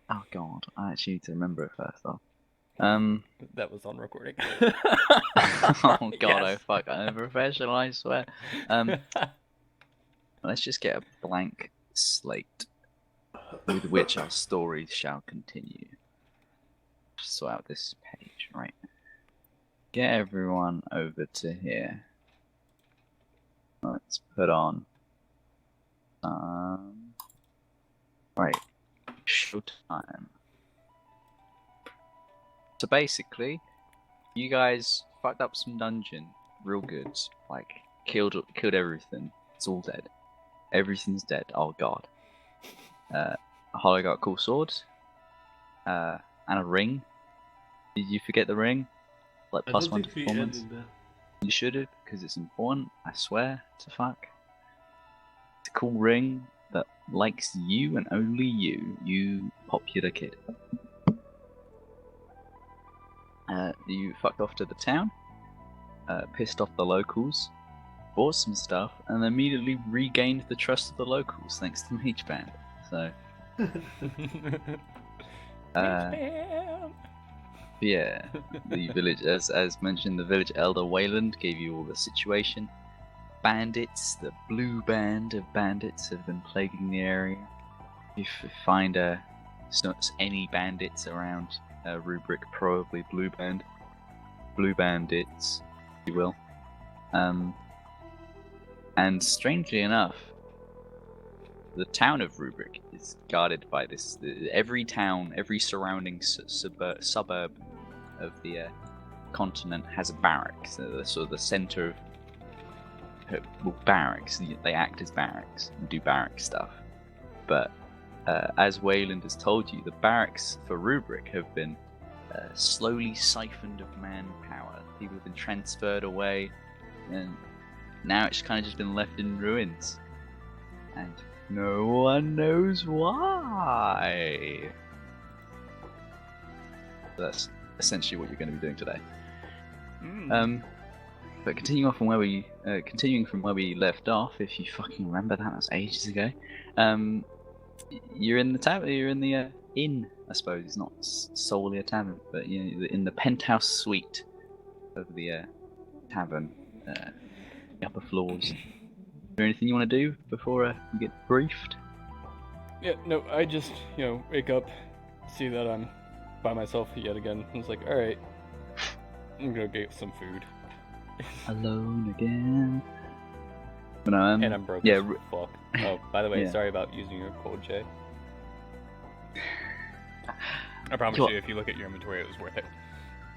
Oh god, I actually need to remember it first off. That was on recording. Oh god, oh Yes. fuck, I'm a professional, I swear. Let's just get a blank slate with which our stories shall continue. Just sort out this page, right? Get everyone over to here. Let's put on right, showtime. So basically, you guys fucked up some dungeon real good. Like killed everything. It's all dead. Everything's dead. Oh god. Hollow got a cool sword. And a ring. Did you forget the ring? Like I plus don't one to think we performance. ended that. You should have, because it's important. I swear to fuck. It's a cool ring that likes you and only you. You popular kid. You fucked off to the town. Pissed off the locals. Bought some stuff and immediately regained the trust of the locals thanks to Mage Band. So, yeah, the village, as mentioned, the village elder Wayland gave you all the situation. Bandits, the blue band of bandits have been plaguing the area. If you find any bandits around Rubric, probably blue bandits, if you will. And strangely enough, the town of Rubric is guarded by this. Every town, every surrounding suburb of the continent has a barracks. So sort of the center of barracks. They act as barracks and do barrack stuff. But as Wayland has told you, the barracks for Rubric have been slowly siphoned of manpower. People have been transferred away, and now it's kind of just been left in ruins. And no one knows why. That's essentially what you're going to be doing today. But continuing from where we left off, if you fucking remember that was ages ago. You're in the tavern. You're in the inn, I suppose. It's not solely a tavern, but you know, in the penthouse suite of the tavern, the upper floors. Is there anything you want to do before you get briefed? Yeah, no, I just, wake up, see that I'm by myself yet again. I was like, alright, I'm gonna get some food. Alone again. But, and I'm broke as fuck. Oh, by the way, yeah. Sorry about using your code, Jay. I promise you, if you look at your inventory, it was worth it.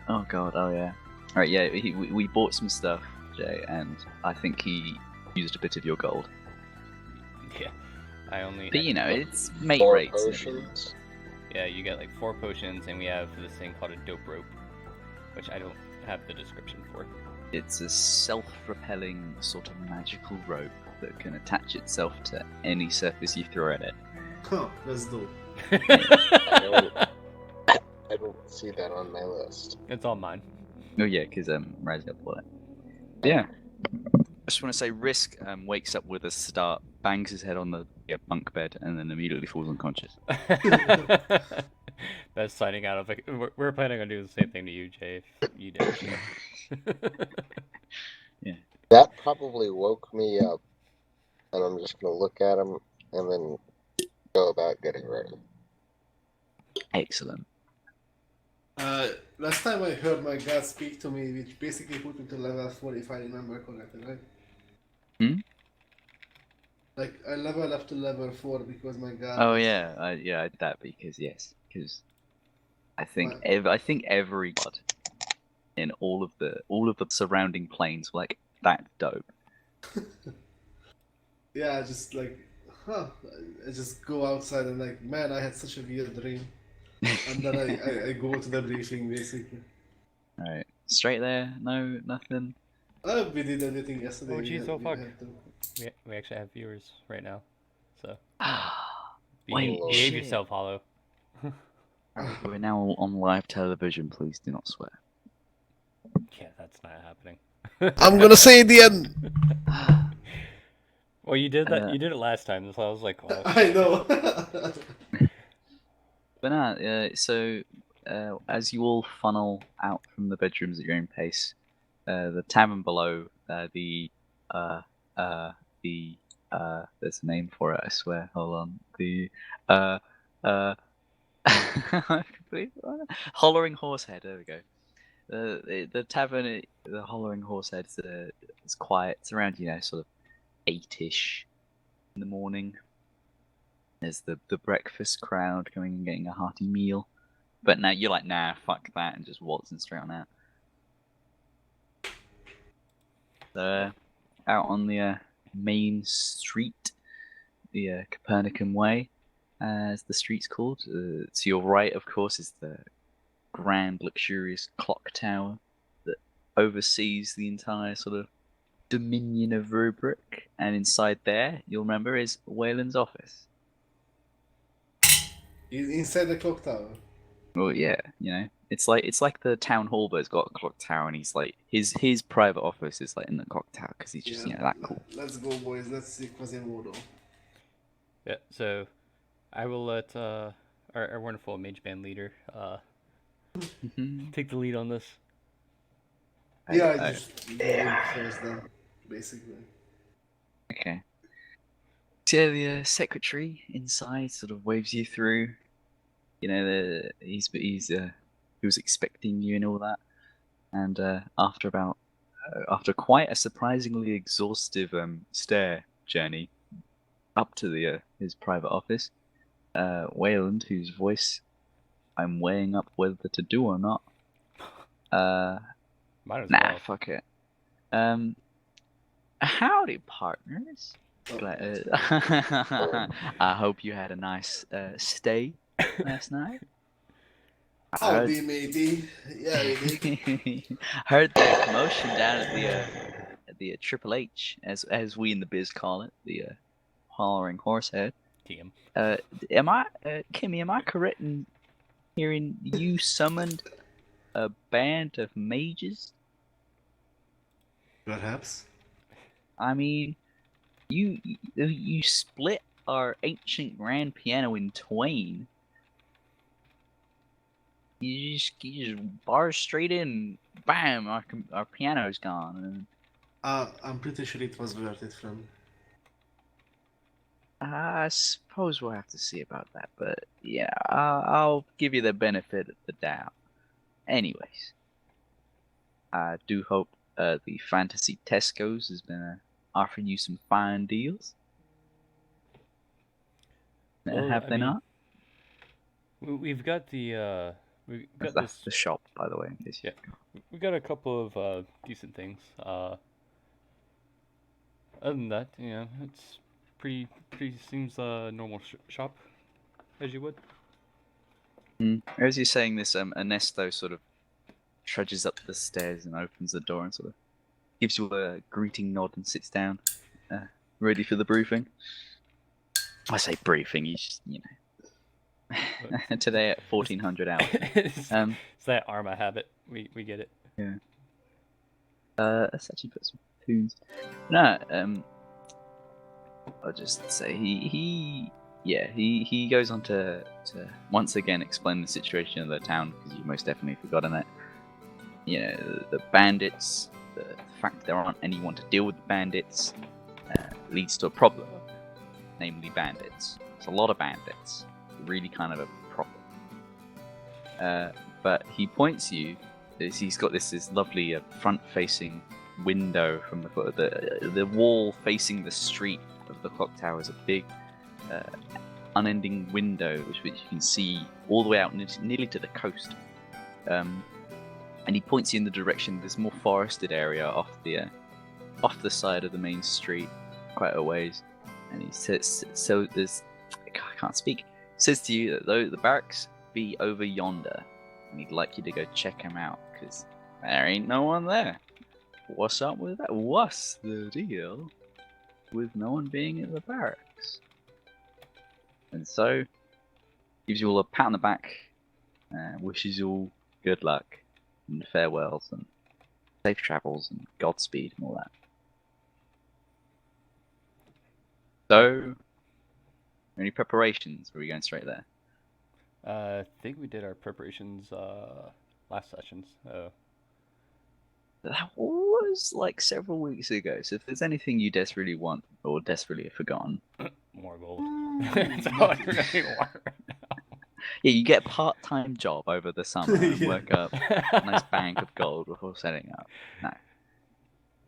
Oh god, oh yeah. Alright, yeah, we bought some stuff, Jay, and I think he used a bit of your gold. Yeah, I only. But you know, it's mate 4 rates. potions. Yeah, you get like 4 potions, and we have this thing called a dope rope, which I don't have the description for. It's a self-repelling sort of magical rope that can attach itself to any surface you throw at it. Huh, that's dope. I don't see that on my list. It's all mine. Oh yeah, because Raz got bought it. Yeah. I just want to say, Risk wakes up with a start, bangs his head on the bunk bed, and then immediately falls unconscious. That's signing out of like we're planning on doing the same thing to you, Jay. If you did. Yeah. That probably woke me up, and I'm just gonna look at him and then go about getting ready. Excellent. Last time I heard my god speak to me, which basically put me to level 4 if I remember correctly, right? Like, I leveled up to level 4 because my god... Oh yeah, I did that because I think every god in all of the surrounding planes were like that dope. Yeah, I just like, I just go outside and like, man, I had such a weird dream. And then I go to the briefing basically. Alright. Straight there? No, nothing? We did everything yesterday. Oh geez, oh fuck. To... We actually have viewers right now, so Wait, behave yourself, Hollow. We're now on live television, please do not swear. Yeah, that's not happening. I'm gonna say the end! Well, you did that. You did it last time, so I was like, well... I know! But no, as you all funnel out from the bedrooms at your own pace, the tavern below, uh, the there's a name for it, I swear. Hold on, uh, uh, Hollering Horsehead. There we go. The tavern, the Hollering Horsehead, is quiet. It's around sort of 8ish in the morning. There's the breakfast crowd going and getting a hearty meal. But now you're like, nah, fuck that, and just waltzing straight on out. So, out on the main street, the Copernican Way, as the street's called. To your right, of course, is the grand, luxurious clock tower that oversees the entire sort of dominion of Rubric. And inside there, you'll remember, is Wayland's office. Inside the clock tower. Well, yeah, it's like the town hall, but it's got a clock tower, and he's like his private office is like in the clock tower because he's just that cool. Let's go, boys. Let's see Quasimodo. Yeah. So, I will let our wonderful mage band leader take the lead on this. I just first then, basically. Okay. So the secretary inside sort of waves you through. He was expecting you and all that, and after quite a surprisingly exhaustive stair journey up to his private office, Wayland, whose voice I'm weighing up whether to do or not. Might as Nah, well. fuck it. Howdy, partners. I hope you had a nice stay last night. Howdy, matey. Yeah, we did. Heard the commotion down at the Triple H, as we in the biz call it, the Hollering Horsehead. TM. Kimmy? Am I correct in hearing you summoned a band of mages? Perhaps. I mean, you split our ancient grand piano in twain. You just barge straight in, bam! Our piano's gone. I'm pretty sure it was worth it, friend. I suppose we'll have to see about that, but yeah, I'll give you the benefit of the doubt. Anyways, I do hope the Fantasy Tesco's has been offering you some fine deals. Well, Have they not? We've got the That's this. the shop, by the way. In case Yeah, we got a couple of decent things. Other than that, it's pretty seems normal shop, as you would. As you're saying this, Ernesto sort of trudges up the stairs and opens the door and sort of gives you a greeting nod and sits down, ready for the briefing. I say briefing, he's today at 1400 hours. It's that Arma habit. We get it. Yeah. Let's actually put some tunes. No, I'll just say he goes on to once again explain the situation of the town, because you most definitely forgotten it. The bandits, the fact there aren't anyone to deal with the bandits leads to a problem, namely bandits. It's a lot of bandits, really kind of a problem. But he points you. He's got this lovely front-facing window from the wall facing the street of the clock tower is a big, unending window which you can see all the way out nearly to the coast. And he points you in the direction of this more forested area off the side of the main street, quite a ways. And he says, "So there's, I can't speak." Says to you that the barracks be over yonder, and he'd like you to go check him out, because there ain't no one there. What's up with that? What's the deal with no one being at the barracks? And so, gives you all a pat on the back, wishes you all good luck, and farewells, and safe travels, and Godspeed, and all that. So, any preparations? Or are we going straight there? I think we did our preparations last sessions. That was like several weeks ago. So if there's anything you desperately want or desperately have forgotten, More gold. That's all I really want right yeah, you get a part-time job over the summer and Yeah. work up a nice now. bank of gold before setting up. No.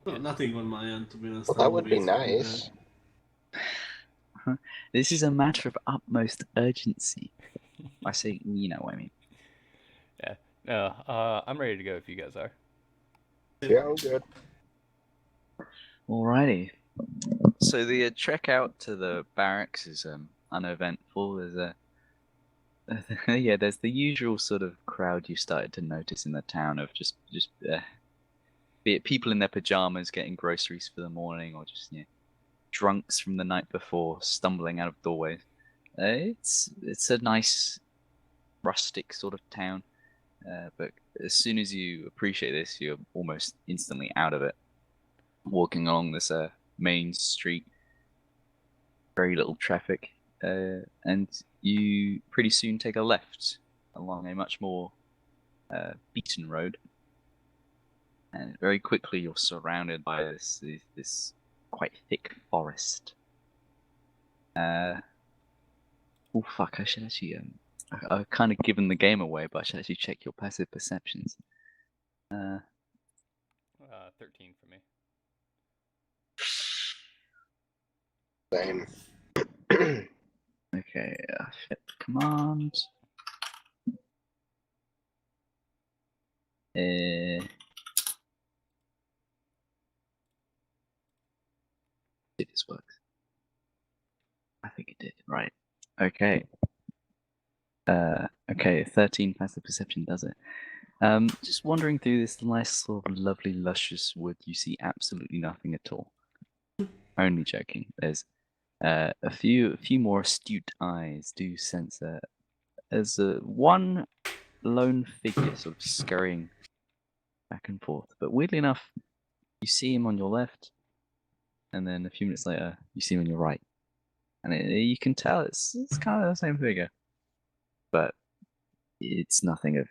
No, nothing on my end, to be honest. Well, that I'm would be basically nice. This is a matter of utmost urgency. I say, you know what I mean. Yeah. No, I'm ready to go if you guys are. Yeah, I'm good. Alrighty. So the trek out to the barracks is uneventful. There's a yeah, there's the usual sort of crowd you started to notice in the town of just be it people in their pajamas getting groceries for the morning, or just drunks from the night before stumbling out of doorways. It's a nice rustic sort of town, but as soon as you appreciate this, you're almost instantly out of it. Walking along this main street, very little traffic, and you pretty soon take a left along a much more beaten road, and very quickly you're surrounded by this quite thick forest. Oh fuck! I should actually I've kind of given the game away, but I should actually check your passive perceptions. 13 for me. Same. Okay, fit command. Did this work? I think it did. Right. Okay. Okay, 13 passive perception does it. Just wandering through this nice sort of lovely luscious wood, you see absolutely nothing at all. Only joking. There's a few more astute eyes do sense there's one lone figure sort of scurrying back and forth. But weirdly enough, you see him on your left, and then a few minutes later, you see him on your right, and you can tell it's kind of the same figure, but it's nothing of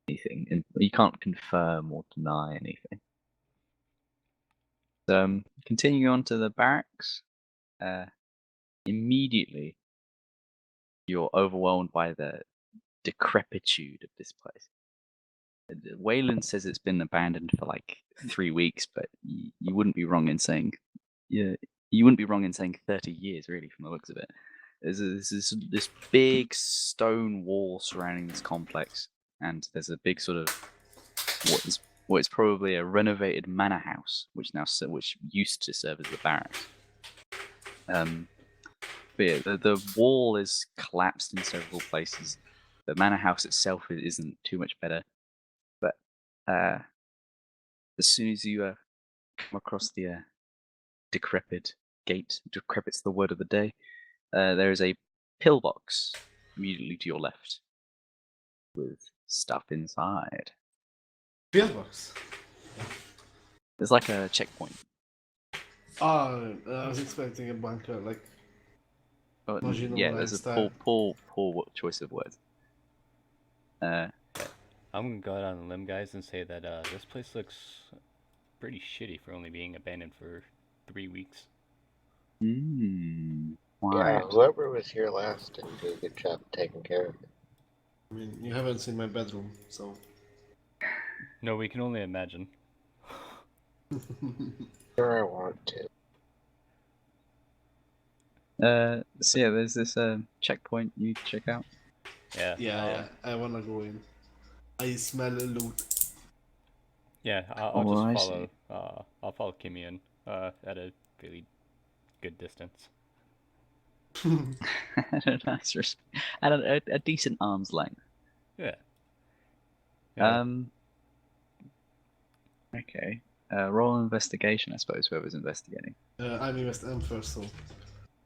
anything, and you can't confirm or deny anything. Continuing on to the barracks, immediately you're overwhelmed by the decrepitude of this place. Wayland says it's been abandoned for like 3 weeks, but you wouldn't be wrong in saying, yeah, you wouldn't be wrong in saying 30 years, really, from the looks of it. There's this big stone wall surrounding this complex, and there's a big sort of what is probably a renovated manor house, which used to serve as the barracks. But yeah, the wall is collapsed in several places. The manor house itself isn't too much better, but as soon as you come across the decrepit gate, decrepit's the word of the day, there is a pillbox immediately to your left with stuff inside. Pillbox. There's like a checkpoint. Oh, I was expecting a bunker, like Oh, Maginot yeah, Line there's a style. poor choice of words. I'm gonna go out on a limb, guys, and say that this place looks pretty shitty for only being abandoned for 3 weeks. Why? Yeah, whoever was here last didn't do a good job taking care of it. I mean, you haven't seen my bedroom, so. No, we can only imagine. Sure, I want to. So yeah, there's this checkpoint you check out. Yeah. Yeah, I wanna go in. I smell a loot. Yeah, I'll Oh, just I follow. I'll follow Kimmy in at a really good distance. At a nice, at a decent arm's length. Yeah. Yeah. Okay. Roll investigation, I suppose. Whoever's investigating. I'm first, so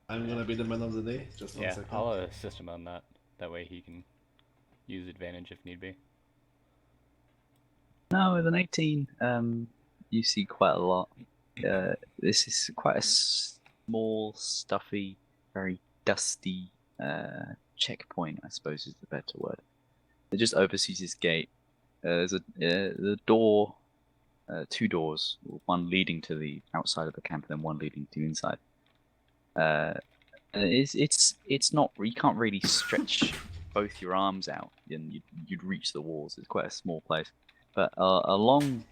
I'm gonna be the man of the day. Just 1 Yeah, second. I'll assist him on that. That way he can use advantage if need be. No, with an 18, you see quite a lot. This is quite a small, stuffy, very dusty checkpoint, I suppose is the better word. It just oversees this gate. There's the door, two doors, one leading to the outside of the camp, and then one leading to the inside. And it's not, you can't really stretch both your arms out, and you'd reach the walls. It's quite a small place, but along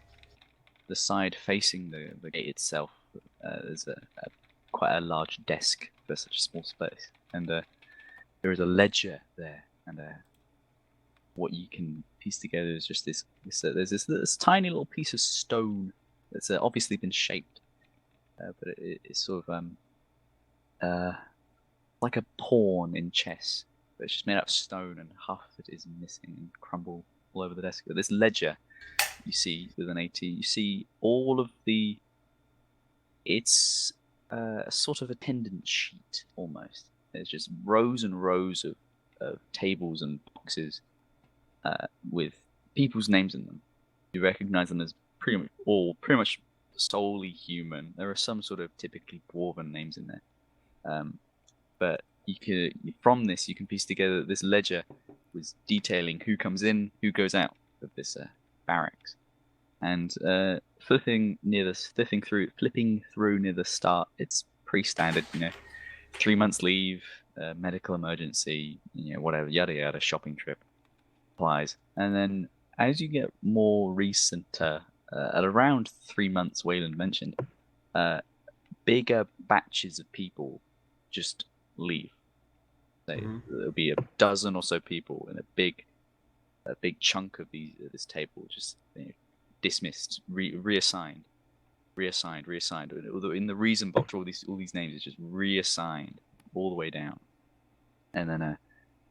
the side facing the gate itself, there's quite a large desk for such a small space, and there is a ledger there, and what you can piece together is just there's this tiny little piece of stone that's obviously been shaped, but it's sort of like a pawn in chess, but it's just made out of stone, and half of it is missing and crumbled all over the desk. But this ledger you see with an AT, you see all of the. It's a sort of attendance sheet almost. There's just rows and rows of tables and boxes with people's names in them. You recognize them as pretty much solely human. There are some sort of typically dwarven names in there, but from this you can piece together that this ledger was detailing who comes in, who goes out of this barracks. And flipping through near the start, it's pretty standard. 3 months leave, medical emergency, whatever, yada yada, shopping trip applies. And then as you get more recent, at around 3 months, Wayland mentioned, bigger batches of people just leave. There'll be a dozen or so people in a big chunk of this table just dismissed, reassigned. Although in the reason box, all these names is just reassigned all the way down, and then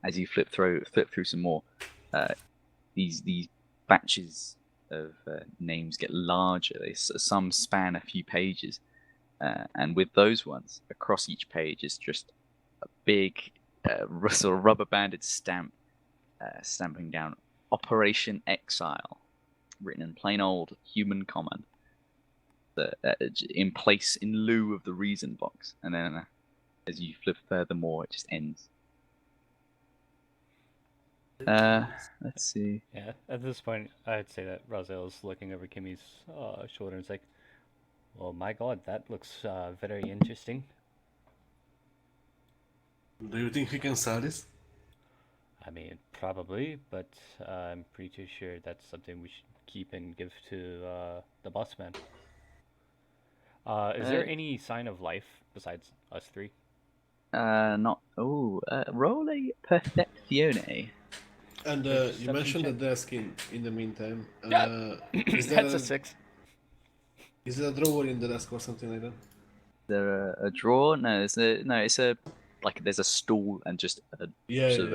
as you flip through some more, these batches of names get larger. Some span a few pages, and with those ones across each page is just a big sort of rubber banded stamp, stamping down Operation Exile, written in plain old human common, in place in lieu of the reason box. And then as you flip furthermore, it just ends. Let's see. Yeah, at this point, I'd say that Raziel is looking over Kimmy's shoulder and it's like, well, my god, that looks very interesting. Do you think we can sell this? I mean, probably, but I'm pretty sure that's something we should keep and give to the boss man. Is there any sign of life besides us three? Not. Oh, roll a Perfectione. And you mentioned the desk in the meantime. Is there That's a 6. Is there a drawer in the desk or something like that? Is there a drawer? No, it's a like there's a stool and just a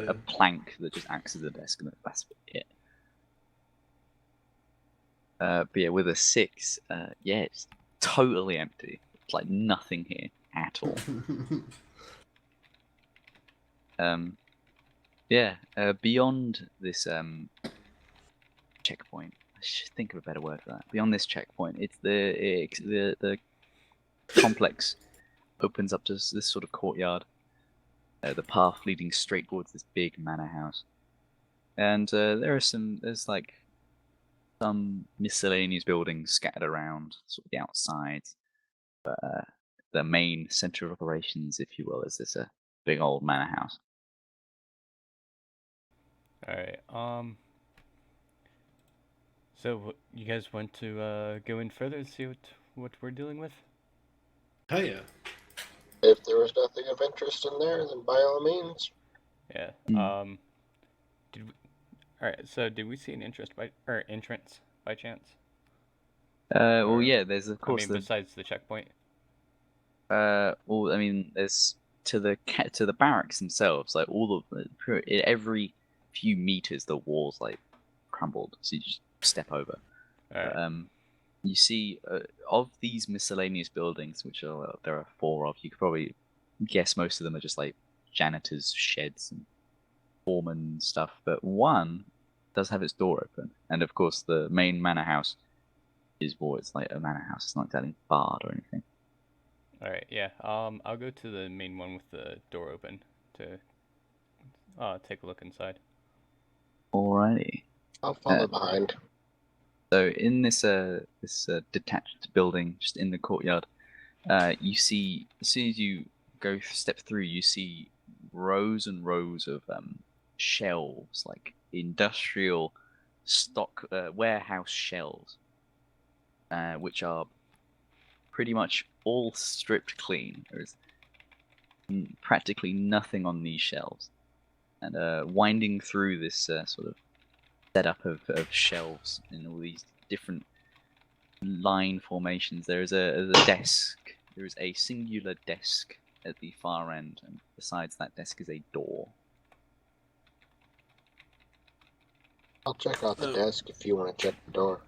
a plank that just acts as a desk, and that's it. But yeah, with a 6, yeah, it's totally empty. It's like nothing here at all. Yeah, beyond this checkpoint, I should think of a better word for that. Beyond this checkpoint, it's the complex opens up to this sort of courtyard. The path leading straight towards this big manor house, and there's like some miscellaneous buildings scattered around sort of the outsides, but the main center of operations, if you will, is this big old manor house. All right. So you guys want to go in further and see what we're dealing with? Oh yeah. If there was nothing of interest in there, then by all means. Yeah. All right. So did we see an entrance by chance? Well, yeah. There's of course besides the checkpoint. Well, I mean, there's to the barracks themselves. Like every few meters, the walls like crumbled, so you just step over. Right. You see, of these miscellaneous buildings, which there are 4 of, you could probably guess most of them are just like janitors' sheds and foreman stuff. But one does have its door open, and of course, the main manor house it's like a manor house. It's not exactly barred or anything. All right. Yeah. I'll go to the main one with the door open to take a look inside. Alrighty. I'll follow behind. So in this detached building, just in the courtyard, you see, as soon as you step through, you see rows and rows of shelves, like industrial stock warehouse shelves, which are pretty much all stripped clean. There's practically nothing on these shelves, and winding through this sort of setup of shelves in all these different line formations, there is a desk. There is a singular desk at the far end, and besides that desk is a door. I'll check out the desk if you want to check the door.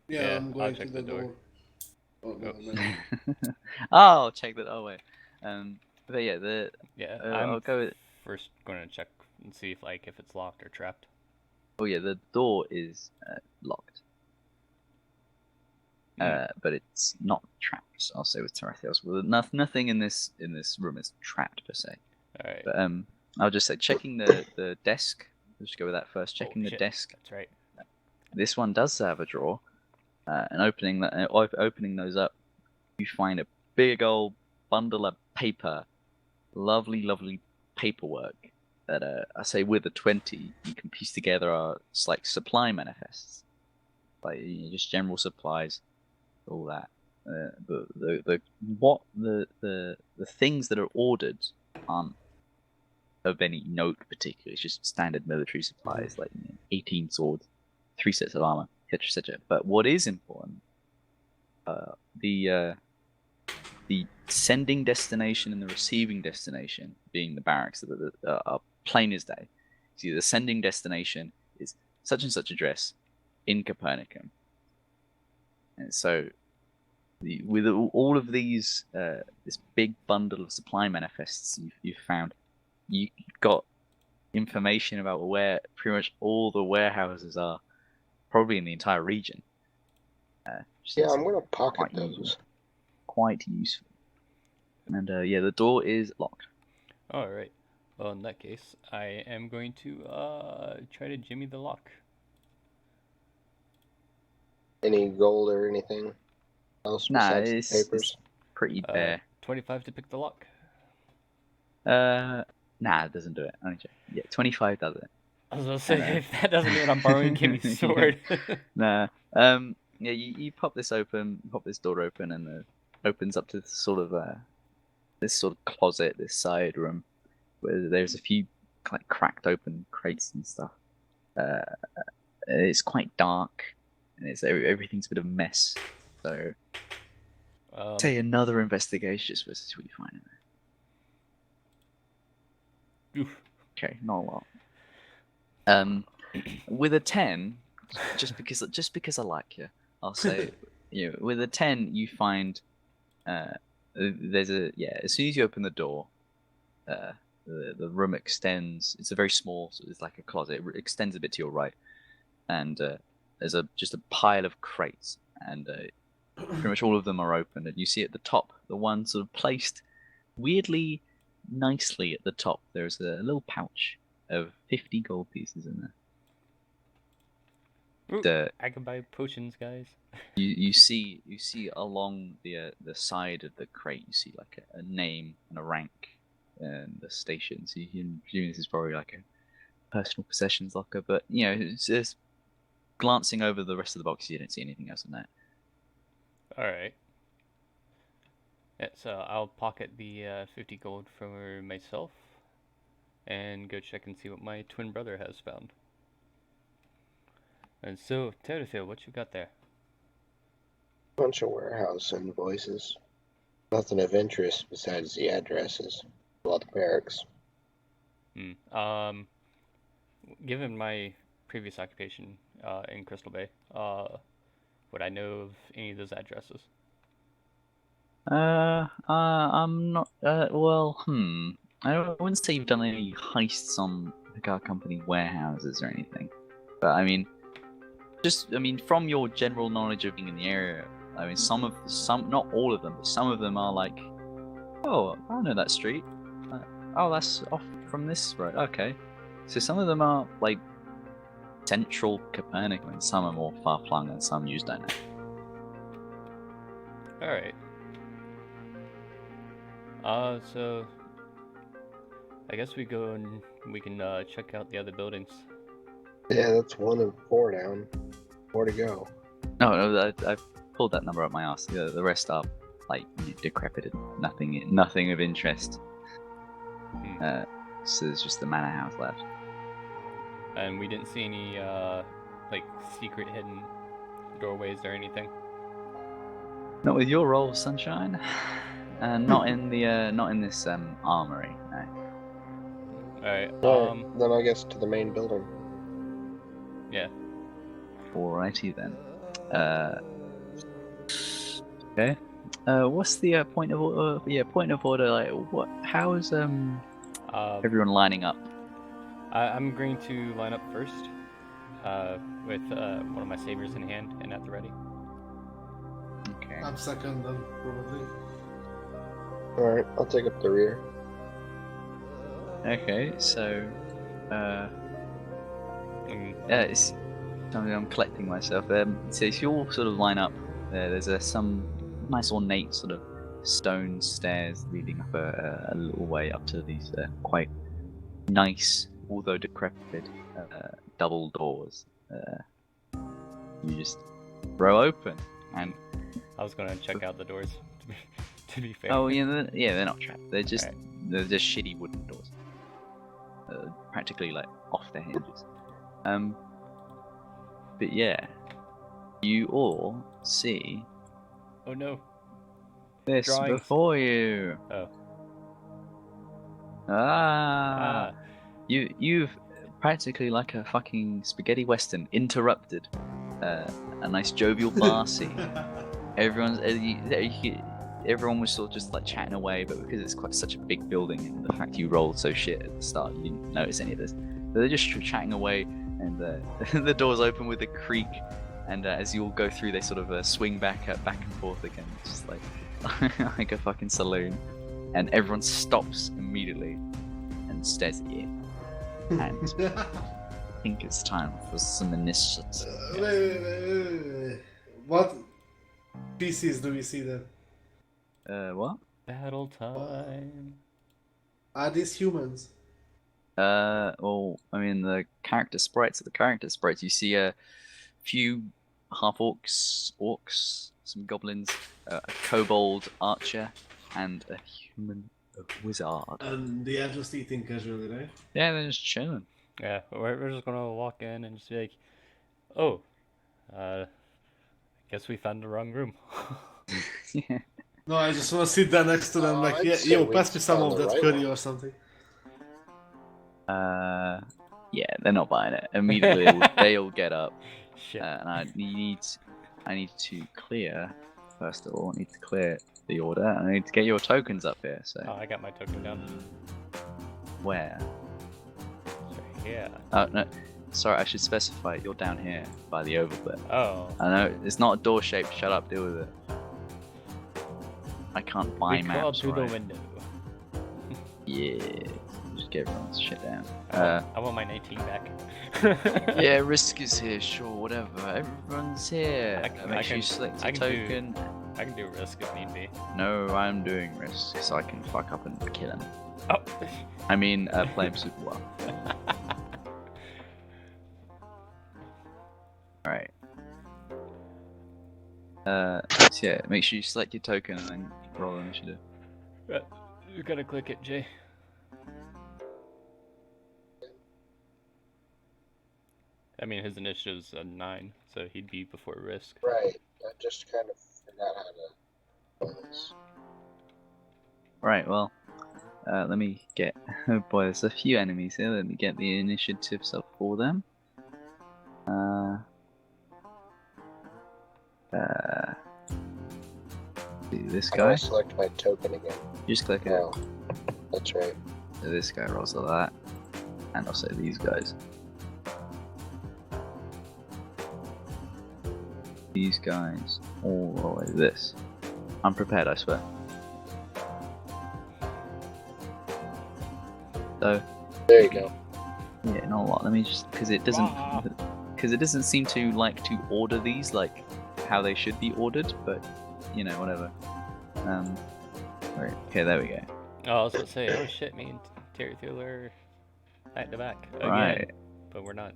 Yeah, I'm I'll going check to the the door. door. Oh, no, Oh. man. Oh, check that. Oh wait. But yeah, I'm I'll go with. first going to check and see if it's locked or trapped. Oh yeah, the door is locked. But it's not trapped. I'll say with Tarathios. Well, nothing in this room is trapped per se. All right. But I'll just say checking the desk. Let's just go with that first. Checking the shit. desk. That's right. This one does have a drawer. And opening those up, you find a big old bundle of paper. Lovely paperwork that I say with a 20 you can piece together are like supply manifests, like just general supplies, all that. The things that are ordered aren't of any note particularly. It's just standard military supplies, like 18 swords, 3 sets of armor, etc. But what is important, the sending destination and the receiving destination being the barracks are plain as day. See, the sending destination is such and such address in Copernicum, and so with all of these, this big bundle of supply manifests you've found, you got information about where pretty much all the warehouses are, probably in the entire region. Yeah, I'm gonna pocket those. Quite useful. And yeah, the door is locked. All right. Well, in that case, I am going to try to jimmy the lock. Any gold or anything else besides the papers? It's pretty bare. 25 to pick the lock. Nah, it doesn't do it. Only check. Yeah, 25 does it. I was gonna say, if that doesn't mean I'm borrowing Kimmy's sword. Nah. Yeah, you pop this door open, and it opens up to this sort of closet, this side room, where there's a few like cracked open crates and stuff. It's quite dark, and everything's a bit of a mess. So, say another investigation just to see what you find in there. Oof. Okay, not a lot. With a 10, just because I like you, I'll say, with a 10 you find there's as soon as you open the door, the room extends. It's a very small, so it's like a closet. It extends a bit to your right, and there's just a pile of crates, and pretty much all of them are open. And you see at the top, the one sort of placed weirdly nicely at the top, there's a little pouch of 50 gold pieces in there. Ooh, I can buy potions, guys. You see along the side of the crate, you see like a name and a rank and the station. So you can presume this is probably like a personal possessions locker. But it's just glancing over the rest of the box, you don't see anything else in there. All right. Yeah, so I'll pocket the 50 gold for myself and go check and see what my twin brother has found. And so, Terrafield, what you got there? Bunch of warehouse invoices. Nothing of interest besides the addresses. Well, the barracks. Given my previous occupation in Crystal Bay, would I know of any of those addresses? I'm not. Well, I wouldn't say you've done any heists on the car company warehouses or anything, but I mean, from your general knowledge of being in the area, I mean, some, not all of them, but some of them are like, oh, I know that street. Oh, that's off from this road. Okay. So some of them are like central Copernican, and some are more far flung, and some you just don't know. All right. So I guess we go and we can check out the other buildings. Yeah, that's 1 of 4 down. 4 to go. No, I pulled that number up my ass. The rest are like decrepit, nothing of interest. So there's just the manor house left. And we didn't see any like secret hidden doorways or anything. Not with your roll, sunshine, and not in the not in this armory. No. All right. Alright, then I guess to the main building. Yeah. Alrighty then. Okay. What's the point of order? Yeah, point of order. Like, what? How is everyone lining up? I'm going to line up first, with one of my sabers in hand and at the ready. Okay. I'm second then, probably. Alright, I'll take up the rear. Okay. So, it's something I'm collecting myself. So if you all sort of line up, there's some nice ornate sort of stone stairs leading up a little way up to these quite nice, although decrepit, double doors. You just throw open, and I was gonna check out the doors. To be fair. oh yeah, they're not trapped. They're just Alright. they're just shitty wooden doors, practically like off their hinges. But yeah, you all see Oh no. this Drawings. before you. Oh. You've practically like a fucking spaghetti western interrupted a nice jovial bar scene. Everyone was sort of just like chatting away, but because it's quite such a big building and the fact you rolled so shit at the start, you didn't notice any of this. But they're just chatting away, and the doors open with a creak, and as you all go through, they sort of swing back and forth again, just like like a fucking saloon, and everyone stops immediately and stares at you. And I think it's time for some initiative. Wait. What PCs do we see then? What? Battle time. Are these humans? Well, I mean, the character sprites are the character sprites. You see a few half orcs, some goblins, a kobold archer, and a human wizard. And they are just eating casually, right? Yeah, they're just chilling. Yeah, we're just gonna walk in and just be like, oh, guess we found the wrong room. Yeah. No, I just want to sit there next to them, like, I'd yeah, say yo, we pass me some found of the that right curry one. or something. Yeah, they're not buying it. Immediately, they all get up, Shit. and I need to clear. First of all, I need to clear the order. And I need to get your tokens up here. So Oh, I got my token down. where? It's right here. Oh no, sorry. I should specify. You're down here by the oval bit. Oh. I know it's not a door shape. Shut up. Deal with it. I can't buy We crawled maps. through right? the window. Yeah. Just get everyone's shit down. I want my 19 back. Yeah, Risk is here. Sure, whatever. Everyone's here. I Make sure can- you select I your can do- token. I can do risk if need be. No, I'm doing Risk, so I can fuck up and kill him. Oh. I mean, play him super well. Alright. So yeah, make sure you select your token and then roll initiative. You gotta click it, Jay. I mean, his initiative's a 9, so he'd be before risk. Right, I just kind of forgot how to do this. Right, well, let me get. Oh boy, there's a few enemies here. Let me get the initiatives up for them. See this How do guy. I select my token again? You just click it. Oh, that's right. So this guy rolls like that, and also these guys. These guys all roll like this. I'm prepared, I swear. So There you go. Yeah, not a lot. Let me just because it doesn't seem to like to order these like how they should be ordered, but you know whatever. Right. Okay, there we go. Oh, I was about to say, oh shit, me and Terry Thaler back to back again, Right. but we're not.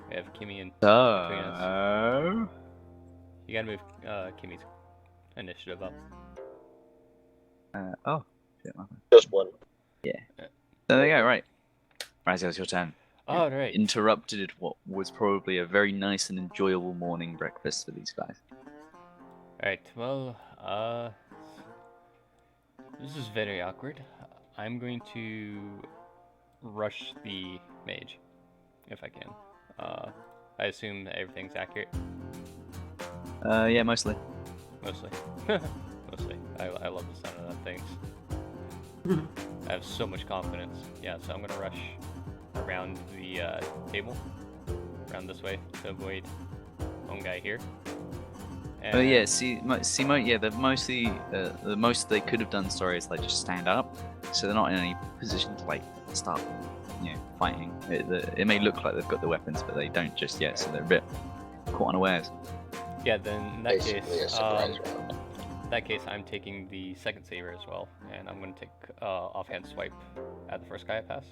We have Kimmy and between us. So You gotta move Kimmy's initiative up. oh shit, my bad. Just one. There we go. Right. Raziel, it's your turn. All right. Interrupted what was probably a very nice and enjoyable morning breakfast for these guys. Alright, well, this is very awkward. I'm going to rush the mage, if I can. I assume that everything's accurate, Yeah, mostly. mostly. Mostly. I love the sound of that thing. I have so much confidence. Yeah, so I'm gonna rush around the table, around this way, to avoid one guy here. Oh yeah, the most they could have done, sorry, is like just stand up, so they're not in any position to like start, fighting. It may look like they've got the weapons, but they don't just yet, so they're a bit caught unawares. Yeah, then in that Basically a case, surprise round. in that case, I'm taking the second saver as well, and I'm gonna take offhand swipe at the first guy I pass.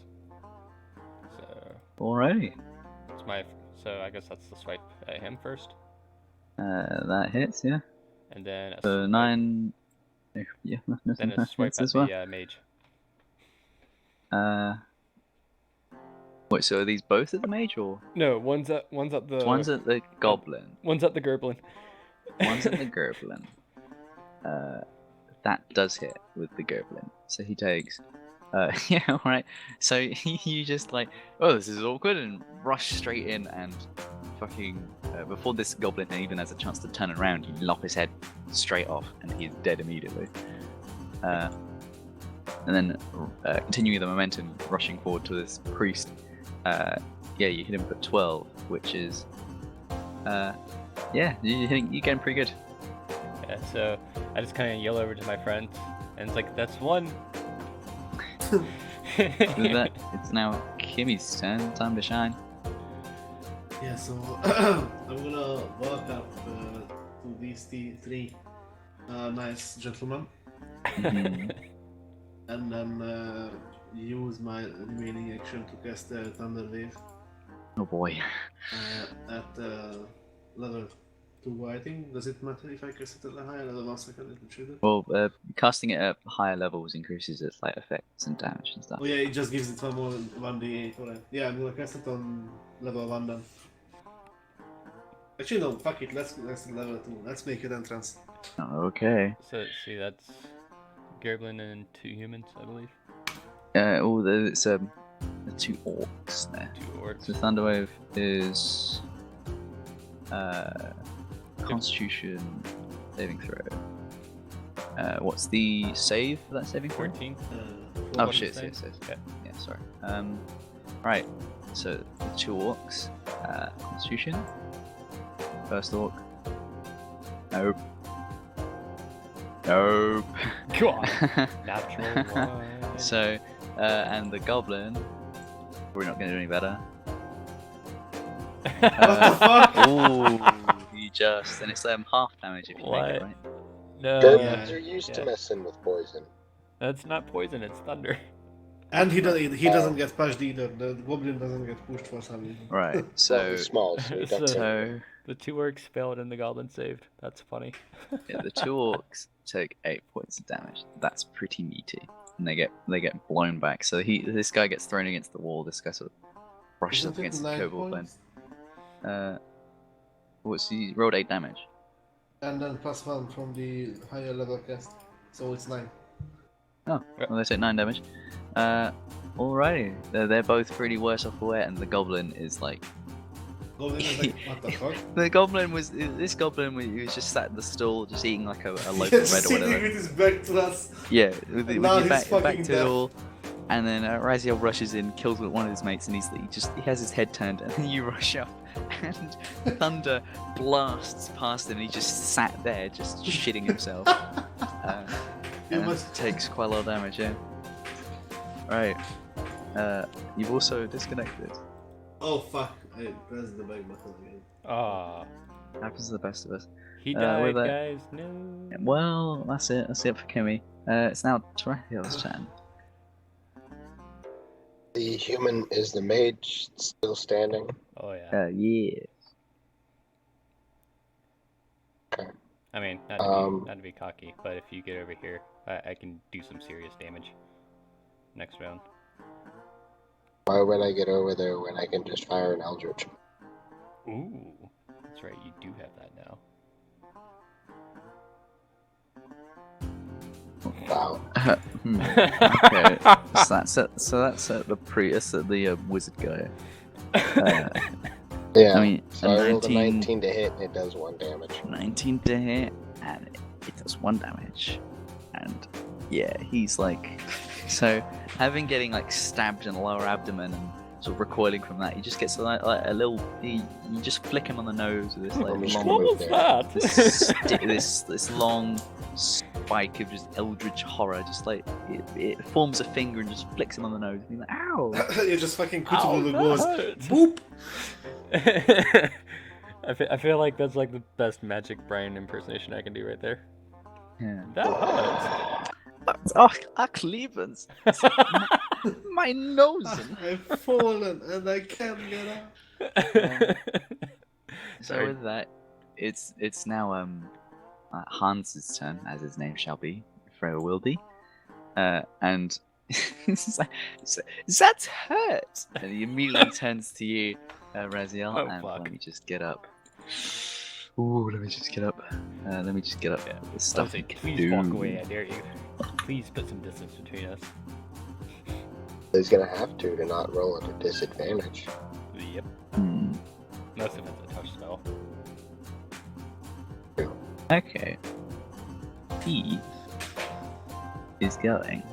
So Alrighty, it's my, so I guess that's the swipe at him first, that hits, yeah. and then a So swipe, 9, yeah, then a swipe hits at as well. the mage. Wait, so are these both at the mage or No, one's at the one's at the goblin? one's at the gerblin. One's at the Gerblin. That does hit with the Gerblin. So he takes. Yeah, alright. So you just like, oh, this is awkward, and rush straight in and fucking. Before this goblin even has a chance to turn around, you lop his head straight off, and he's dead immediately. And then continuing the momentum, rushing forward to this priest. Yeah, you hit him for 12, which is. Yeah, you're getting pretty good. Yeah, so I just kind of yell over to my friend, and it's like, that's one. With that, it's now Kimmy's turn. Time to shine. Yeah, so I'm gonna walk up to these three nice gentlemen Mhm. and then use my remaining action to cast Thunder Wave Oh boy. at level 2, I think. Does it matter if I cast it at a higher level? 1 second, let me check it. Well, casting it at higher levels increases its like effects and damage and stuff. Oh yeah, it just gives it one more 1d8, alright. Yeah, I'm gonna cast it on level 1 then. Actually no, fuck it, let's level 2. Let's make it entrance. Okay. So see, that's gerblin and 2 humans, I believe. It's the 2 orcs there. 2 orcs. So Thunderwave is Constitution saving throw. What's the save for that saving throw? 14. Oh What shit, did it say? yes. Yeah, sorry. Right. So the 2 orcs. Constitution. First orc. Nope. Nope. God. Natural one. So, and the goblin. We're not going to do any better. What the fuck? Ooh, you just. And it's half damage if you make it, What? right? No. Germans are used to yeah. messing with poison. That's not poison, it's thunder. And he doesn't get pushed either. The goblin doesn't get pushed for some reason. Right, Well, so. he's small, so he doesn't. So. The 2 orcs failed and the goblin saved. That's funny. Yeah, the 2 orcs take 8 points of damage. That's pretty meaty. And they get blown back. So this guy gets thrown against the wall, this guy sort of brushes up Isn't it against the 9 kobold points? He rolled 8 damage. And then +1 from the higher level cast. So it's 9. Oh, well, they take 9 damage. Alrighty. They're both pretty worse off for it, and the goblin is like. Goblin is like, what the fuck? The goblin was. This goblin was just sat in the stool, just eating like a loaf He's of bread or sitting whatever. with his back to us. Yeah, with Now your he's back fucking to dead. it all. And then Raziel rushes in, kills one of his mates, and he has his head turned, and then you rush up, and thunder blasts past him, and he just sat there, just shitting himself. You And must- takes quite a lot of damage, yeah. Right. You've also disconnected. Oh fuck! I pressed the back button again. Ah, Happens to the best of us. he with died, that- guys. No. Well, that's it. That's it for Kimmy. It's now Tarathiel's turn. The human is the mage still standing. Oh yeah. Yeah. I mean, not to be cocky, but if you get over here, I can do some serious damage. Next round. Why would I get over there when I can just fire an eldritch? Ooh, that's right. You do have that now. Wow. Okay. So that's the wizard guy. Yeah. I mean, so a I rolled a 19 19 to hit and it does 1 damage. 19 to hit, and it does 1 damage. And yeah, he's like, so having getting like stabbed in the lower abdomen and sort of recoiling from that, he just gets like a little, you just flick him on the nose with this like long, What was that? this long spike of just eldritch horror, just like it forms a finger and just flicks him on the nose, and he's like, ow! You just fucking Ow, Cthulhu that goes hurts. boop. I feel like that's like the best Magic Brian impersonation I can do right there. Yeah. That hurts. Oh, Cleveland's my nose. I've fallen and I can't get up. So with that, it's now Hans's turn, as his name shall be, Freya will be, and he's like, that hurt, and he immediately turns to you, Raziel, Oh, and fuck. let me just get up. Ooh, let me just get up. Let me just get up. Yeah. This stuff Honestly, we can please do. walk away, I dare you. Please put some distance between us. He's gonna have to not roll at a disadvantage. Yep. Hmm. Most of it's a touch spell. Okay. He is going.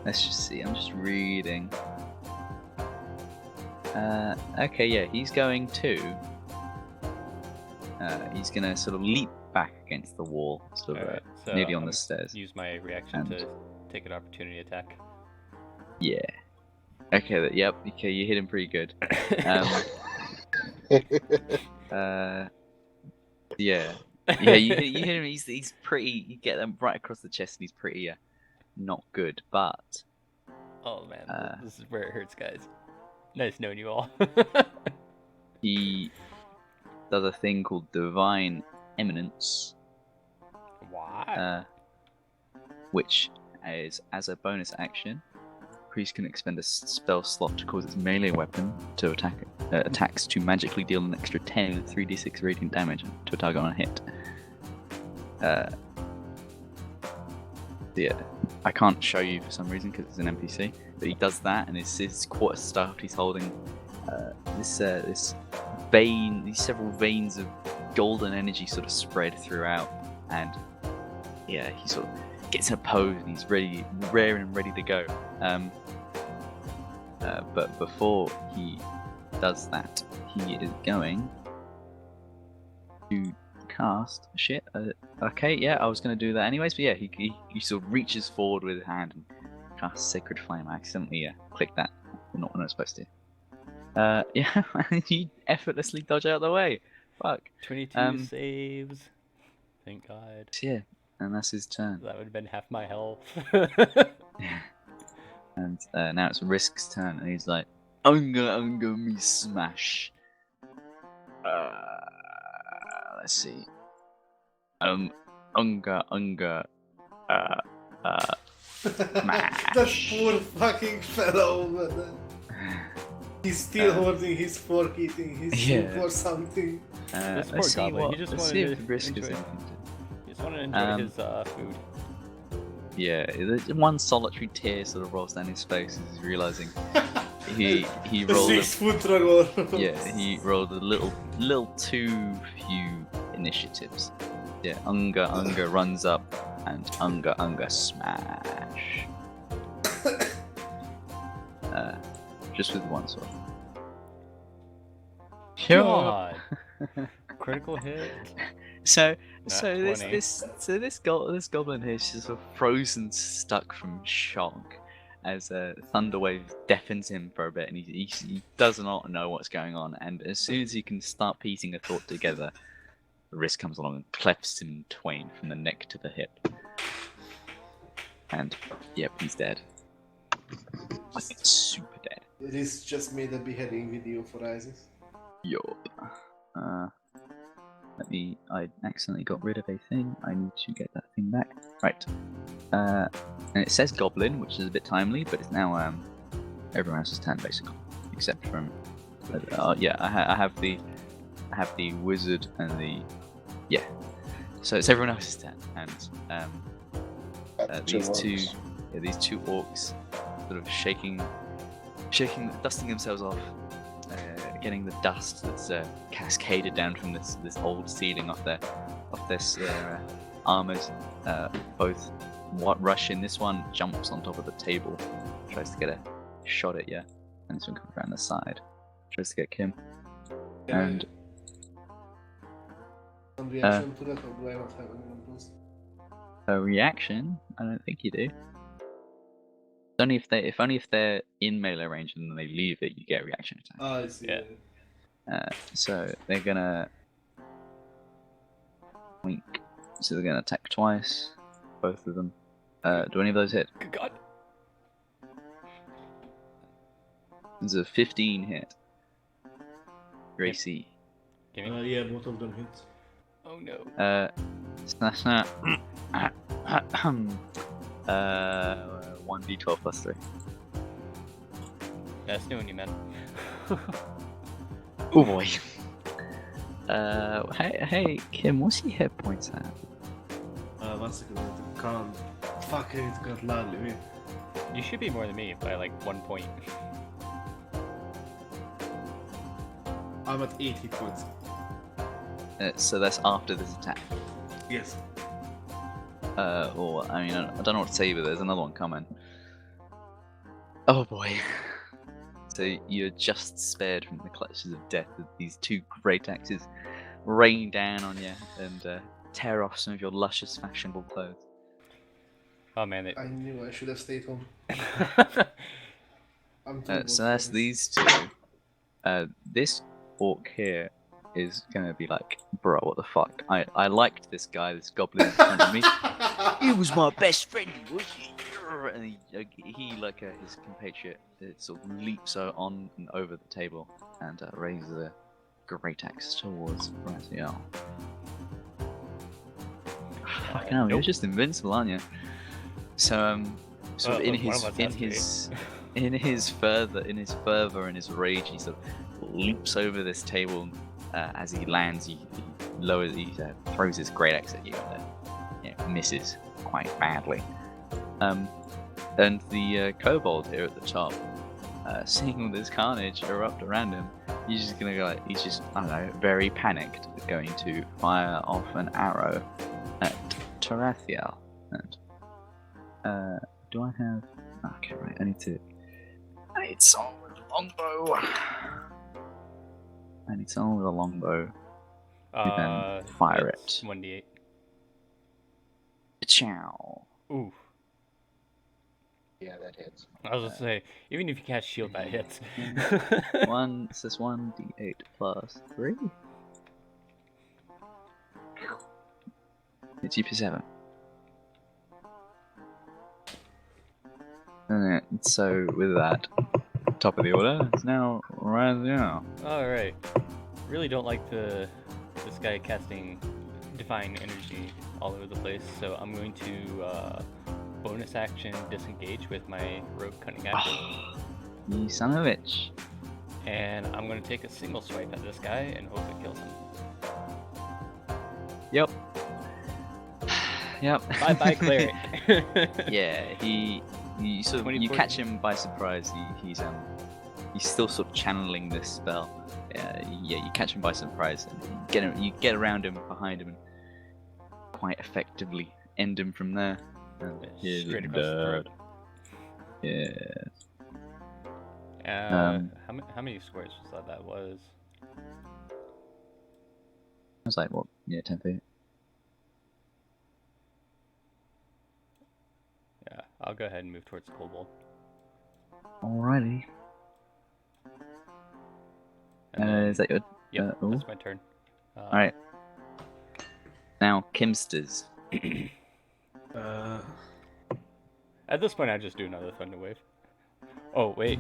Let's just see. I'm just reading. Okay, yeah, he's going to. He's gonna sort of leap back against the wall, sort of Alright, so nearly on I'm the stairs. Use my reaction And- to take an opportunity attack. Yeah. Okay. Yep. Okay, you hit him pretty good. Um, yeah. Yeah, you hit him. He's pretty. You get them right across the chest, and he's pretty not good. But Oh man, this is where it hurts, guys. Nice knowing you all. he does a thing called Divine Eminence, Why? which is as a bonus action. Priest can expend a spell slot to cause its melee weapon to attacks to magically deal an extra 10 3d6 radiant damage to a target on a hit. Yeah, I can't show you for some reason because it's an NPC, but he does that, and his quarter staff he's holding this vein, these several veins of golden energy sort of spread throughout, and yeah, he sort of gets in a pose and he's raring and ready to go. But before he does that, he is going to cast shit. Okay, yeah, I was going to do that anyways, but yeah, he sort of reaches forward with his hand and casts Sacred Flame. I accidentally clicked that, not when I was supposed to. Yeah, you effortlessly dodge out of the way. Fuck. 22 saves. Thank God. Yeah, and that's his turn. That would have been half my health. And now it's Risk's turn, and he's like, Unga me smash. Let's see. Unga. That poor fucking fellow, man. He's still holding his fork, eating his Yeah. soup or something. This poor Let's see goblin, what. he just Let's wanted see to if Risk is enjoy- anything to. He just wanted to enjoy his food. Yeah, one solitary tear sort of rolls down his face as he's realizing he The rolled. 6-foot dragon. Yeah, he rolled a little too few initiatives. Yeah, Unga runs up and Unga smash. Just with one sword. God! Critical hit. So Nat 20. this goblin here is just sort of frozen, stuck from shock, as a thunder wave deafens him for a bit, and he does not know what's going on. And as soon as he can start piecing a thought together, the wrist comes along and clefts him in twain from the neck to the hip. And yep, he's dead. Like super dead. Riz just made a beheading video for Isis. Yup. I accidentally got rid of a thing. I need to get that thing back. Right. And it says goblin, which is a bit timely, but it's now everyone else's turn basically, except from yeah. I have the wizard and the So it's everyone else's turn, and these two orcs sort of shaking, dusting themselves off. Getting the dust that's cascaded down from this old ceiling off their armors. Both rush in. This one jumps on top of the table, tries to get a shot at you, and this one comes around the side, tries to get Kim. And Some reaction to that, or do I not have any of those? a reaction? I don't think you do. Only if they're in melee range and then they leave it, you get a reaction attack. Oh, I see. Yeah. So they're gonna wink. So they're gonna attack twice, both of them. Do any of those hit? Good God. There's a 15 hit. Gracie. Gimme. Yeah, both of them hit. Oh no. Snap. 1d12 plus 3. That's new on you, man. Oh boy. Hey, Kim, what's your hit points at? 1 second, I can't. Fuck it, got lag. You should be more than me by like 1 point. I'm at 80 points. So that's after this attack. Yes. Or I mean, I don't know what to say, but there's another one coming. Oh boy. So you're just spared from the clutches of death as these two great axes rain down on you and tear off some of your luscious, fashionable clothes. Oh man, I knew I should have stayed home. I'm too So bored that's for this. these two. This orc here is gonna be like, bro, what the fuck? I liked this guy, this goblin in front of me. He was my best friend, was he? And he like his compatriot, sort of leaps on and over the table and raises a great axe towards Raphael. Fucking hell, you're just invincible, aren't you? So sort of in his fervor and his rage, he sort of leaps over this table. As he lands, he throws his great axe at you and misses quite badly. And the kobold here at the top, seeing all this carnage erupt around him, he's just gonna go like, he's just, I don't know, very panicked, going to fire off an arrow at Tarathiel. And do I have? Okay, right. I need someone with a longbow. I need someone with a longbow. And then fire it. 1d8. Ciao. Ooh. Yeah, that hits. I was gonna say, even if you cast shield, that hits. This is 1d8 plus 3. It's EP 7. And so with that, top of the order, it's now Raziel. Alright. Really don't like this guy casting divine energy all over the place, so I'm going to bonus action disengage with my rogue cunning action. You son of a bitch. And I'm going to take a single swipe at this guy and hope it kills him. Yep. Yep. Bye bye, cleric. Yeah, you you catch him by surprise. He's still sort of channeling this spell. Yeah, you catch him by surprise and you get around him, behind him, and quite effectively end him from there. Straight across the throat. Yeah. How many squares was that was? I was like, what? Yeah, 10 feet. Yeah, I'll go ahead and move towards the kobold. Alrighty. And then, Is that your? yep, ooh. that's my turn. Alright. Now, Kimsters. At this point, I just do another Thunder Wave. Oh, wait,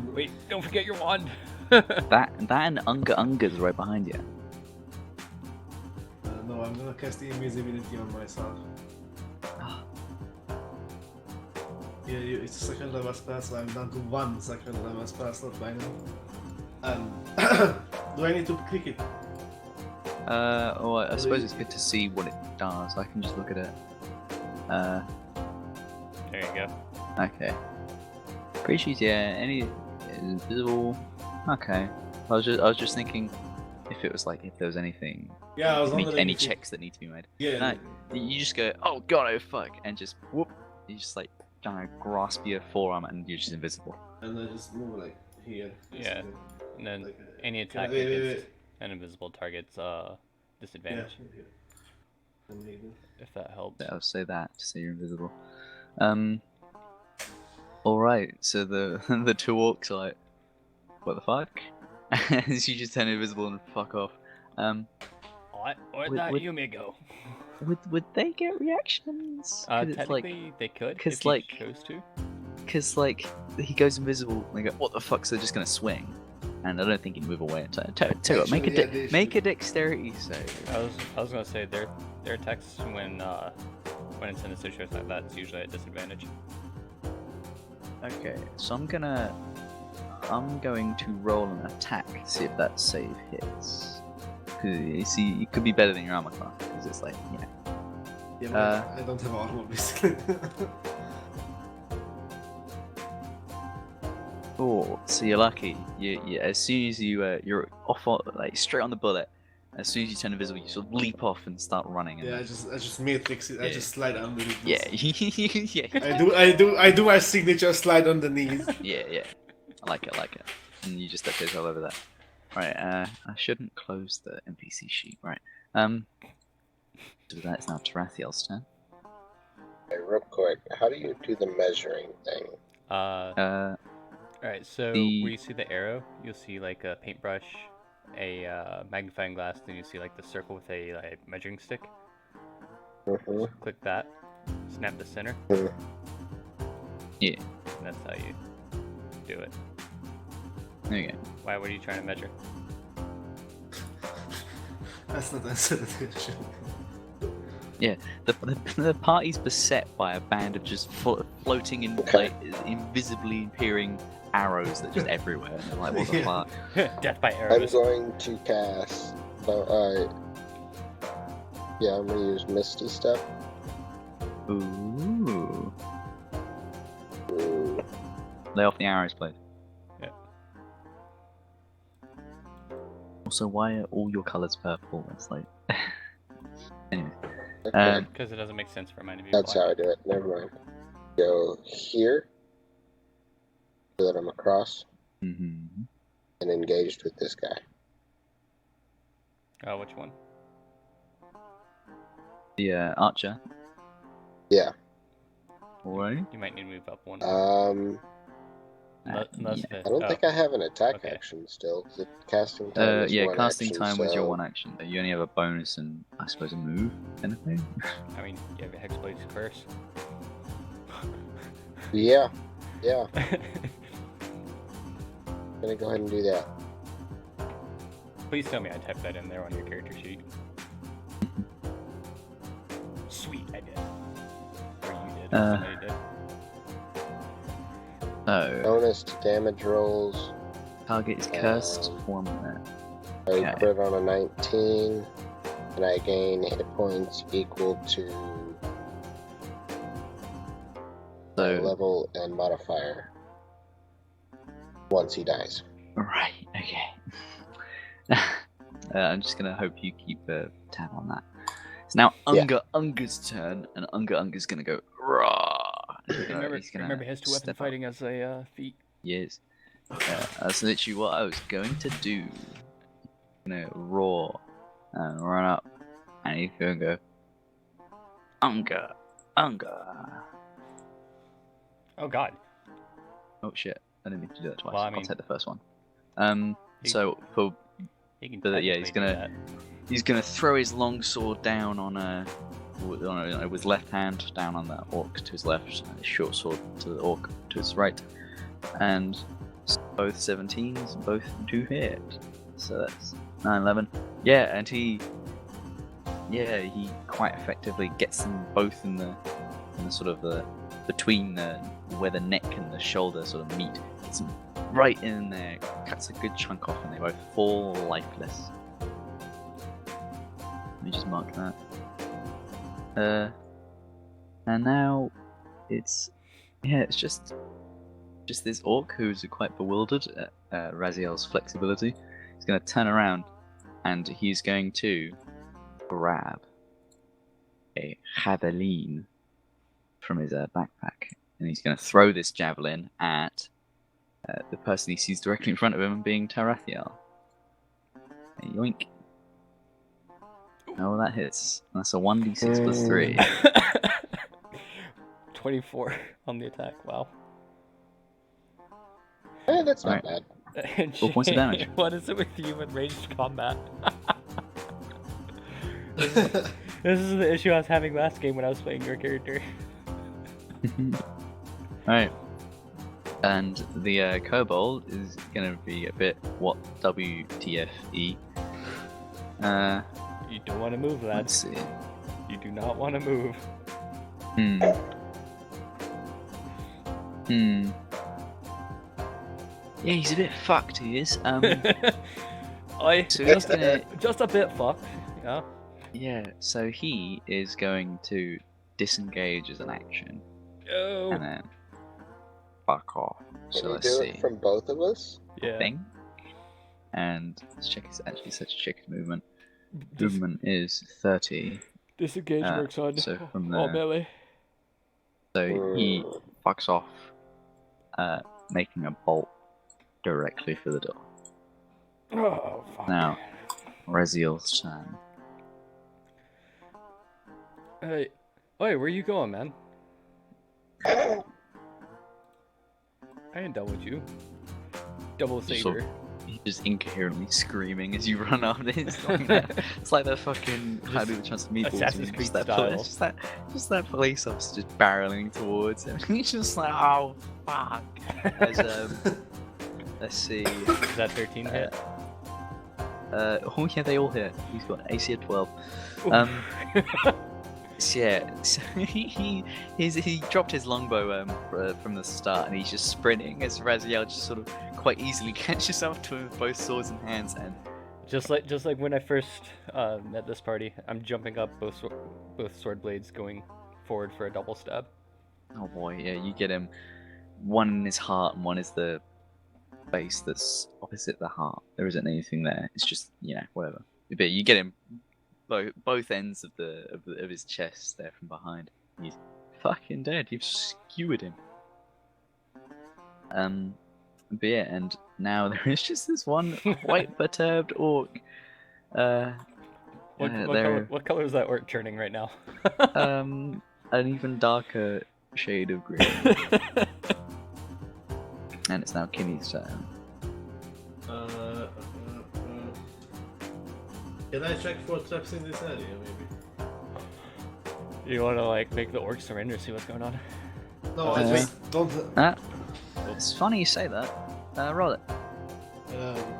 don't forget your wand! That and Unga Unga's right behind you. No, I'm gonna cast the invisibility on myself. Yeah, it's a second level spell, so I'm down to 1 second level spell slot by now. And do I need to click it? Oh, I suppose it's good to see what it does. I can just look at it. There you go. Okay. Creatures, yeah. Any invisible? Okay. I was just thinking if it was like if there was anything, Yeah, I was wondering any if you- checks that need to be made. Yeah. No, you just go, oh god, oh fuck, and just whoop. You just like kind of grasp your forearm and you're just invisible. And I just move like here. Yeah. And then Like, any attack wait, against an invisible target's disadvantage, Yeah. Amazing. if that helps. I'll say that to say you're invisible. All right. So the the two orcs are like, what the fuck? And you just turn invisible and fuck off. Or that would- you may go. Would they get reactions? 'Cause it's Technically, they could, 'cause if you like- chose to. Because like he goes invisible, and they go, "What the fuck?" So they're just gonna swing, and I don't think he'd move away. Tell you what, make Actually, yeah, they make a should. dexterity save. I was gonna say their attacks when it's in a situation like that, it's usually at disadvantage. Okay, so I'm going to roll an attack, see if that save hits. 'Cause you see, it could be better than your armor class because it's like, you know. Yeah, but I don't have armor basically. Oh, so you're lucky. You as soon as you're off like straight on the bullet. As soon as you turn invisible, you sort of leap off and start running. And Yeah, I just matrix it. I Yeah. just slide underneath. yeah, this. yeah, I do my signature slide underneath. yeah. I like it. And you just step yourself over that. Right. I shouldn't close the NPC sheet. Right. So that's now Tarathiel's turn. Hey, real quick, how do you do the measuring thing? Alright, so the- where you see the arrow, you'll see like a paintbrush, a magnifying glass, then you see like the circle with a like, measuring stick. Mm-hmm. Click that, snap the center. Yeah. And that's how you do it. There you go. Why? What are you trying to measure? That's not answer the question. The party's beset by a band of just floating in Okay. like invisibly appearing arrows that just everywhere. And they're like, what the Yeah. fuck? Death by I'm arrows. going to cast. Yeah, I'm gonna use Misty Step. Ooh. Ooh. Lay off the arrows, please. Yeah. Also, why are all your colours purple? It's like. Anyway. Okay, Because it doesn't make sense for mine to be that's black. how I do it. Never mind. Go here, so that I'm across Mm-hmm. and engaged with this guy. Which one? The archer. Yeah. Alright. You might need to move up one. Uh, Unless yeah. if I don't think I have an attack Okay. action still. 'Cause casting time is Yeah, one casting action, time was your so- one action. You only have a bonus and I suppose a move. Anything? I mean, you have a Hexblade's Curse. Yeah, yeah. Gonna go ahead and do that. Please tell me I typed that in there on your character sheet. Sweet, I did. Or you did. Or somebody did. So Bonus to damage rolls. target is cursed for 1 minute. I Okay. crit on a 19, and I gain hit points equal to So level and modifier once he dies. right, okay. I'm just gonna hope you keep a tab on that. It's now Yeah. Unga's turn, and Unga's gonna go raw. Remember, He's gonna remember his two weapon step up. fighting as a feat? Yes. That's literally what I was going to do. Gonna roar and run up, and he's gonna go, Unga. Oh god. Oh shit. I didn't mean to do that twice. Well, I I'll mean- take the first one. He- So for He can But, yeah, technically do that. he's gonna throw his long sword down with his left hand down on the orc to his left, and his short sword to the orc to his right, and both 17s, both do hit. So that's 9, 11. Yeah, and he quite effectively gets them both in the sort of the between where the neck and the shoulder sort of meet. Gets them right in there, cuts a good chunk off, and they both fall lifeless. Let me just mark that. And now it's just this orc who's quite bewildered at Raziel's flexibility. He's going to turn around and he's going to grab a javelin from his backpack, and he's going to throw this javelin at the person he sees directly in front of him, being Tarathiel. Yoink. Oh, that hits. That's a 1d6 plus 3. 24 on the attack. Wow. That's not Alright. bad. 4 points of damage. What is it with you and ranged combat? This is the issue I was having last game when I was playing your character. Alright. And the kobold is going to be a bit what WTFE. You don't want to move, lad. Let's see. You do not want to move. Yeah, he's a bit fucked, he is. I So he's gonna... just a bit fucked. Yeah. Yeah, so he is going to disengage as an action. Oh. And then fuck off. Can So you let's do see. it from both of us? Yeah. Thing. And let's check his movement. Dis- Movement is 30. disengage works on so from all there- melee. So he fucks off, making a bolt directly for the door. Oh fuck. Now, Raziel's turn. Hey, wait, where you going, man? I ain't done with you. Double Just saber. He's just incoherently screaming as you run after him. It's like that fucking How Do the Chance of Meatballs. Assassin's meme, Creed just that style. just that police officer just barreling towards him. He's just like, oh fuck. As, let's see. Is that 13 hit? Oh yeah, they all hit. He's got an AC of 12. So he dropped his longbow from the start, and he's just sprinting as Raziel just sort of quite easily catches up to him with both swords in hands. And Just like when I first met this party, I'm jumping up both sword blades, going forward for a double stab. oh boy, yeah, you get him. One in his heart, and one is the base that's opposite the heart. There isn't anything there. It's just whatever. But you get him both ends of his chest there from behind. He's fucking dead. You've skewered him. But yeah, and now there is just this one quite perturbed orc. What color is that orc turning right now? An even darker shade of green. And it's now Kimmy's turn. Can I check for traps in this area, maybe? You want to like make the orc surrender, see what's going on? No, I just don't. It's funny you say that. Roll it.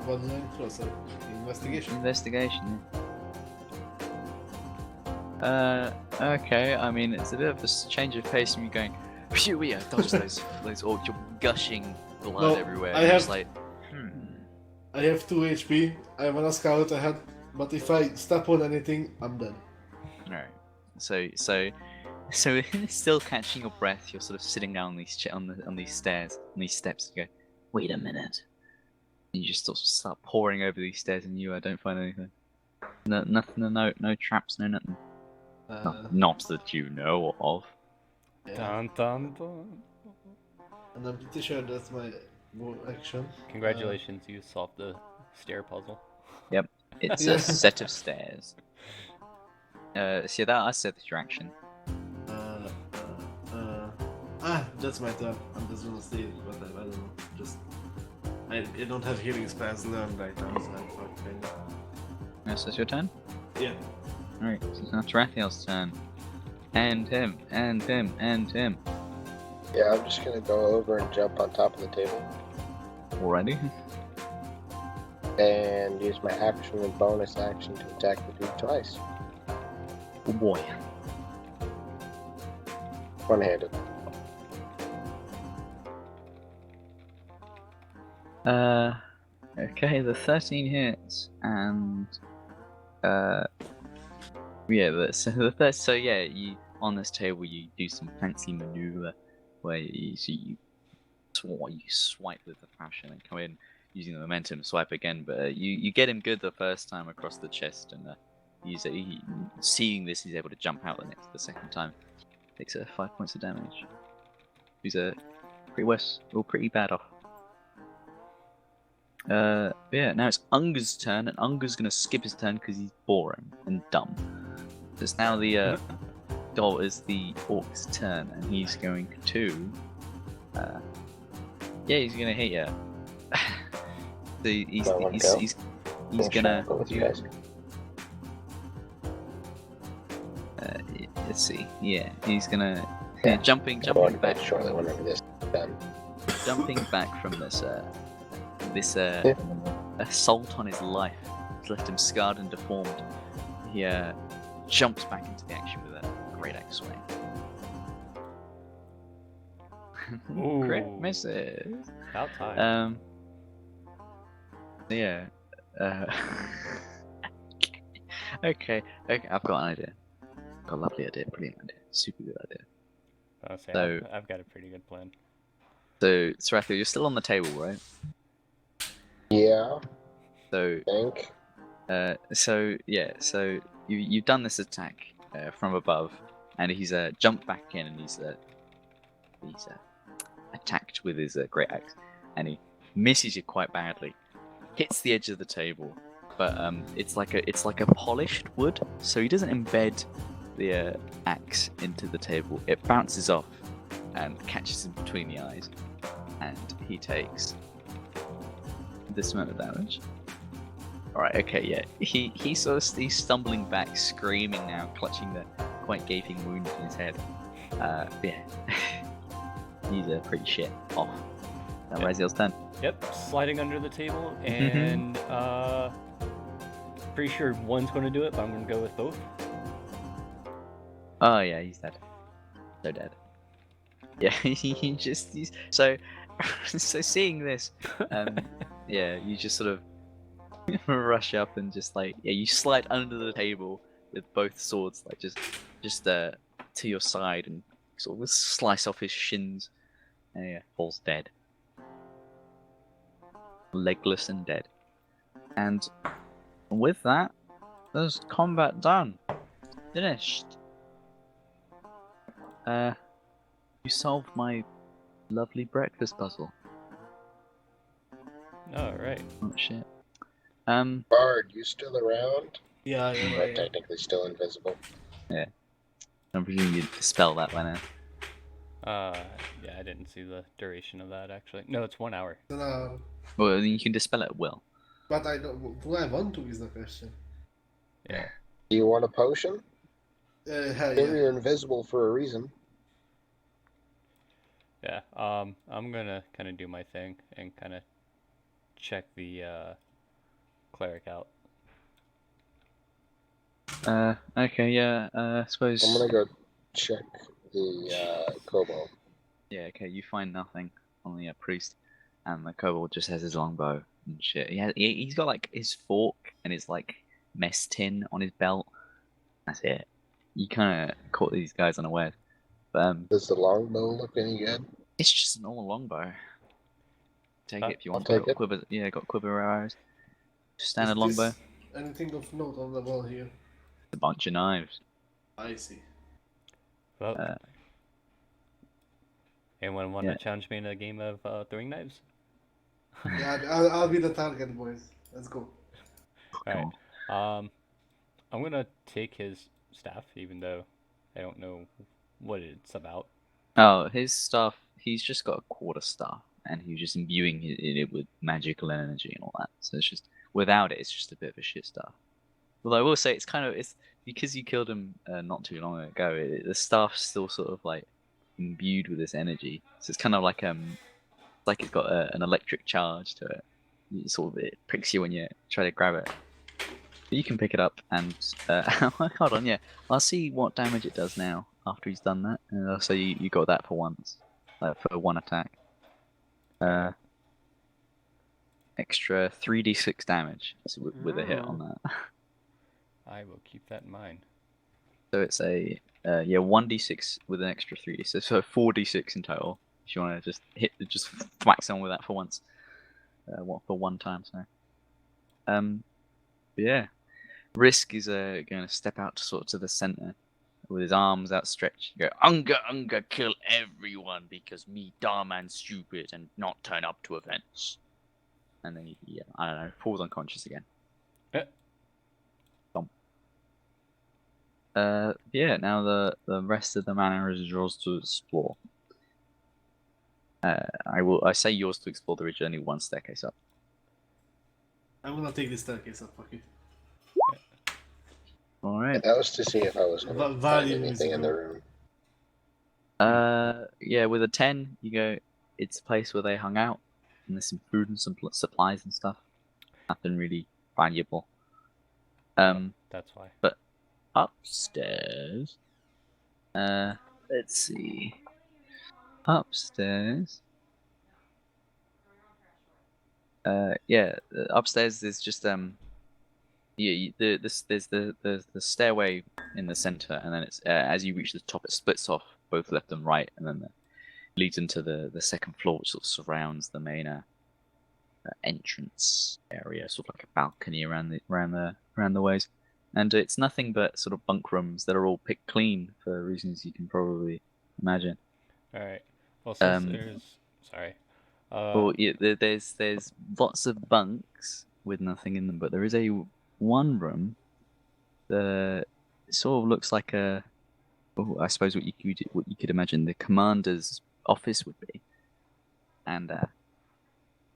1 line closer. Investigation. Investigation. Okay. I mean, it's a bit of a change of pace from you going, phew, yeah, dodge those orcs. You're gushing blood No, everywhere. I You're have- just like, I have 2 HP. I have an scout ahead, but if I step on anything, I'm dead. Alright. So still catching your breath, you're sort of sitting down on these stairs, on these steps. You go, wait a minute. And you just sort of start pouring over these stairs, and you don't find anything. No, nothing. No traps. No nothing. Not that you know of. Yeah. Dun, dun, dun. And I'm pretty sure that's my more action. Congratulations, you solved the stair puzzle. It's Yeah. a set of stairs. See that? I said that's your action. That's my turn. I'm just gonna stay, but I don't know. Just I don't have healing spells learned right now, so I'm fucked. Yes, it's your turn? Yeah. Alright, so now it's Raphael's turn. And him, and him, and him. Yeah, I'm just gonna go over and jump on top of the table Already? and use my action and bonus action to attack the dude twice. Oh boy. One-handed. Okay, the 13 hits, and yeah, so yeah, you on this table you do some fancy maneuver where you swipe with the fashion and come in using the momentum, swipe again, but you get him good the first time across the chest, and seeing this, he's able to jump out the second time. Takes 5 points of damage. He's pretty bad off. Yeah, now it's Unger's turn, and Unger's gonna skip his turn because he's boring and dumb. It's now the is the orc's turn, and he's going to yeah, he's gonna hit you. So he's gonna Go with you guys. let's see, yeah, he's gonna Yeah, jumping I'm going to back bed shortly whenever this is done. jumping back from this assault on his life. It's left him scarred and deformed. He jumps back into the action with a great axe swing. Crit Ooh. misses. About time. Yeah. Okay, I've got an idea. Got a lovely idea, brilliant idea, super good idea. I'll say, so- I've got a pretty good plan. So, Sarathia, you're still on the table, right? Yeah, So, think. so you've done this attack from above, and he's jumped back in, and he's attacked with his great axe, and he misses you quite badly, hits the edge of the table, but it's like a polished wood, so he doesn't embed the axe into the table. It bounces off and catches him between the eyes, and he takes this amount of damage. Alright, okay, yeah. He's stumbling back, screaming now, clutching the quite gaping wound in his head. Yeah. He's pretty shit off. Now Yeah. Raziel's turn. Yep, sliding under the table, and pretty sure one's going to do it, but I'm going to go with both. Oh yeah, he's dead. So dead. Yeah, he's so seeing this, yeah, you just sort of rush up and just you slide under the table with both swords just to your side and sort of slice off his shins, and yeah, falls dead, legless and dead. And with that, there's combat done, finished. You solved my lovely breakfast puzzle. Alright. Oh shit. Bard, you still around? Yeah, I am. You are technically still invisible. I'm presuming you dispel that by now. Yeah, I didn't see the duration of that, actually. No, it's 1 hour. No, Well, you can dispel it at will. but I don't. Do I want to? Is the question. Yeah. Do you want a potion? Hell Maybe yeah. you're invisible for a reason. Yeah, I'm gonna kind of do my thing and kind of check the cleric out. Okay, yeah, I suppose. I'm gonna go check the kobold. Yeah, okay, you find nothing on the priest, and the kobold just has his longbow and shit. He's got like his fork and his like mess tin on his belt. That's it. You kind of caught these guys unawares. But Does the longbow look any good? it's just a normal longbow. Take it if you want. I'll take Got it. quiver, yeah, got quiver arrows. Standard Is longbow. this anything of note on the wall here? A bunch of knives. I see. Well, anyone want yeah. to challenge me in a game of throwing knives? Yeah, I'll be the target, boys. Let's go. Alright. I'm gonna take his staff, even though I don't know what it's about. Oh, his stuff. He's just got a quarter staff, and he's just imbuing it with magical energy and all that. So it's just without it, it's just a bit of a shit stuff. Although I will say it's because you killed him not too long ago. The staff's still sort of like imbued with this energy, so it's kind of like it's got an electric charge to it. It pricks you when you try to grab it. But you can pick it up and hold on, yeah. I'll see what damage it does now after he's done that, and also you got that for once, for one attack. Extra 3d6 damage with a hit on that. I will keep that in mind. So it's a 1d6 with an extra 3d6, so 4d6 in total. If you want to just whack someone with that for once, for one time. So, but yeah, Risk is going to step out to the center with his arms outstretched. You go, "Unga, unga, kill everyone because me, Darman, stupid and not turn up to events." And then I don't know, falls unconscious again. Yeah. Now the rest of the manor is yours to explore. I say yours to explore. There is only one staircase up. I'm gonna take this staircase up, fuck you. All right. That was to see if I was going to find Volume anything music, in the room. Yeah, with a 10, you go. It's a place where they hung out, and there's some food and some supplies and stuff. Nothing really valuable. That's why. But upstairs, let's see. Upstairs. Upstairs there's just there's the stairway in the center, and then it's as you reach the top, it splits off both left and right, and then leads into the second floor, which sort of surrounds the main entrance area, sort of like a balcony around the ways, and it's nothing but sort of bunk rooms that are all picked clean for reasons you can probably imagine. All right. Well, since there's Well, yeah, there's lots of bunks with nothing in them, but there is one room that sort of looks like I suppose what you could imagine the commander's office would be, and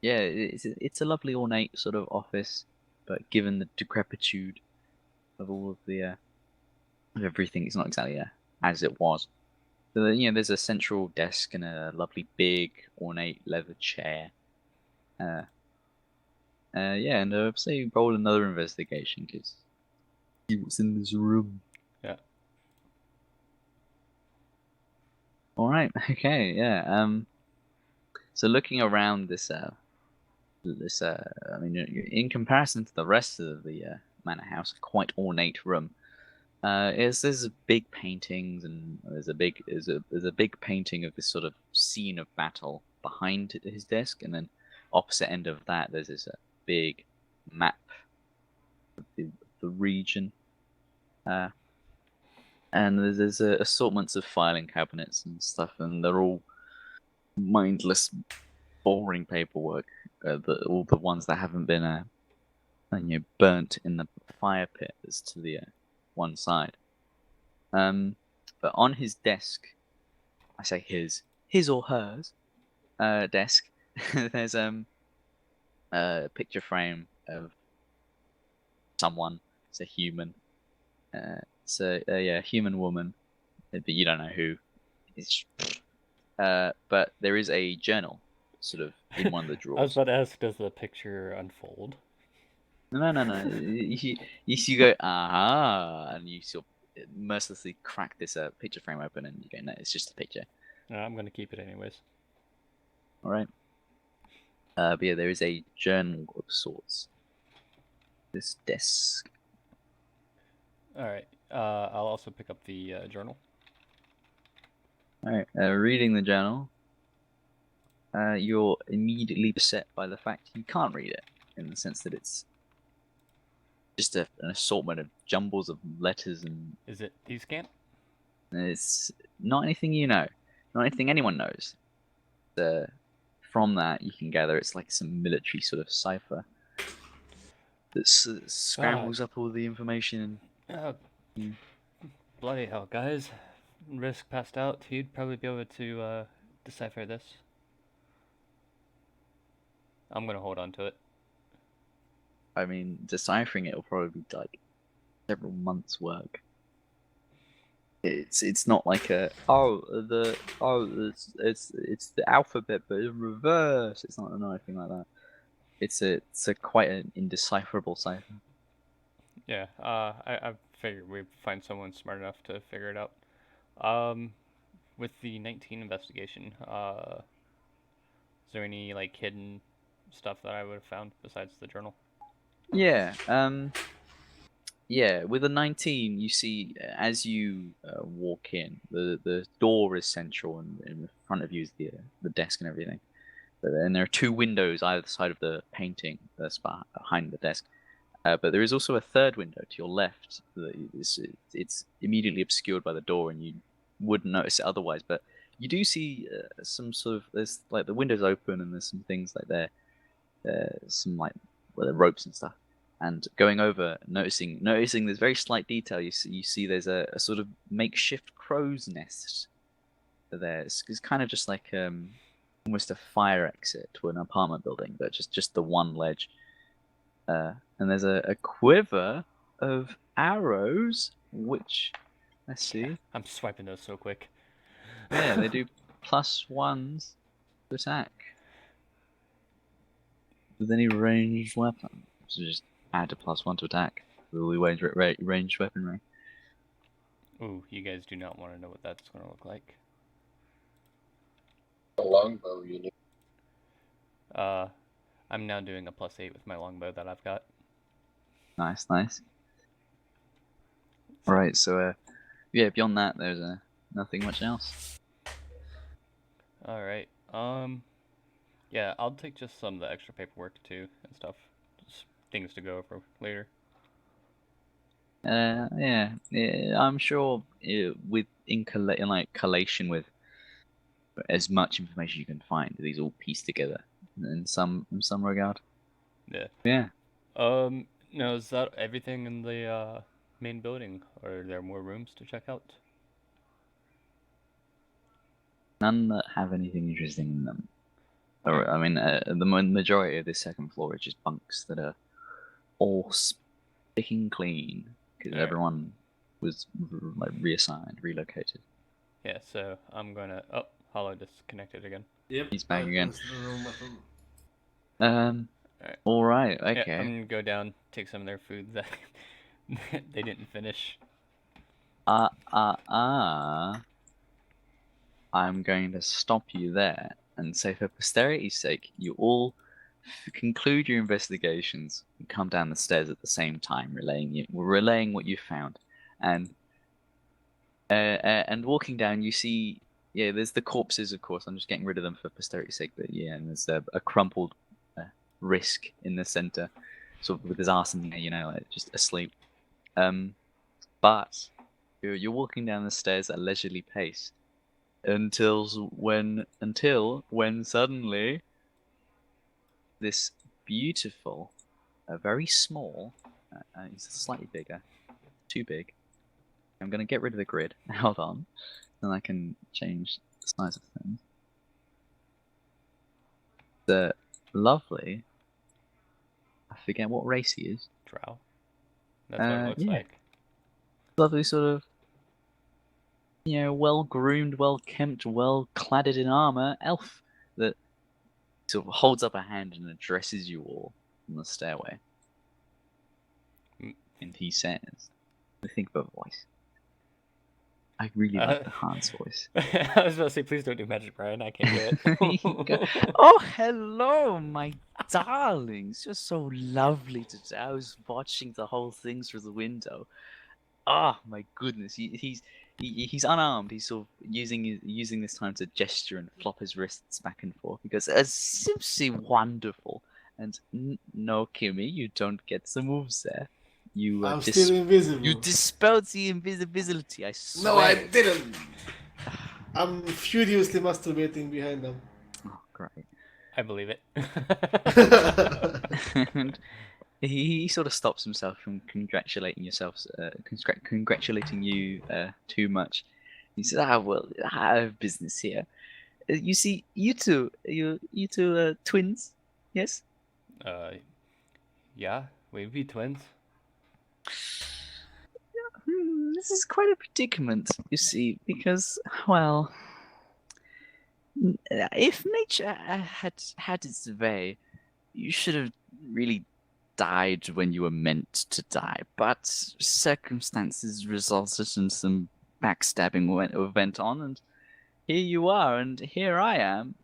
yeah, it's a lovely ornate sort of office, but given the decrepitude of all of the of everything, it's not exactly as it was. So there's a central desk and a lovely big ornate leather chair. And I'd say roll another investigation because see what's in this room. Yeah. All right. Okay. Yeah. So looking around this I mean, in comparison to the rest of the manor house, quite ornate room. There's big paintings, and there's a big painting of this sort of scene of battle behind his desk, and then opposite end of that there's this big map of the region, and there's assortments of filing cabinets and stuff, and they're all mindless, boring paperwork. All the ones that haven't been burnt in the fire pit that's to the one side. But on his desk, I say his or hers desk, there's a picture frame of someone. It's a human. Human woman, but you don't know who. But there is a journal, sort of in one of the drawers. I was about to ask, does the picture unfold? No. You go, aha, and you sort of mercilessly crack this picture frame open, and you go, no, it's just a picture. No, I'm gonna keep it anyways. All right. But yeah, there is a journal of sorts. This desk. All right. I'll also pick up the journal. All right. Reading the journal. You're immediately beset by the fact you can't read it, in the sense that it's just an assortment of jumbles of letters and. Is it D-scan? It's not anything you know, not anything anyone knows. From that, you can gather it's like some military sort of cipher that scrambles up all the information. Bloody hell, guys! Risk passed out. He'd probably be able to decipher this. I'm gonna hold on to it. I mean, deciphering it will probably be like several months' work. It's not like it's the alphabet but in reverse. It's not anything like that. It's a quite an indecipherable cipher. Yeah. I figured we'd find someone smart enough to figure it out. With the 19 investigation, is there any like hidden stuff that I would have found besides the journal? Yeah. Yeah, with a 19, you see as you walk in, the door is central, and in front of you is the desk and everything. But then there are two windows either side of the painting that's behind the desk. But there is also a third window to your left. It's immediately obscured by the door, and you wouldn't notice it otherwise. But you do see some sort of there's like the windows open, and there's some things like some like ropes and stuff. And going over, noticing this very slight detail, you see there's a sort of makeshift crow's nest there. It's kind of just like almost a fire exit to an apartment building, but just the one ledge. And there's a quiver of arrows, which let's see. I'm swiping those so quick. Yeah, they do +1s to attack with any ranged weapon. So just add a +1 to attack with all the ranged weaponry. Ooh, you guys do not want to know what that's going to look like. The longbow you need. I'm now doing a +8 with my longbow that I've got. Nice. Alright, so yeah, beyond that, there's nothing much else. Alright, yeah, I'll take just some of the extra paperwork too and stuff. Just things to go over later. Yeah, I'm sure with collation with as much information you can find, these all piece together in some regard. Yeah. Yeah. No, is that everything in the main building, or are there more rooms to check out? None that have anything interesting in them. Or, I mean, the majority of this second floor is just bunks that are all sticking clean because Alright. everyone was like reassigned, relocated. Yeah, so I'm gonna. Oh, Hollow disconnected again. Yep. He's back again. pressed the wrong button. Alright. All right. Yeah, Okay. I'm gonna go down, take some of their food that they didn't finish. I'm going to stop you there and say, for posterity's sake, you all conclude your investigations and come down the stairs at the same time, relaying what you found, and walking down, you see, yeah, there's the corpses, of course. I'm just getting rid of them for posterity's sake, but yeah, and there's a crumpled Risk in the center, sort of with his arse in the air, like just asleep. But you're walking down the stairs at a leisurely pace until when suddenly this beautiful, very small, it's slightly bigger, too big. I'm gonna get rid of the grid. Hold on, then I can change the size of things. The lovely, I forget what race he is. Drow. That's what it looks yeah. like. Lovely sort of, well groomed, well kempt, well cladded in armor elf that sort of holds up a hand and addresses you all on the stairway. And he says, "I think of a voice. I really like the Hans voice." I was about to say, please don't do magic, Brian. I can't do it. Oh, hello, my darlings. You're so lovely today. I was watching the whole thing through the window. Oh my goodness, he's unarmed. He's sort of using this time to gesture and flop his wrists back and forth. He goes, "It's simply wonderful." And no, Kimmy, you don't get the moves there. You I'm still invisible. You dispelled the invisibility. I swear. No, I didn't. I'm furiously masturbating behind them. Oh, great. I believe it. And he sort of stops himself from congratulating you too much, He said, well, I have business here. You see, you two twins, yes? Yeah, we'd be twins. This is quite a predicament, you see, because, well, if nature had its way, you should have really died when you were meant to die, but circumstances resulted in some backstabbing went on, and here you are, and here I am.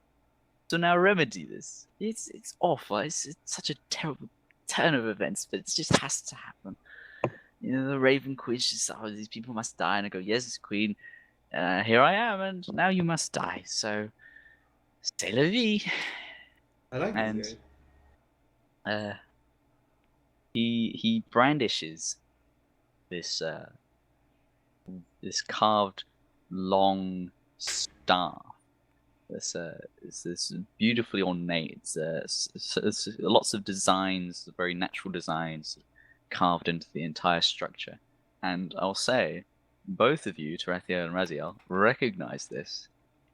So now remedy this. It's awful. It's such a terrible turn of events, but it just has to happen. You know, the Raven Queen says, "Oh, these people must die," and I go, "Yes, Queen. Here I am, and now you must die." So, c'est la vie. I like And this guy. he brandishes this this carved long staff. This beautifully ornate. It's lots of designs, very natural designs, carved into the entire structure. And I'll say, both of you, Tarathiel and Raziel, recognize this,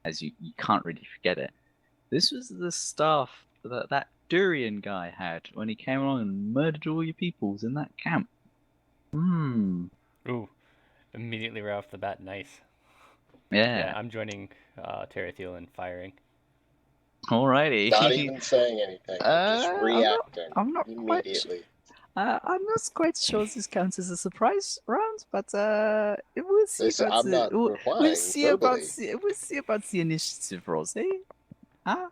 as you can't really forget it. This was the staff that Durian guy had when he came along and murdered all your peoples in that camp. Ooh, immediately right off the bat, nice. Yeah. I'm joining Tarathiel in firing. Alrighty. Not even saying anything, just reacting I'm not immediately. I'm not quite sure this counts as a surprise round, but we'll see Listen, about I'm the not we'll replying see verbally. we'll see about the initiative rolls, eh? Huh?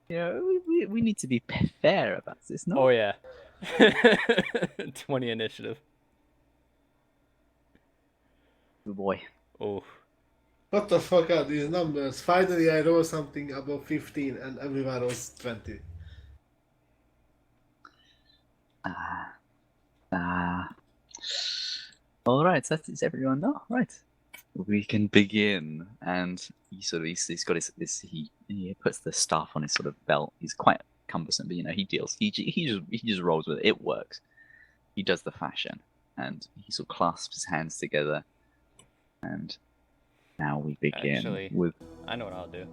You know, we need to be fair about this, no? Oh yeah. 20 initiative. Good boy. Oh. What the fuck are these numbers? Finally, I roll something above 15, and everyone rolls 20. All right, that is everyone now. Right, we can begin. And he's got his he puts the staff on his sort of belt. He's quite cumbersome, but you know he deals. He just rolls with it. It works. He does the fashion, and he sort of clasps his hands together. And now we begin Actually, with. I know what I'll do.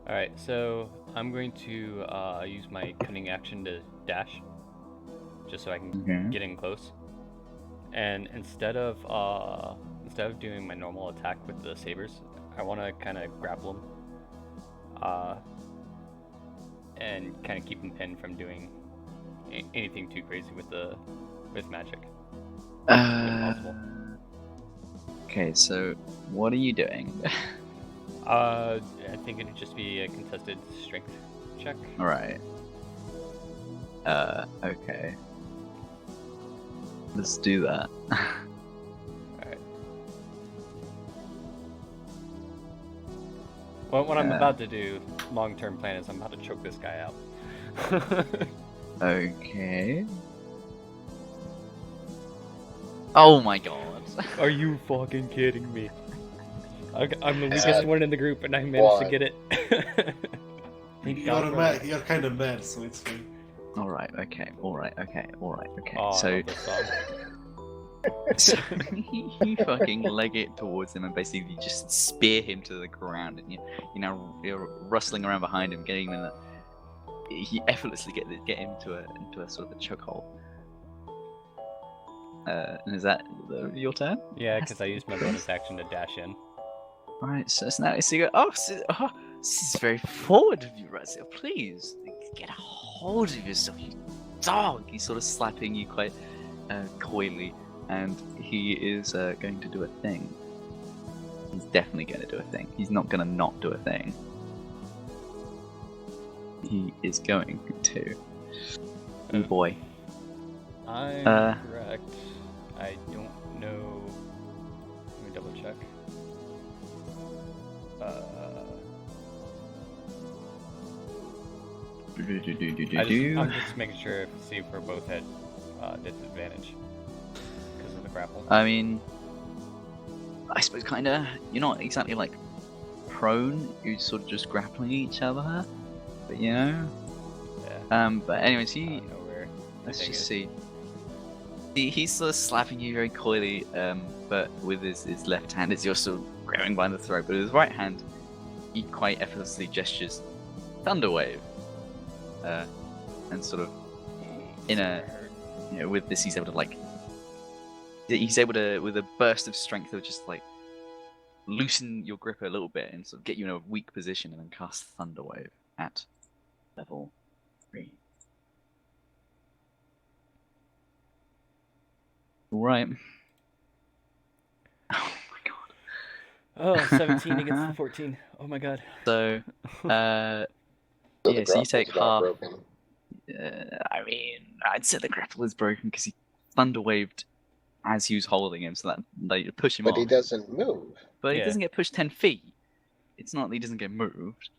Alright, so I'm going to use my cunning action to dash, just so I can get in close. And instead of doing my normal attack with the sabers, I want to kind of grapple him, and kind of keep him pinned from doing anything too crazy with magic. If possible. Okay, so what are you doing? I think it'd just be a contested strength check. All right. Okay. Let's do that. Alright. Well, what I'm about to do, long-term plan, is I'm about to choke this guy out. Okay. Oh my god. Are you fucking kidding me? I'm the weakest one in the group, and I managed to get it. You're kind of mad, so it's fine. Alright, okay. Oh, So, this song. so you fucking leg it towards him and basically just spear him to the ground, and you're rustling around behind him, getting him in he effortlessly get him into a sort of a chokehold. And is that your turn? Yeah, because I used my bonus action to dash in. Alright, so now you go, this is very forward of you, Raziel. Please, get a hold of yourself, you dog. He's sort of slapping you quite coyly, and he is going to do a thing. He's definitely going to do a thing. He's not going to not do a thing. He is going to. Oh boy. I'm correct. I don't know. Let me double check. I'm just making sure to see if we're both at disadvantage because of the grapple. I mean, I suppose kind of. You're not exactly like prone. You're sort of just grappling each other, but you know. Yeah. But anyways, Nowhere. Let's thing just is. see. He's sort of slapping you very coyly, but with his left hand as you're sort of grabbing by the throat. But with his right hand, he quite effortlessly gestures Thunderwave, and sort of in a, with this he's able to with a burst of strength of just like loosen your grip a little bit and sort of get you in a weak position and then cast Thunderwave at level 3. Right. Oh my god. Oh, 17 against the 14. Oh my god. So, So yeah, the so you grapple's take not half. broken. I mean, I'd say the grapple is broken because he thunderwaved as he was holding him, so that they push him But off. he doesn't move. But he Yeah. doesn't get pushed 10 feet. It's not that he doesn't get moved.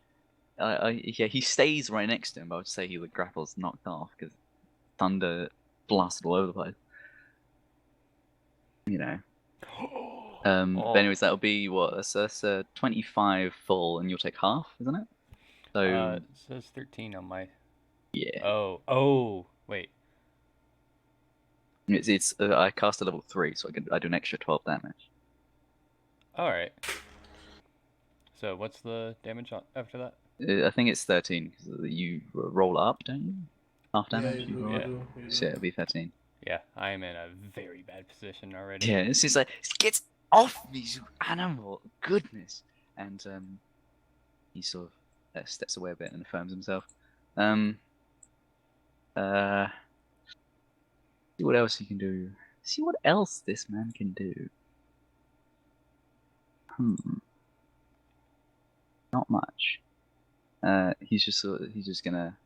Yeah, he stays right next to him, but I would say the grapple's knocked off because thunder blasted all over the place. You know. But anyways, that'll be what? That's 25 full, and you'll take half, isn't it? So It says 13 on my. yeah, Oh, wait. it's I cast a level 3, so I do an extra 12 damage. All right. So what's the damage after that? I think it's 13 because you roll up, don't you? Half Yeah, damage. you do, roll you up. do, you So do. it'll be 13. Yeah, I am in a very bad position already. Yeah, it's just like get off me, you animal! Goodness! And he sort of steps away a bit and affirms himself. See what else he can do. See what else this man can do. Not much. He's just gonna.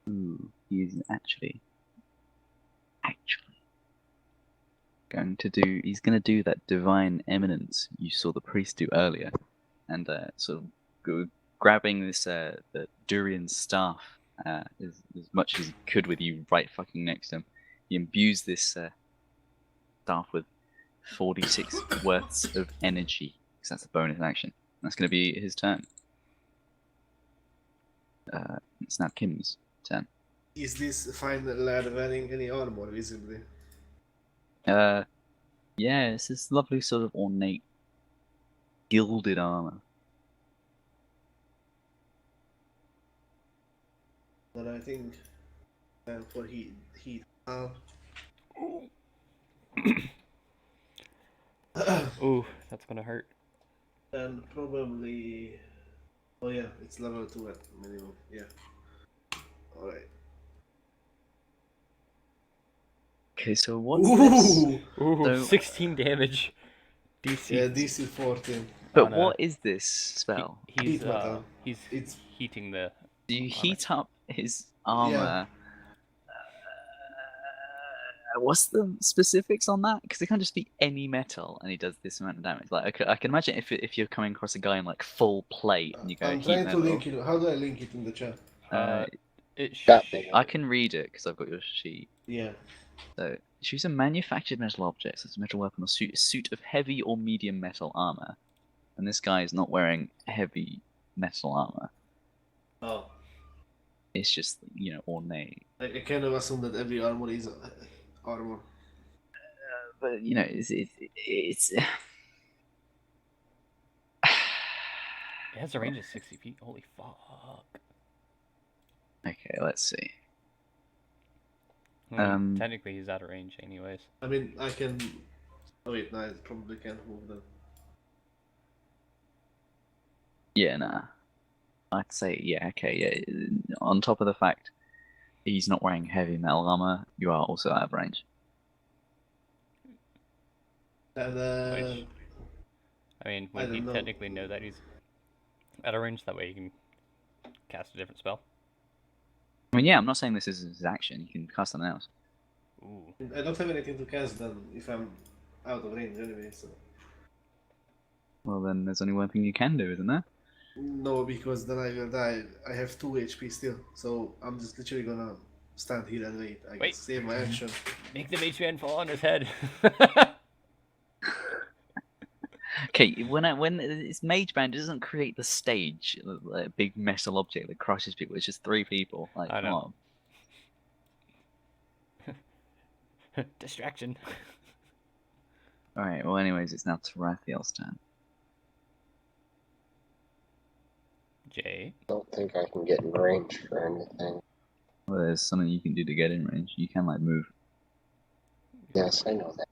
Ooh, he's actually going to do. He's gonna do that divine eminence you saw the priest do earlier, and sort of grabbing this the durian staff as much as he could with you right fucking next to him. He imbues this staff with 46 worths of energy, because that's a bonus action. That's going to be his turn. It's now Kim's turn. Is this fine lad wearing any armor visibly? Yeah, it's this lovely sort of ornate, gilded armor. But I think for heat Ooh, that's gonna hurt. and probably. Oh yeah, it's level 2 at minimum. Yeah. All right. Okay, so what's this? Ooh, So- 16 damage. DC. Yeah, DC 14. But on a- what is this spell? He's Heat metal. he's heating the. Do you armor. heat up his armor? What's the specifics on that? Because it can't just be any metal, and he does this amount of damage. Like I can imagine if you're coming across a guy in like full plate, and you go I'm heat trying to metal. link it. How do I link it in the chat? It That sh- thing. I can read it because I've got your sheet. Yeah. So choose a manufactured metal object, such as a metal weapon or suit of heavy or medium metal armor. And this guy is not wearing heavy metal armor. Oh. It's just ornate. I kind of assume that every armor is armor. But it's It has a range of 60 feet. Holy fuck. okay. Let's see. I mean, technically, he's out of range, anyways. I mean, I can. Oh wait, no, I probably can't move them. Yeah, nah. I'd say yeah. Okay, yeah. On top of the fact he's not wearing heavy metal armor, you are also out of range. And Which, I mean, I would he don't know. technically know that he's out of range? That way he can cast a different spell? I mean, yeah. I'm not saying this is his action. You can cast something else. Ooh. I don't have anything to cast then if I'm out of range anyway. So Well, then there's only one thing you can do, isn't there? no, because then I will die. I have 2 HP still, so I'm just literally gonna stand here and wait. I can Wait. save my action. Make the mage man fall on his head. Okay, when it's Mage Band, it doesn't create the stage, a big metal object that crushes people. It's just 3 people. Like, I come know. on. Distraction. Alright, well, anyways, it's now Tarathiel's turn. Jay. I don't think I can get in range for anything. Well, there's something you can do to get in range. You can, like, move. Yes, I know that.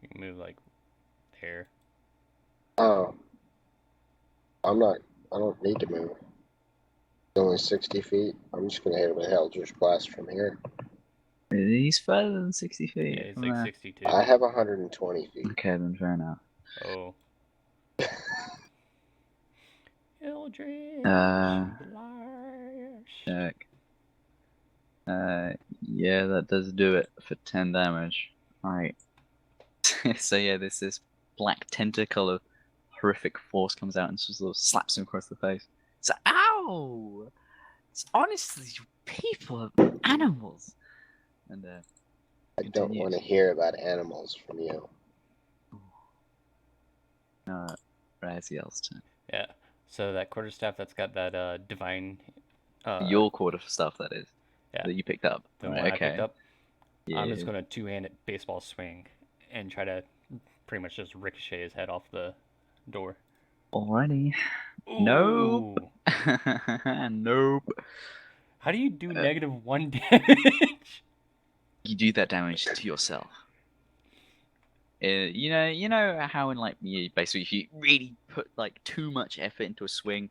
You can move like there. Oh. I don't need to move. It's only 60 feet. I'm just gonna hit it with Eldritch Blast from here. He's further than 60 feet. Yeah, it's from like there. 62. I have 120 feet. Okay, then fair enough. Oh. Eldritch Uh, Blast. Check. Yeah, that does do it for 10 damage. Alright. So yeah, this black tentacle of horrific force comes out and just sort of slaps him across the face. So, ow! It's honestly, you people are animals. And I don't continues. want to hear about animals from you. Raziel's turn. Yeah. So that quarterstaff that's got that divine. Your quarter stuff, that is. Yeah. That you picked up. The Right, one I okay. picked up. Yeah. I'm just gonna two-handed baseball swing and try to pretty much just ricochet his head off the door. Alrighty. Ooh. Nope. Nope. How do you do -1 damage? You do that damage to yourself. You know how in like basically if you really put like too much effort into a swing,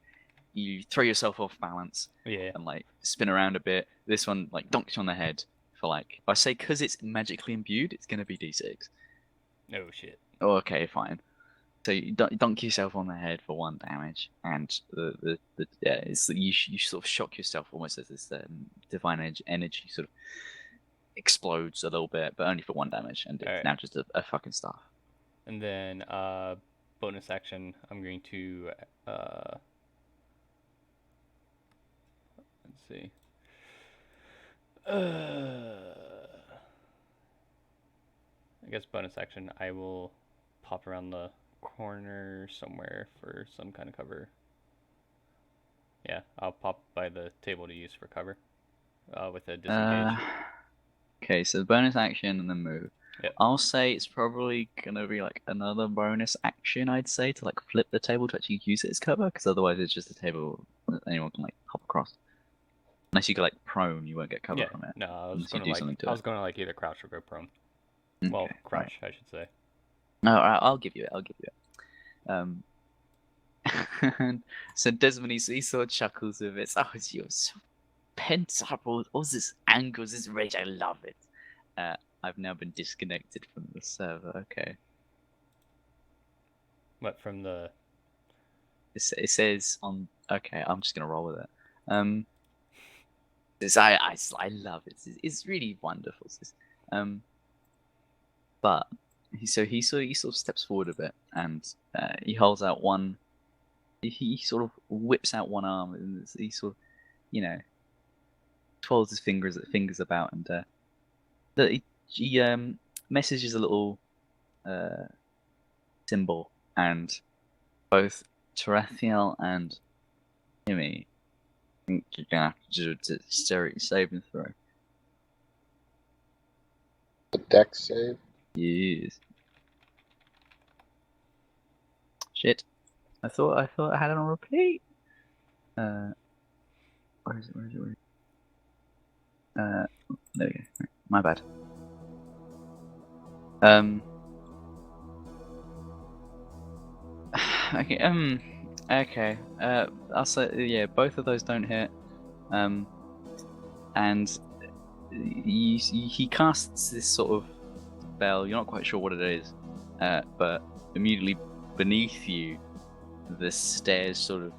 you throw yourself off balance Yeah. and like spin around a bit. This one like donks you on the head for like I say because it's magically imbued, it's gonna be d6. Oh shit. Oh, okay, fine. So you dunk yourself on the head for 1 damage, and it's you sort of shock yourself almost as this divine energy sort of explodes a little bit, but only for 1 damage, and it's Alright. now just a fucking staff. And then bonus action, I'm going to let's see. I guess bonus action, I will pop around the corner somewhere for some kind of cover. Yeah, I'll pop by the table to use for cover with a disengage. Okay, so bonus action and then move. Yep. I'll say it's probably gonna be like another bonus action, I'd say, to like flip the table to actually use it as cover, because otherwise it's just a table that anyone can like hop across. Unless you go like prone, you won't get cover Yeah, from it. no, I was Unless you gonna do like something to I was it. gonna like either crouch or go prone. Okay, Well, crouch, I should say. No, I'll give you it. I'll give you it. So Desmond, he sort of chuckles with it. Oh, you're so pent up, all this anger, this rage. I love it. I've now been disconnected from the server. Okay. What from the? It says on. Okay, I'm just gonna roll with it. I love it. It's really wonderful. But he sort of steps forward a bit and he holds out one. He sort of whips out one arm and he sort of, twirls his fingers about and he messages a little symbol, and both Tarathiel and Timmy, I think you're gonna have to do a saving throw. A dex save? Yes. Shit. I thought I had it on repeat. Where is it? There we go. Right, my bad. Okay. Okay. I'll say yeah. Both of those don't hit. And he casts this sort of spell. You're not quite sure what it is, but immediately beneath you, the stairs sort of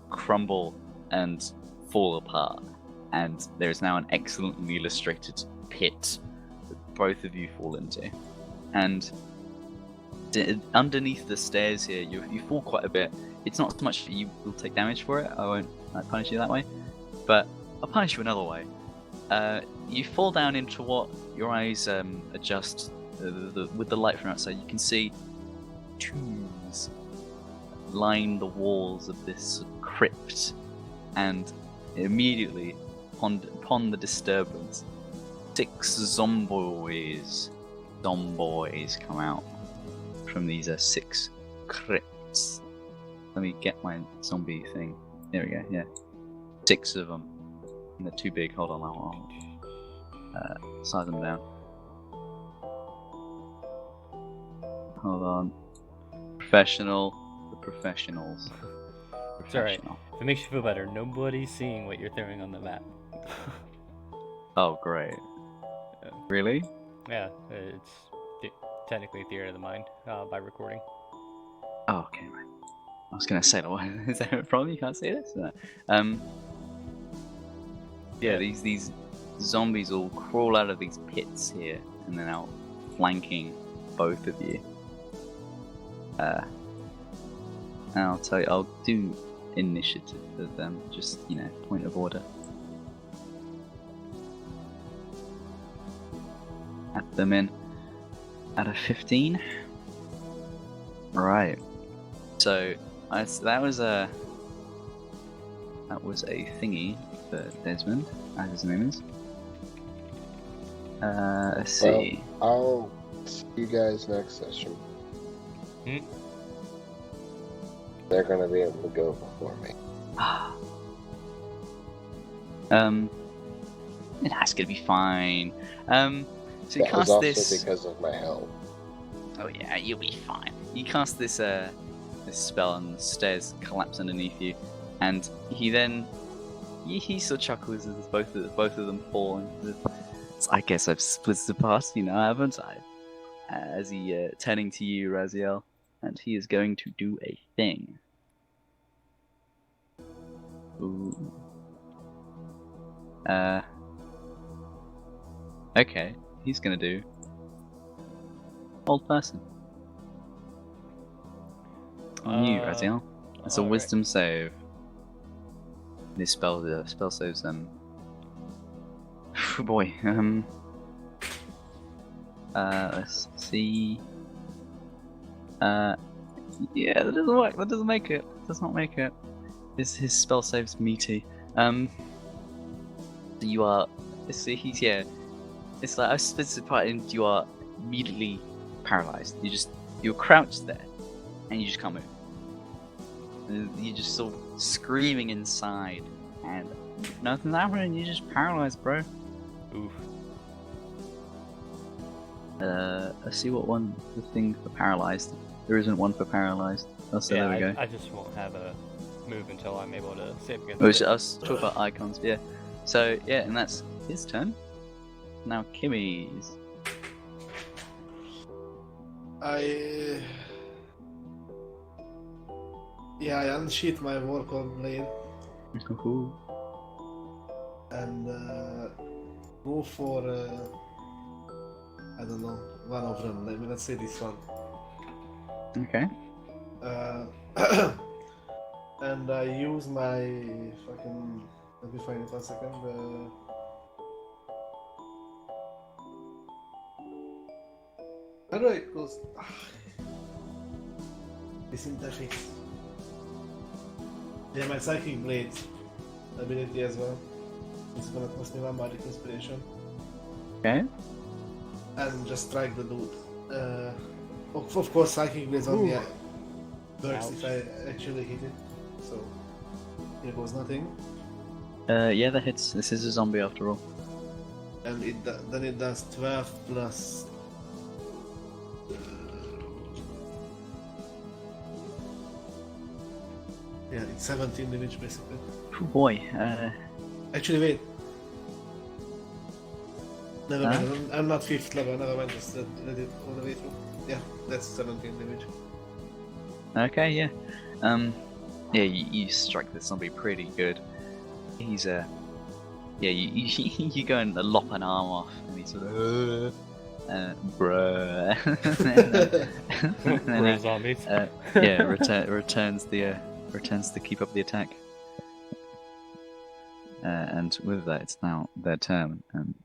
crumble and fall apart, and there is now an excellently illustrated pit that both of you fall into. And underneath the stairs here, you fall quite a bit. It's not so much that you will take damage for it. I won't punish you that way, but I'll punish you another way. You fall down into what your eyes adjust with the light from outside. You can see tombs line the walls of this crypt, and immediately upon the disturbance, 6 zomboids come out from these 6 crypts. Let me get my zombie thing. There we go. Yeah, 6 of them. And they're too big. Hold on, I'll size them down. Hold on. Professional. The professionals. It's alright. If it makes you feel better, nobody's seeing what you're throwing on the map. Oh, great. Really? Yeah, it's technically theater of the mind by recording. Oh, okay, right. I was gonna say, is there a problem? You can't see this? No. Yeah, these zombies all crawl out of these pits here, and then out flanking both of you. And I'll tell you, I'll do initiative for them, just, point of order. Add them in at a 15. Right. So that was a thingy for Desmond, as his name is. Let's see. Well, I'll see you guys next session. They're gonna be able to go before me. That's gonna be fine. So you That was cast also this. because of my health. Oh yeah, you'll be fine. You cast this this spell, and the stairs collapse underneath you, and he sort of chuckles as both of them fall. And I guess I've split the past, haven't I? As he turning to you, Raziel, and he is going to do a thing. Ooh. Okay, he's gonna do old person. On you, Raziel. It's a wisdom save. This spell saves them. Oh boy. Let's see. Yeah, that doesn't work. That doesn't make it. Does not make it. His spell saves meaty. You are. He's here. It's like I specified, and you are immediately paralyzed. You're crouched there, and you just can't move. And you're just sort of screaming inside, and nothing's happening. You're just paralyzed, bro. Oof. Let's see what one the thing for paralyzed. There isn't one for paralyzed. Oh, so there we go. I just won't have a move until I'm able to save against I was talking about icons, yeah. So yeah, and that's his turn. Now Kimmy's. I unsheath my Warcall blade Ooh. and go for I don't know, one of them. Let's say this one. Okay. And I use my fucking. Let me find it 1 second. How do I close? This interface. Yeah, my Psychic Blade ability as well. It's gonna cost me 1 magic inspiration. Okay. And just strike the dude. Of course, Psychic Blades only works if I actually hit it. So, here goes nothing. Yeah, that hits. This is a zombie after all. And then it does 12 plus. Yeah, it's 17 damage basically. Oh boy. Actually, wait. Never mind, I'm not 5th level, never mind, just let it all the way through. Yeah, that's 17 damage. Okay, yeah. Yeah, you strike this zombie pretty good. He's yeah, you go and lop an arm off, and he's sort of bruh. Bruh zombies. Yeah, returns to keep up the attack. And with that, it's now their turn, and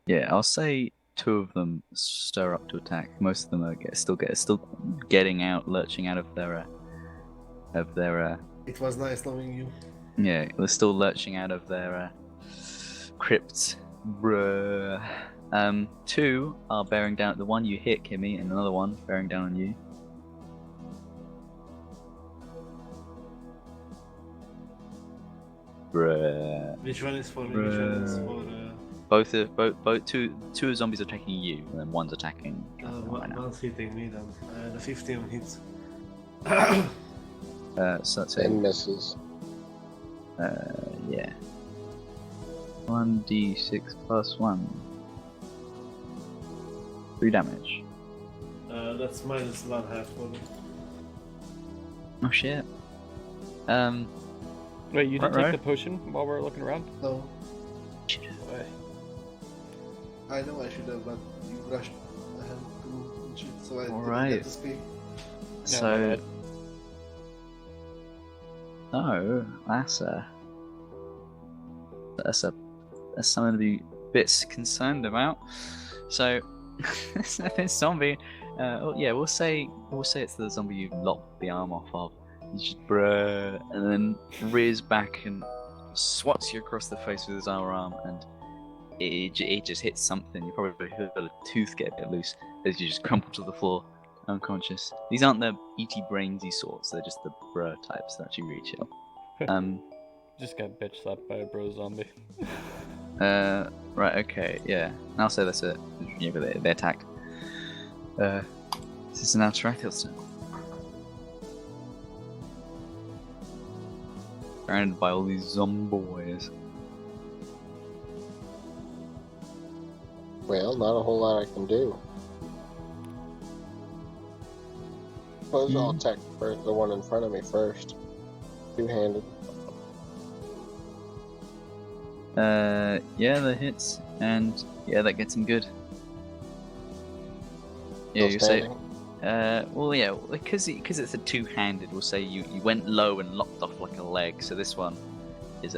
yeah, I'll say 2 of them stir up to attack. Most of them are still getting out, lurching out of their It was nice knowing you. Yeah, they're still lurching out of their crypts, Bruh. Two are bearing down. The one you hit, Kimmy, and another one bearing down on you. Bruh. Which one is for me? Which one is for Both two zombies are attacking you, and then one's attacking. one's hitting me then. The 15 hits. So that's 10 misses. yeah. 1d6 plus 1. 3 damage. That's minus 1/2 for me. Oh shit. Wait, you didn't Right. take the potion while we're looking around? No, Why? I know I should have, but you rushed ahead to shit, so I didn't Alright. get to speak. So. Oh, that's something to be bits concerned about. So this zombie, yeah, we'll say it's the zombie you lopped the arm off of. You just bruh, and then rears back and swats you across the face with his other arm, and it just hits something. You probably heard a tooth get a bit loose as you just crumple to the floor, unconscious. These aren't the E.T. brainsy sorts; they're just the bruh types that actually really chill. Just got bitch slapped by a bro zombie. Right, okay, yeah. I'll say that's it. Yeah, but they attacked. This is now Tarathiel's turn. Surrounded by all these zomboys. Well, not a whole lot I can do. Suppose I'll attack the one in front of me first. Two-handed. Yeah, that hits, and yeah, that gets him good. Yeah, Still you say. standing? Well, yeah, because it's a two-handed, we'll say you went low and lopped off like a leg. So this one is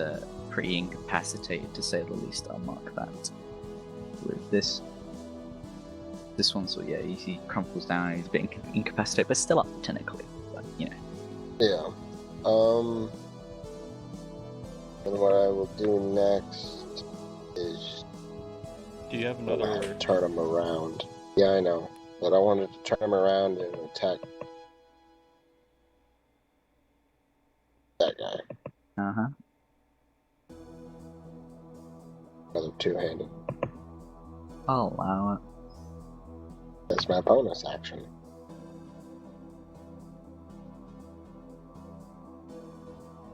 pretty incapacitated, to say the least. I'll mark that. With this one, so yeah, he crumples down. He's a bit incapacitated, but still up technically. But you know. Yeah. And what I will do next is Do you have I'll have another? to turn him around. Yeah, I know. But I wanted to turn him around and attack that guy. Uh huh. Another two-handed. I'll allow it. That's my bonus action.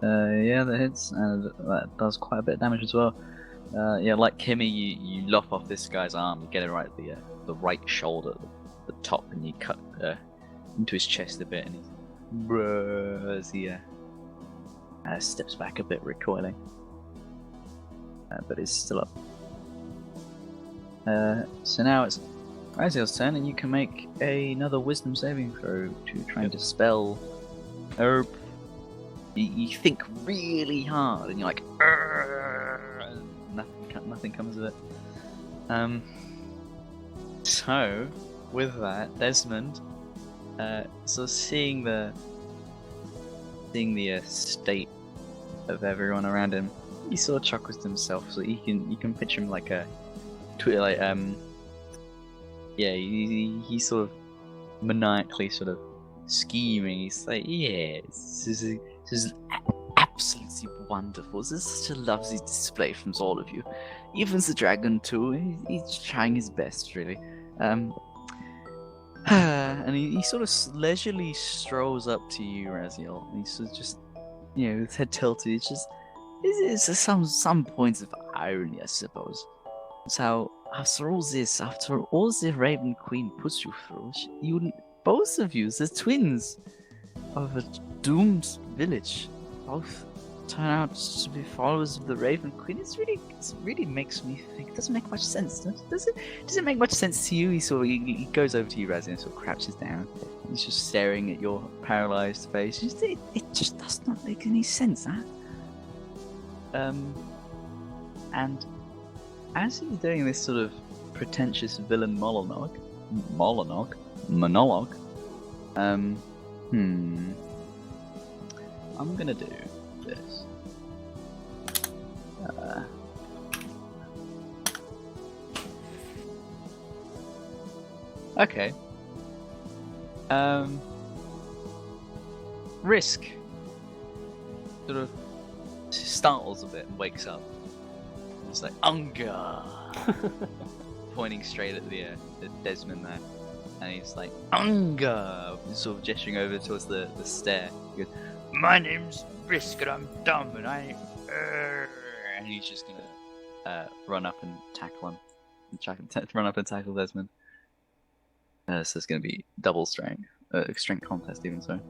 Yeah, that hits, and that does quite a bit of damage as well. Yeah, like Kimmy, you lop off this guy's arm, you get it right at the right shoulder, the top, and you cut into his chest a bit, and he's bruh as he steps back a bit, recoiling. But he's still up. So now it's Raziel's turn, and you can make another Wisdom saving throw to try and dispel. You think really hard, and you're like, and nothing comes of it. So with that, Desmond, so seeing the state of everyone around him, he sort of chuckles to himself. So you can picture him like a he's sort of maniacally sort of scheming. He's like, yeah, this is absolutely wonderful. This is such a lovely display from all of you. Even the dragon too. He's trying his best, really. And he sort of leisurely strolls up to you, Raziel. And he's sort of just, his head tilted. It's just, it's some points of irony, I suppose. So after all the Raven Queen puts you through, both of you, the twins of a doomed village, both turn out to be followers of the Raven Queen. It really makes me think. It doesn't make much sense. Does it make much sense to you? He goes over to you, Razzie, and sort of crouches down. He's just staring at your paralyzed face. It just does not make any sense, huh? And as he's doing this sort of pretentious villain monologue, I'm gonna do this. Okay. Risk sort of startles a bit and wakes up. It's like Unga, pointing straight at the Desmond there, and he's like Unga, sort of gesturing over towards the stair. He goes, "My name's Risk, and I'm dumb, and and he's just gonna run up and tackle him, run up and tackle Desmond. So it's gonna be double strength, strength contest even so.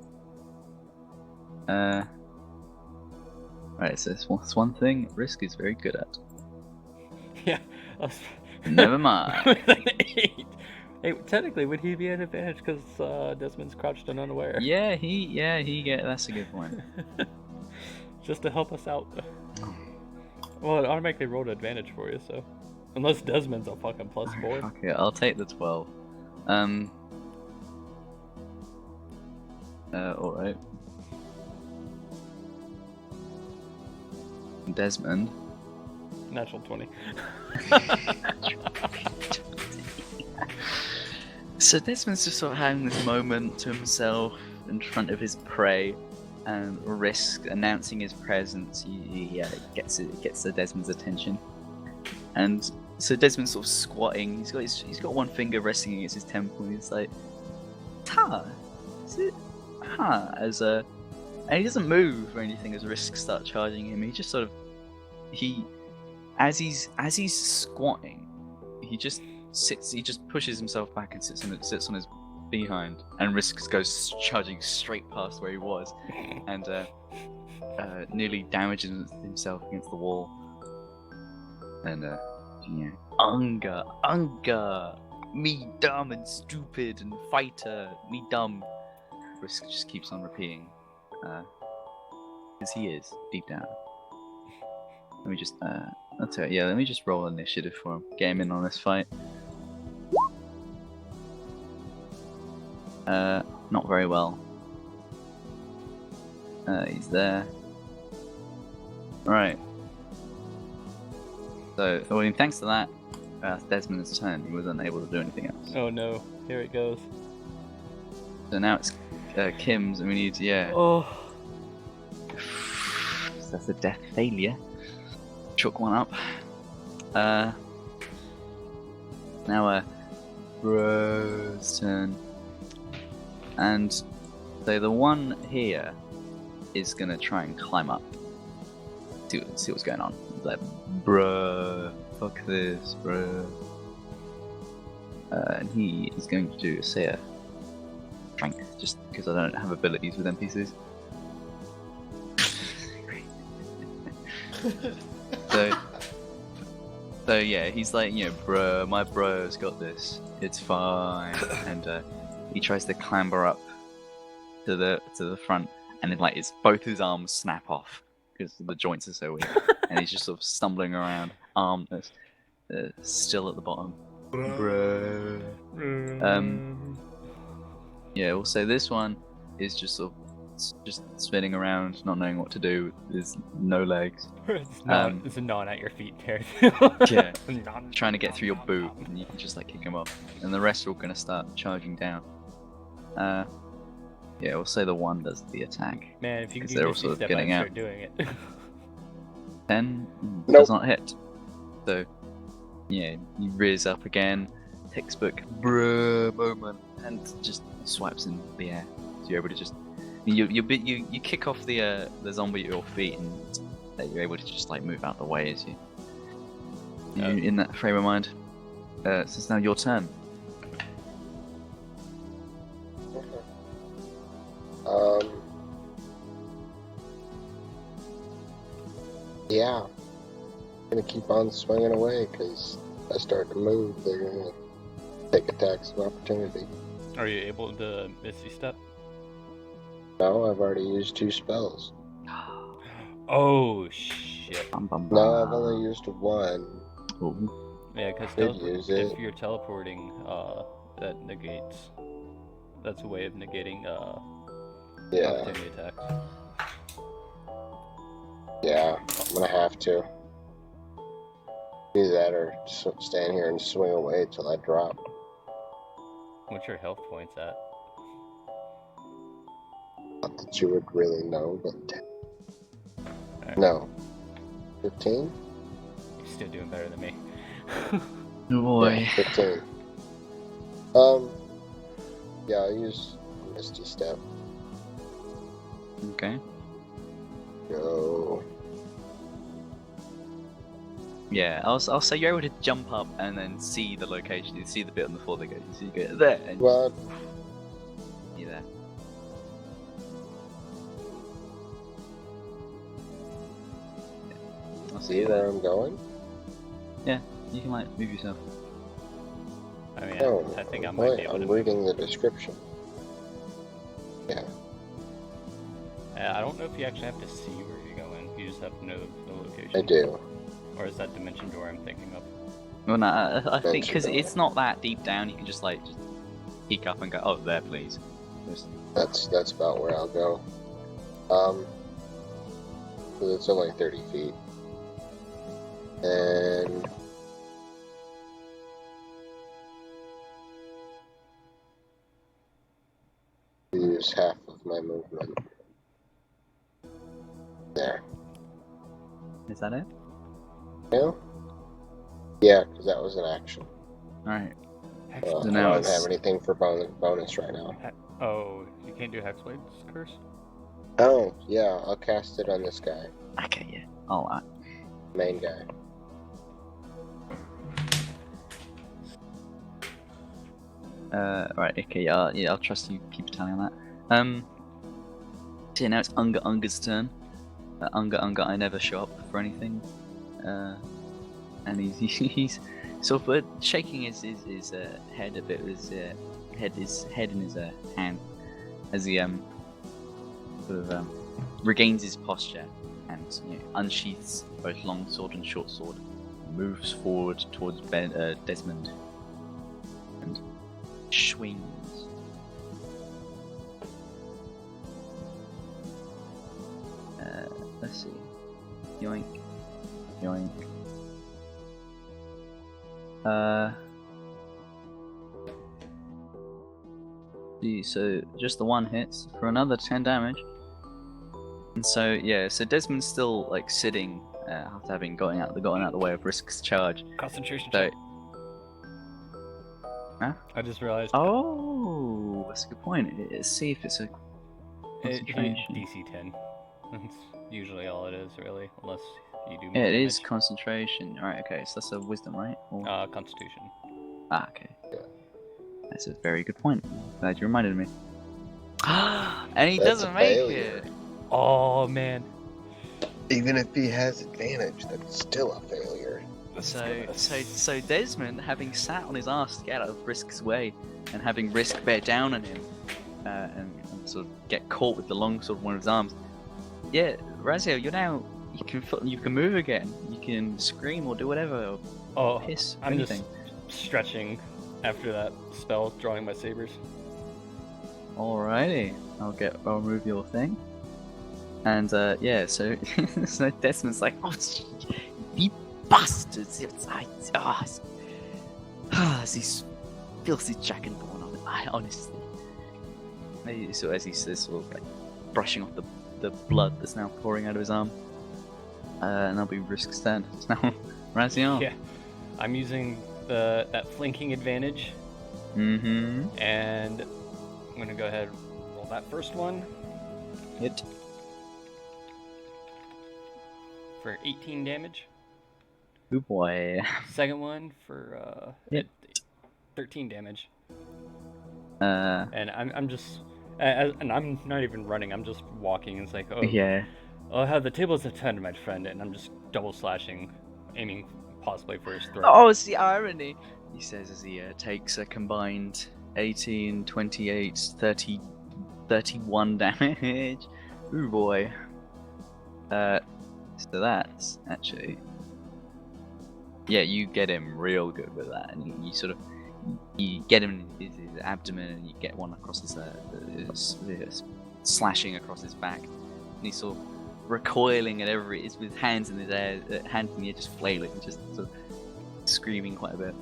Right, so it's one thing Risk is very good at. Yeah. Never mind. With an 8. Hey, technically, would he be at advantage because Desmond's crouched and unaware? Yeah, that's a good point. Just to help us out. Well, it automatically rolled advantage for you, so unless Desmond's a fucking +4. Okay, I'll take the 12. Alright. Desmond. Natural 20. So Desmond's just sort of having this moment to himself in front of his prey, and Risk announcing his presence. He gets the Desmond's attention, and so Desmond's sort of squatting. He's got one finger resting against his temple. And he's like, "Ha, is it? Ha?" And he doesn't move or anything as Risk starts charging him. He just sort of as he's squatting, he just sits. He just pushes himself back and sits on his behind, and Risk goes charging straight past where he was, and nearly damages himself against the wall. And Unga, me dumb and stupid and fighter, me dumb. Risk just keeps on repeating, because he is deep down. Let me just I'll tell you, let me just roll initiative for him. Get him in on this fight. Not very well. He's there. Right. So, thanks to that, Desmond's turn. He wasn't able to do anything else. Oh no, here it goes. So now it's Kim's, and we need, Oh. So that's a death failure. Chalk one up. Now Bro's turn. And so the one here is gonna try and climb up. See what's going on. He's like, bruh, fuck this, bruh. And he is going to do, say, a strength, just because I don't have abilities with NPCs. So yeah, he's like, bruh, my bro's got this. It's fine. And he tries to clamber up to the front, and it's both his arms snap off because the joints are so weak, and he's just sort of stumbling around, armless, still at the bottom. Bruh. Yeah. Also, this one is just sort of just spinning around, not knowing what to do. There's no legs. It's a non at your feet, Terry. Yeah. Trying to get through your boot, and you can just kick him off. And the rest are all gonna start charging down. Yeah, we'll say the one does the attack. Man, if you can do they're all this sort of step, getting I'd out. start doing it. 10 Nope. does not hit. So yeah, he rears up again, textbook bruh moment, and just swipes in the air. So you're able to just you kick off the zombie at your feet, and you're able to just move out the way as you in that frame of mind. So it's now your turn. Yeah. I'm gonna keep on swinging away because I start to move. They're gonna take attacks of opportunity. Are you able to Misty Step? No, I've already used 2 spells. Oh shit. Bum, bum, No, bum. I've only used 1. Ooh. Yeah, because Could use it. if you're teleporting, that negates. That's a way of negating Yeah, opportunity attacks. yeah, I'm gonna have to do that or just stand here and swing away till I drop. What's your health points at? Not that you would really know, but Alright. no. 15? You're still doing better than me. Oh boy. Yeah, 15. Yeah, I'll use Misty Step. Okay. Go. Yeah, I'll say you're able to jump up and then see the location. You see the bit on the floor that goes. You go there, and What? you're there. I'll see See you where there. I'm going? You can like move yourself. I mean, Oh, I think I wait, might be able I'm to. reading the description. Yeah. I don't know if you actually have to see where you're going. You just have to know the location. I do. Or is that dimension door I'm thinking of? Well, no, I think because Mention it's not that deep down, you can just like just peek up and go, "Oh, there, please." Just, That's about where I'll go. So it's only 30 feet. And use half of my movement. There. is that it? Yeah? Yeah, because that was an action. All right. Hex So I now don't it's- have anything for bonus right now. Oh, you can't do Hexblade's Curse? Oh, yeah, I'll cast it on this guy. Okay, yeah. All right. Main guy. Right. Okay. Yeah. I'll trust you. Keep a tally on that. So yeah, now it's Unga's turn. Unga, I never show up for anything. And he's sort of shaking his head a bit with his head in his hand as he sort of regains his posture and unsheaths both long sword and short sword, moves forward towards Desmond and swings. Let's see. Yoink. Yoink. So just the one hits for another 10 damage. And so yeah, so Desmond's still like sitting after having gotten out the way of Risk's charge. Concentration So check. Huh? I just realized. oh, that's a good point. Let's see if it's a concentration. DC 10. That's usually all it is, really, unless you do. Yeah, it damage. is concentration. Alright, okay, so that's a wisdom, right? Or... Constitution. Ah, okay. Yeah. That's a very good point. Glad you reminded me. And he That's doesn't a make failure. it. Oh man. Even if he has advantage, that's still a failure. So Desmond, having sat on his ass to get out of Risk's way, and having Risk bear down on him, and sort of get caught with the long sword of one of his arms. Yeah, Raziel, you can move again. You can scream or do whatever, or Oh, piss, or I'm anything. just stretching after that spell, drawing my sabers. Alrighty, I'll remove your thing. And yeah, so so Desmond's like, oh, you bastards! These filthy dragonborn on it. Honestly, maybe so as he says, sort of like brushing off the blood that's now pouring out of his arm. And that'll be Risk's turn. It's now Raziel. Yeah, I'm using that flanking advantage, Mm-hmm. and I'm gonna go ahead and roll that first one Hit. for 18 damage. Oh boy. Second one for Hit. 13 damage. And I'm just, and I'm not even running. I'm just walking. It's like, oh yeah. oh, how the tables have turned, my friend, and I'm just double slashing, aiming possibly for his throat. Oh, it's the irony, he says as he takes a combined 18, 28, 30, 31 damage. Ooh boy. So that's actually... Yeah, you get him real good with that, and you sort of... You get him in his abdomen, and you get one across his slashing across his back, and he's sort of recoiling at it's with hands in the air, just flailing, just sort of screaming quite a bit.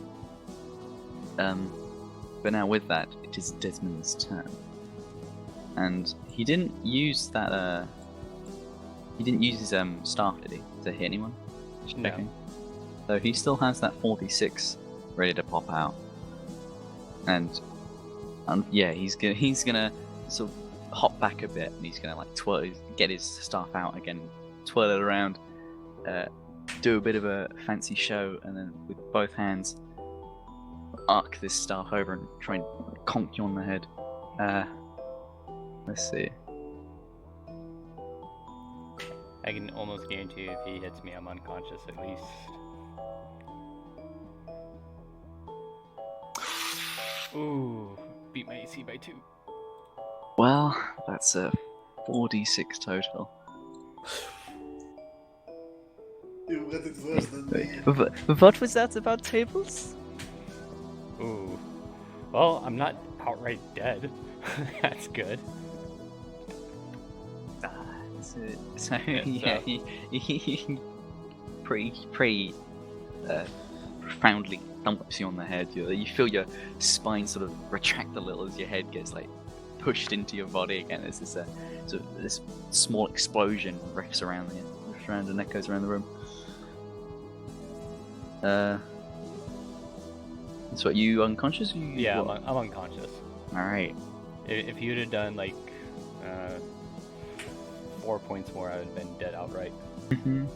But now with that, it is Desmond's turn. And he didn't use that, he didn't use his staff, did he? To hit anyone? Just No. checking. So he still has that 46 ready to pop out. And yeah, he's gonna sort of hop back a bit, and he's gonna like get his staff out again, twirl it around, do a bit of a fancy show, and then with both hands arc this staff over and try and conk you on the head. Let's see. I can almost guarantee if he hits me, I'm unconscious at least. Ooh, beat my AC by 2. Well, that's a 4d6 total. You got it worse than me. What was that about tables? Ooh. Well, I'm not outright dead. That's good. So yeah, so- he pretty profoundly thumps you on the head. You feel your spine sort of retract a little as your head gets like pushed into your body again. There's this this small explosion riffs around and echoes around the room. So are you unconscious? Or you, Yeah, what? I'm unconscious. All right. If you'd have done like 4 points more, I would have been dead outright. Mm-hmm.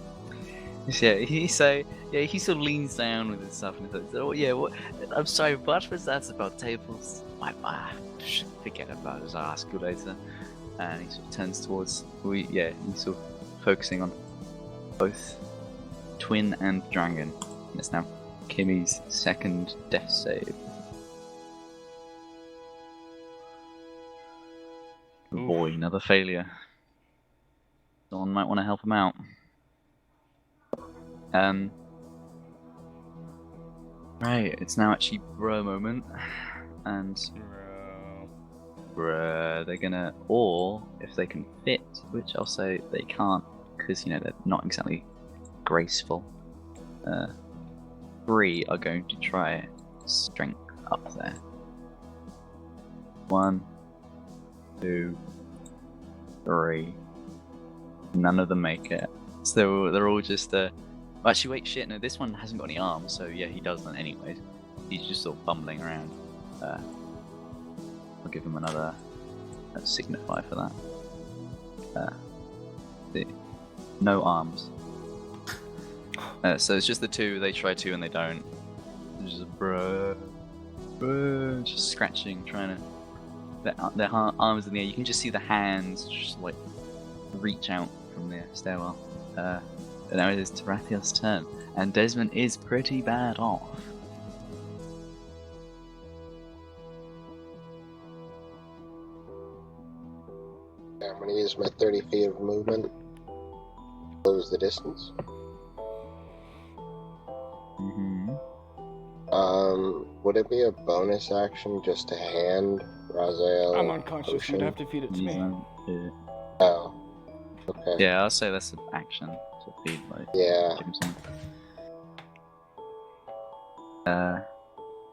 Yeah, he sort of leans down with his stuff and says, "Oh yeah, what? I'm sorry, what was that about tables? Forget about it. I'll ask you later." And he sort of turns towards he's sort of focusing on both Twin and Dragon. And it's now Kimmy's second death save. Oh Oof. boy, another failure. Someone might want to help him out. Right, it's now actually bruh moment, and bruh, they're gonna, or if they can fit, which I'll say they can't, because they're not exactly graceful. 3 are going to try strength up there. 1, 2, 3. None of them make it. So they're all just actually, wait, shit, no, this one hasn't got any arms, so yeah, he does that anyways. He's just sort of bumbling around. I'll give him another signify for that. No arms. So it's just the 2, they try to and they don't. It's just bruh, just scratching, trying to... Their arms in the air, you can just see the hands just like reach out from the stairwell. And now it is Tarathiel's turn, and Desmond is pretty bad off. I'm going to use my 30 feet of movement. Close the distance. Mm-hmm. Would it be a bonus action just to hand Raziel? I'm unconscious. potion? You'd have to feed it to me. Oh. Okay. Yeah, I'll say that's an action to feed, like, Yeah. give him something.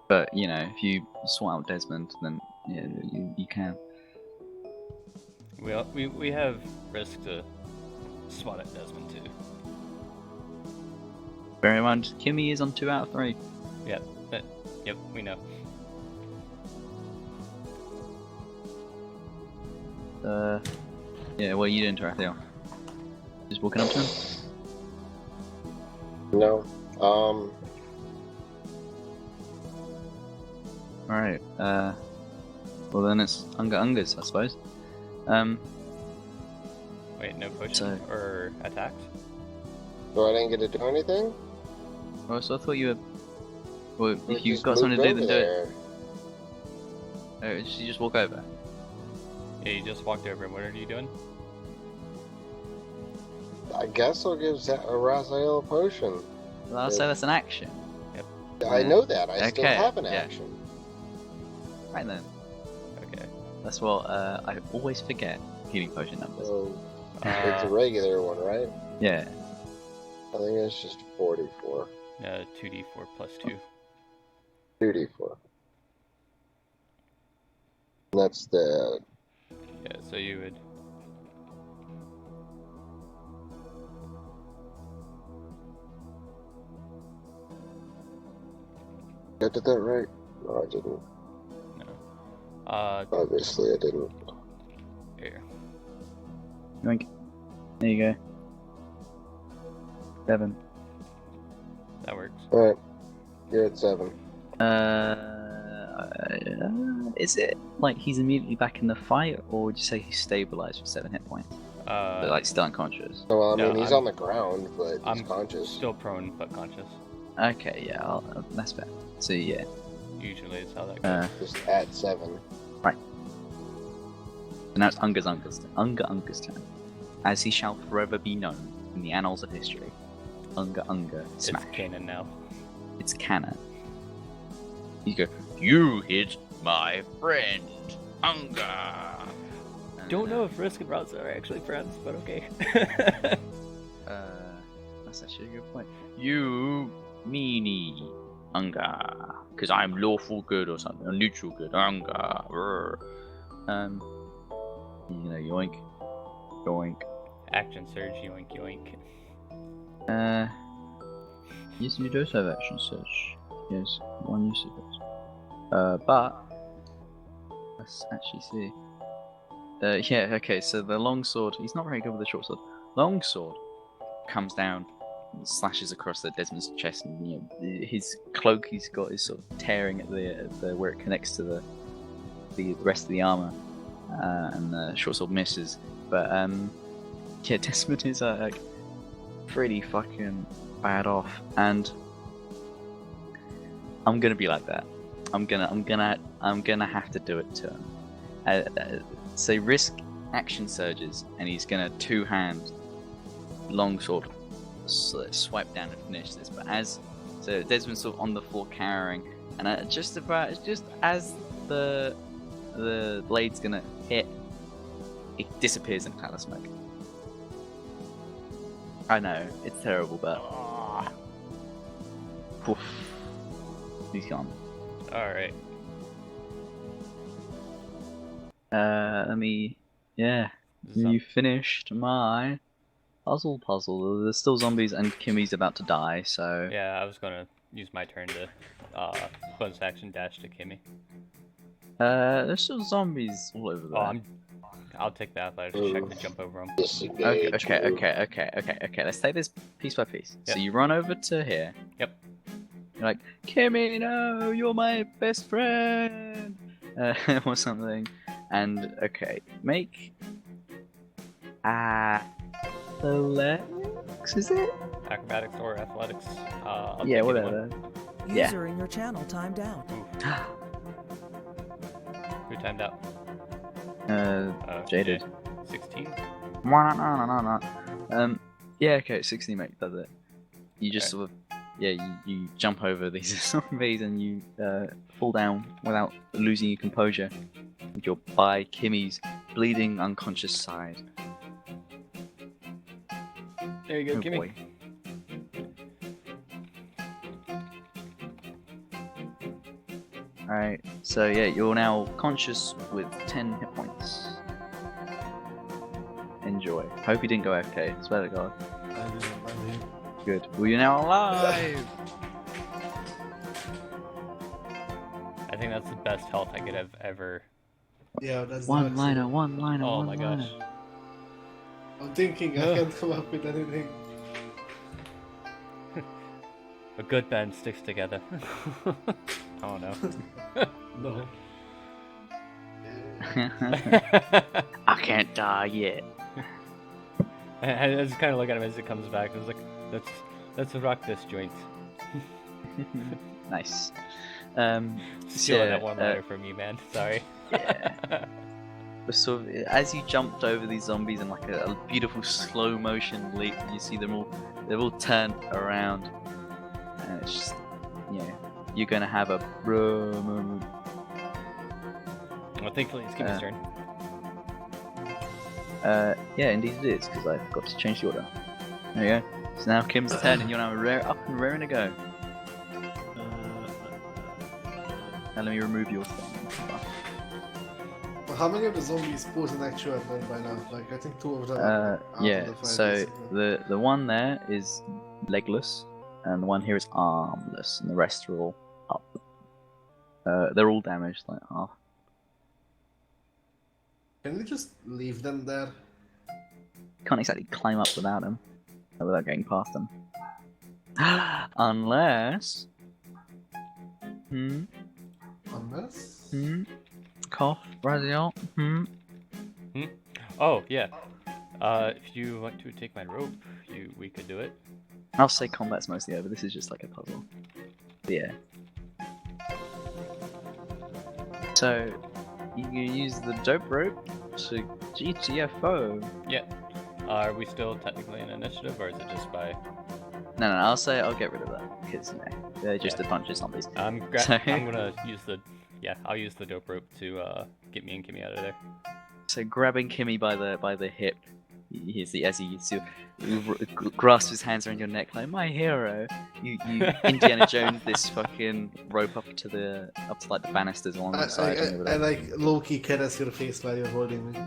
But, if you swat out Desmond, then yeah, you can. We have risk to swat at Desmond too. Bear in mind, Kimmy is on 2 out of 3. Yep, we know. Yeah, what are you doing, Tarathiel? Just walking up to him? No. Alright, well then it's Ungas, I suppose. Wait, no potion So- or attacked? So I didn't get to do anything? Well, so I thought you were... Well, We if you've just got something to do, moved then do over it. there. Did you just walk over? Yeah, you just walked over. What are you doing? I guess I'll give Raziel a potion. Well, I'll say that's an action. I know that. I still Okay, have an yeah. action. Right then. Okay. That's what I always forget healing potion numbers. So it's a regular one, right? Yeah. I think it's just 44. 2d4 plus 2. 2d4. That's the. Yeah, so you would. I did that right? No, I didn't. No. Obviously, I didn't. Here. Yoink. There you go. 7. That works. Alright. You're at 7. Is it like he's immediately back in the fight, or would you say he's stabilized with 7 hit points? But like still unconscious. Well, I No, mean, he's I'm- on the ground, but he's I'm conscious. Still prone but conscious. Okay, yeah, that's fair. So yeah, Usually is how that goes. Just at 7. right. So now it's Unga's turn. As he shall forever be known in the annals of history, Unga smash. It's canon now. It's canon. You go. You hit my friend, Unga. Don't know if Risk and Routes are actually friends, but okay. That's actually a good point. You meanie, Unga, because I'm lawful good or something, or neutral good, Unga. You know, yoink, yoink. Action surge, yoink yoink. Yes, you do have action surge. Yes, one use of it. But let's actually see. Yeah, okay. So the longsword, he's not very good with the short sword. Longsword comes down, and slashes across the Desmond's chest, and you know his cloak he's got is sort of tearing at the where it connects to the rest of the armor, and the short sword misses. But yeah, Desmond is like pretty fucking bad off, and I'm gonna be like that. I'm gonna have to do it to him. So Risk action surges, and he's gonna two-hand longsword swipe down and finish this. But so Desmond's sort of on the floor carrying, and just as the blade's gonna hit, it disappears in a cloud of smoke. I know it's terrible, but poof, he's gone. Alright. You finished my puzzle. There's still zombies, and Kimmy's about to die, so... Yeah, I was gonna use my turn to bonus action dash to Kimmy. There's still zombies all over there. Oh, I'll take the athletics check to jump over them. Okay. Let's take this piece by piece. Yep. So you run over to here. Yep. You're like, Kimmy, no, you're my best friend, or something. And okay, make athletics, is it? Acrobatics or athletics. I'll Yeah, take either whatever. one. Yeah. User in your channel timed out. Who timed out? Jaded. 16. No. Yeah, okay, 16 mate, does it. You just sort of, you jump over these zombies and you fall down without losing your composure. And you're by Kimmy's bleeding unconscious side. There you go, Oh Kimmy. boy. Alright, so yeah, you're now conscious with 10 hit points. Enjoy. Hope you didn't go AFK, swear to God. I'm here. Good. Well, you're now alive! I think that's the best health I could have ever. Yeah, that's One the liner. Oh my gosh. I'm thinking I can't come up with anything. A good band sticks together. Oh no. No. I can't die yet. I just kind of look at him as it comes back. I was like, let's rock this joint. Nice. Stealing that one liner from you, man. Sorry. Yeah. But sort of, as you jumped over these zombies in like a beautiful slow motion leap, you see them all, they've all turned around, and it's just, you're gonna have a bro moment. Well, thankfully it's Kimmy's turn. Yeah, indeed it is, because I forgot to change the order. There you go. So now Kim's turn, and you're now up and raring to go. Now let me remove your thing. How many of the zombies pose an actual threat by now? Like, I think 2 of them are out Yeah. of the fight. So basically. the one there is legless, and the one here is armless, and the rest are all up. They're all damaged, like half. Can we just leave them there? Can't exactly climb up without them, without getting past them. Unless. Unless... Cough, Raziel. Oh yeah. If you want to take my rope, we could do it. I'll say combat's mostly over. This is just like a puzzle. But yeah. So you use the dope rope to GTFO. Yeah. Are we still technically in initiative, or is it just by? No, I'll say I'll get rid of that because you know they're just a bunch of zombies. I'm So- gonna use the. Yeah, I'll use the dope rope to get me and Kimmy out of there. So grabbing Kimmy by the hip, as he grasps his hands around your neck like my hero. You Indiana Jones this fucking rope up to like the banisters along the side. over I there. like low-key caress your face while you're holding me.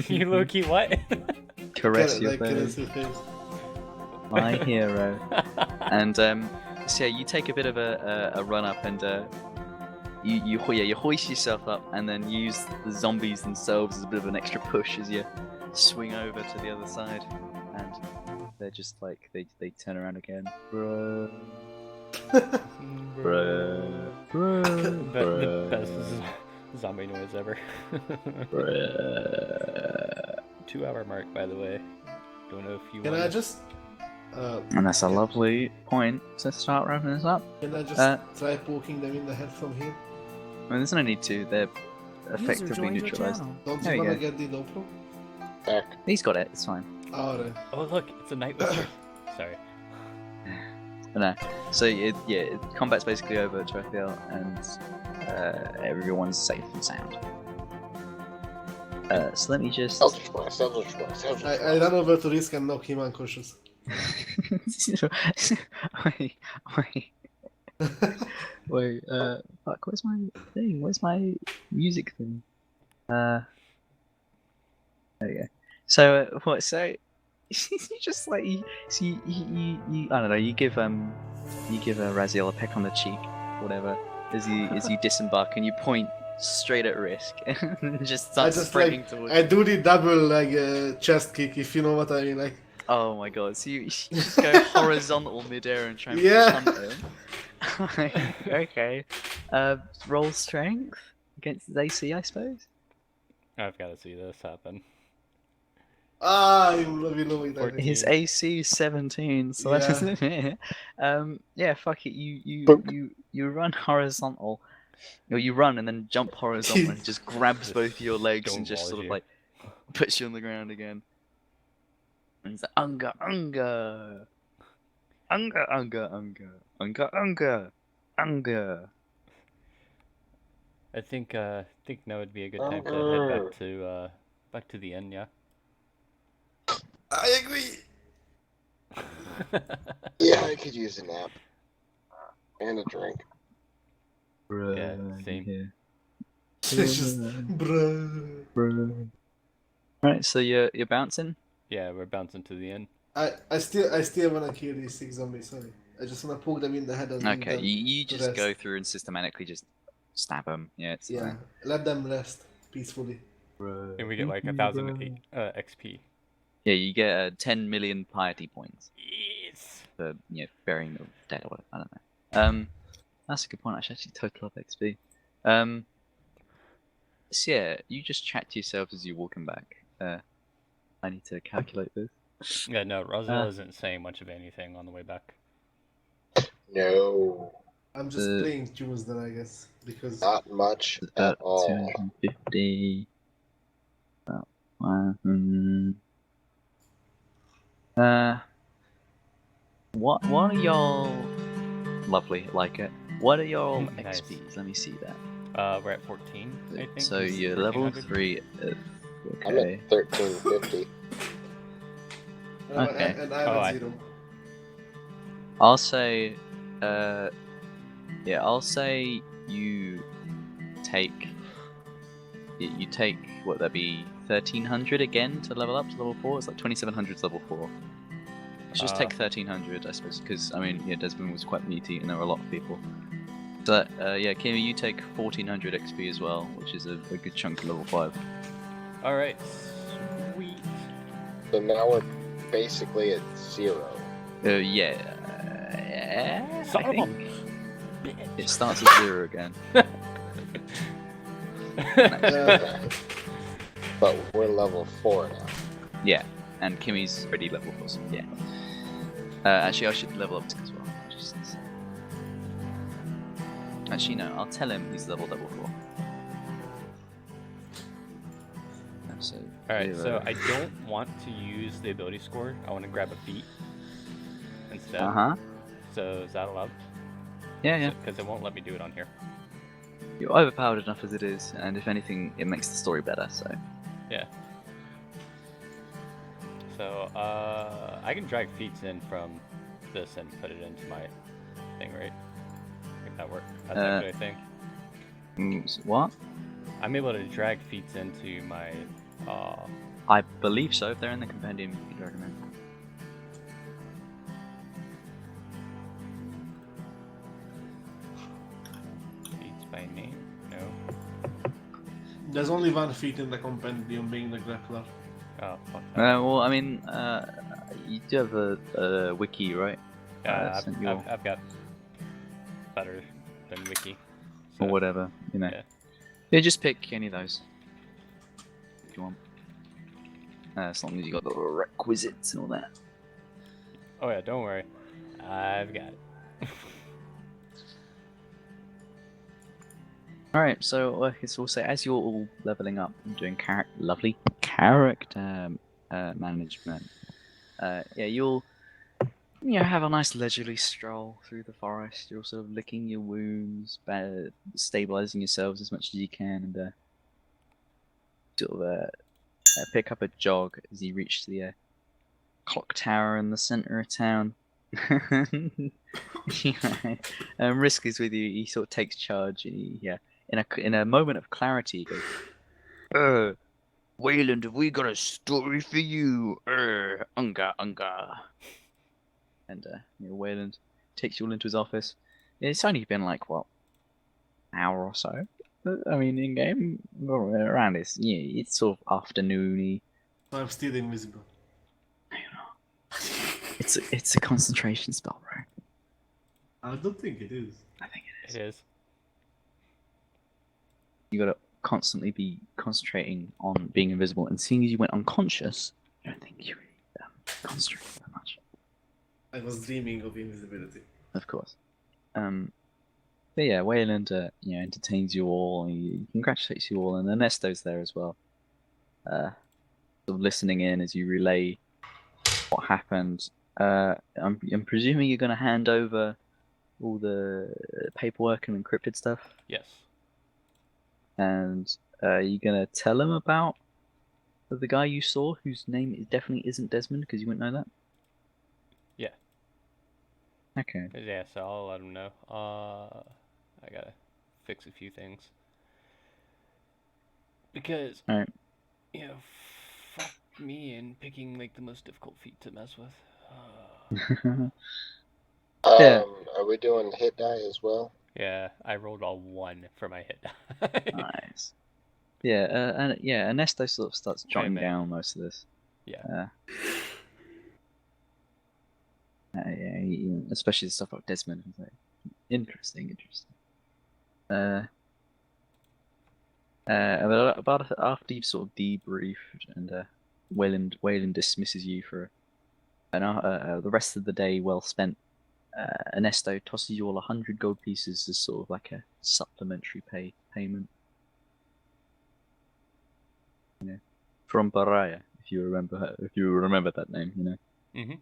You low-key what? Caress your Caress face. your face. My hero. And so yeah, you take a bit of a run up and you hoist yourself up and then use the zombies themselves as a bit of an extra push as you swing over to the other side, and they're just like they turn around again. Bro. Bro. Bro. The best zombie noise ever. 2-hour mark, by the way. Don't know if you Can want. I just... And that's a lovely point to start wrapping this up. Can I just try poking them in the head from here? I mean, there's no need to. They're effectively neutralized. Don't There you you wanna go. get the GoPro? Back. He's got it. It's fine. Alright. Oh look, it's a night wizard. Sorry. But no. So combat's basically over, Raphael, and everyone's safe and sound. So let me just. Eldritch Blast. I ran over to Risk and knock him unconscious. Wait, fuck, where's my thing? Where's my music thing? There we go. So, what, so, you just like, you, I don't know, you give Raziel a peck on the cheek, whatever, as you disembark and you point straight at Risk and just start sprinting towards I do the double like chest kick, if you know what I mean. Like, oh my god, so you just go horizontal midair and try and Yeah. punt him. Okay. Roll strength against his AC, I suppose. I've got to see this happen. you love it. 14. His AC is 17, so Yeah. that doesn't. Yeah, fuck it. You run horizontal. Or you run and then jump horizontal and just grabs both your legs and just sort of stonewalls you. like puts you on the ground again. And he's like, unga, unga. Unga, unga, unga. Unga, unga. Unga. I think now would be a good time to head back to the inn, yeah. I agree. Yeah, I could use a nap. And a drink. Yeah, same. It's just, bruh. Right, so you're bouncing. Yeah, we're bouncing to the inn. I still wanna kill these 6 zombies. Sorry, I just wanna poke them in the head and leave Okay, them you to just rest. go through and systematically just stab them. Yeah, it's Yeah, fine. let them rest peacefully. And we get like 1,000 XP. Yeah, you get 10 million piety points Yes. for burying the dead or whatever. I don't know. That's a good point. Actually, total of XP. So yeah, you just chat to yourself as you're walking back. I need to calculate this. Yeah, no, Roswell isn't saying much of anything on the way back. No. I'm just playing tunes then, I guess, because Not much at all. 250. About 1. What are y'all? Lovely, like it. What are y'all Nice. XPs? Let me see that. We're at 14, I think. So It's you're level 1300. 3. I'm Okay. at 1350. Okay. and I'm Oh, at 0. I'll say, I'll say you take you take what that'd be 1300 again to level up to level 4. It's like 2700 level 4. Let's just take 1300, I suppose, because I mean, yeah, Desmond was quite meaty and there were a lot of people. So yeah, Kimi, you take 1400 XP as well, which is a good chunk of level 5. All right, sweet. So now we're basically at 0. Yeah. Son I of a think bitch. it starts at 0 again. But we're level 4 now. Yeah, and Kimmy's already level 4. So yeah. Actually, I should level up as well. Actually, no. I'll tell him he's level 4. So, Alright, so I don't want to use the ability score. I want to grab a feat instead. So is that allowed? Yeah. Because it won't let me do it on here. You're overpowered enough as it is, and if anything, it makes the story better. So. Yeah. So I can drag feats in from this and put it into my thing, right? Make that work. That's actually a thing. What? I'm able to drag feats into my. I believe so. If they're in the compendium, you can drag them in. Feats by name? No. There's only one feat in the compendium, being the grappler. Oh, fuck. Well, I mean, you do have a wiki, right? Yeah, I've got better than wiki. Or whatever, you know. Yeah. Yeah, just pick any of those if you want. As long as you got the requisites and all that. Oh yeah, don't worry. I've got it. Alright, so I guess we'll say as you're all leveling up and doing lovely character management, yeah, you'll have a nice leisurely stroll through the forest. You're sort of licking your wounds, stabilizing yourselves as much as you can, and sort of pick up a jog as you reach the clock tower in the center of town. Risk is with you. He sort of takes charge. And in a moment of clarity, he goes, Wayland, have we got a story for you? Unga. And Wayland takes you all into his office. It's only been like what, an hour or so. I mean, in game around this, it's sort of afternoony. I'm still invisible. It's a concentration spell, bro. I don't think it is. I think it is. It is. You gotta constantly be concentrating on being invisible, and seeing as you went unconscious, I don't think you really concentrated that much. I was dreaming of invisibility. Of course. But yeah, Wayland, entertains you all. He congratulates you all, and Ernesto's there as well. Sort of listening in as you relay what happened. I'm presuming you're going to hand over all the paperwork and encrypted stuff. Yes. And you're going to tell him about the guy you saw, whose name definitely isn't Desmond, because you wouldn't know that. Yeah. Okay. Yeah, so I'll let him know. I gotta fix a few things. Because, Alright. Fuck me in picking, like, the most difficult feat to mess with. Yeah. Are we doing hit die as well? Yeah, I rolled a 1 for my hit die. Nice. Yeah, Ernesto sort of starts jotting down most of this. Yeah. Especially the stuff about Desmond. Like, interesting. About after you've sort of debriefed and Wayland dismisses you for the rest of the day well spent, Ernesto tosses you all 100 gold pieces as sort of like a supplementary payment. From Baraya, if you remember that name, Mm-hmm.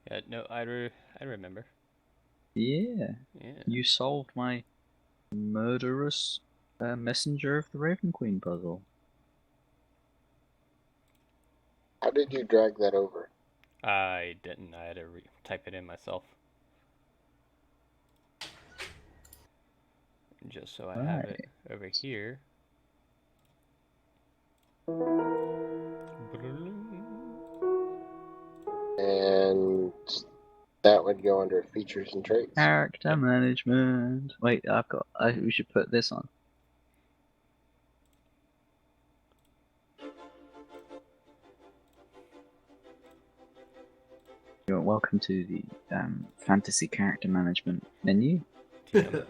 Yeah, no, I remember. Yeah. You solved my murderous messenger of the Raven Queen puzzle. How did you drag that over? I didn't. I had to type it in myself. Just so I have it over here. And that would go under features and traits. Character management. Wait, we should put this on. You're welcome to the fantasy character management menu. TM.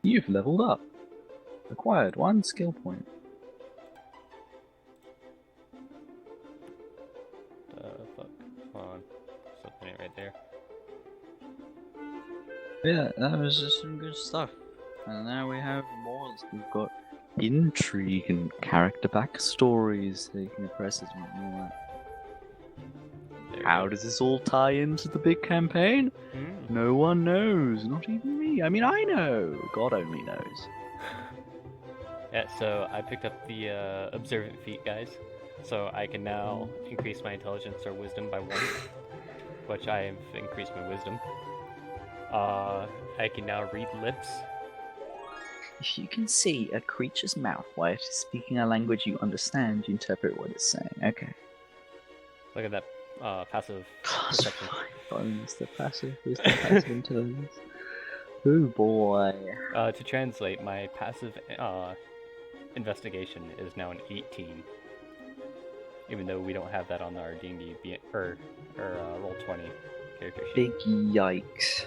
You've leveled up. Acquired 1 skill point. Fuck. Hold on. Something right there. Yeah, that was just some good stuff. And now we have more. We've got intrigue and character backstories that you can impress us and all that. There we How go. does this all tie into the big campaign? Mm. No one knows, not even me. I mean, I know. God only knows. Yeah, so I picked up the observant feat, guys. So I can now increase my intelligence or wisdom by 1, which I have increased my wisdom. I can now read lips. If you can see a creature's mouth while it is speaking a language you understand, you interpret what it's saying. Okay. Look at that passive Plus perception. 5 bones, the passive wisdom, passive intelligence. Oh boy. To translate, my passive investigation is now an 18. Even though we don't have that on our D&D or roll 20 character sheet. Big yikes.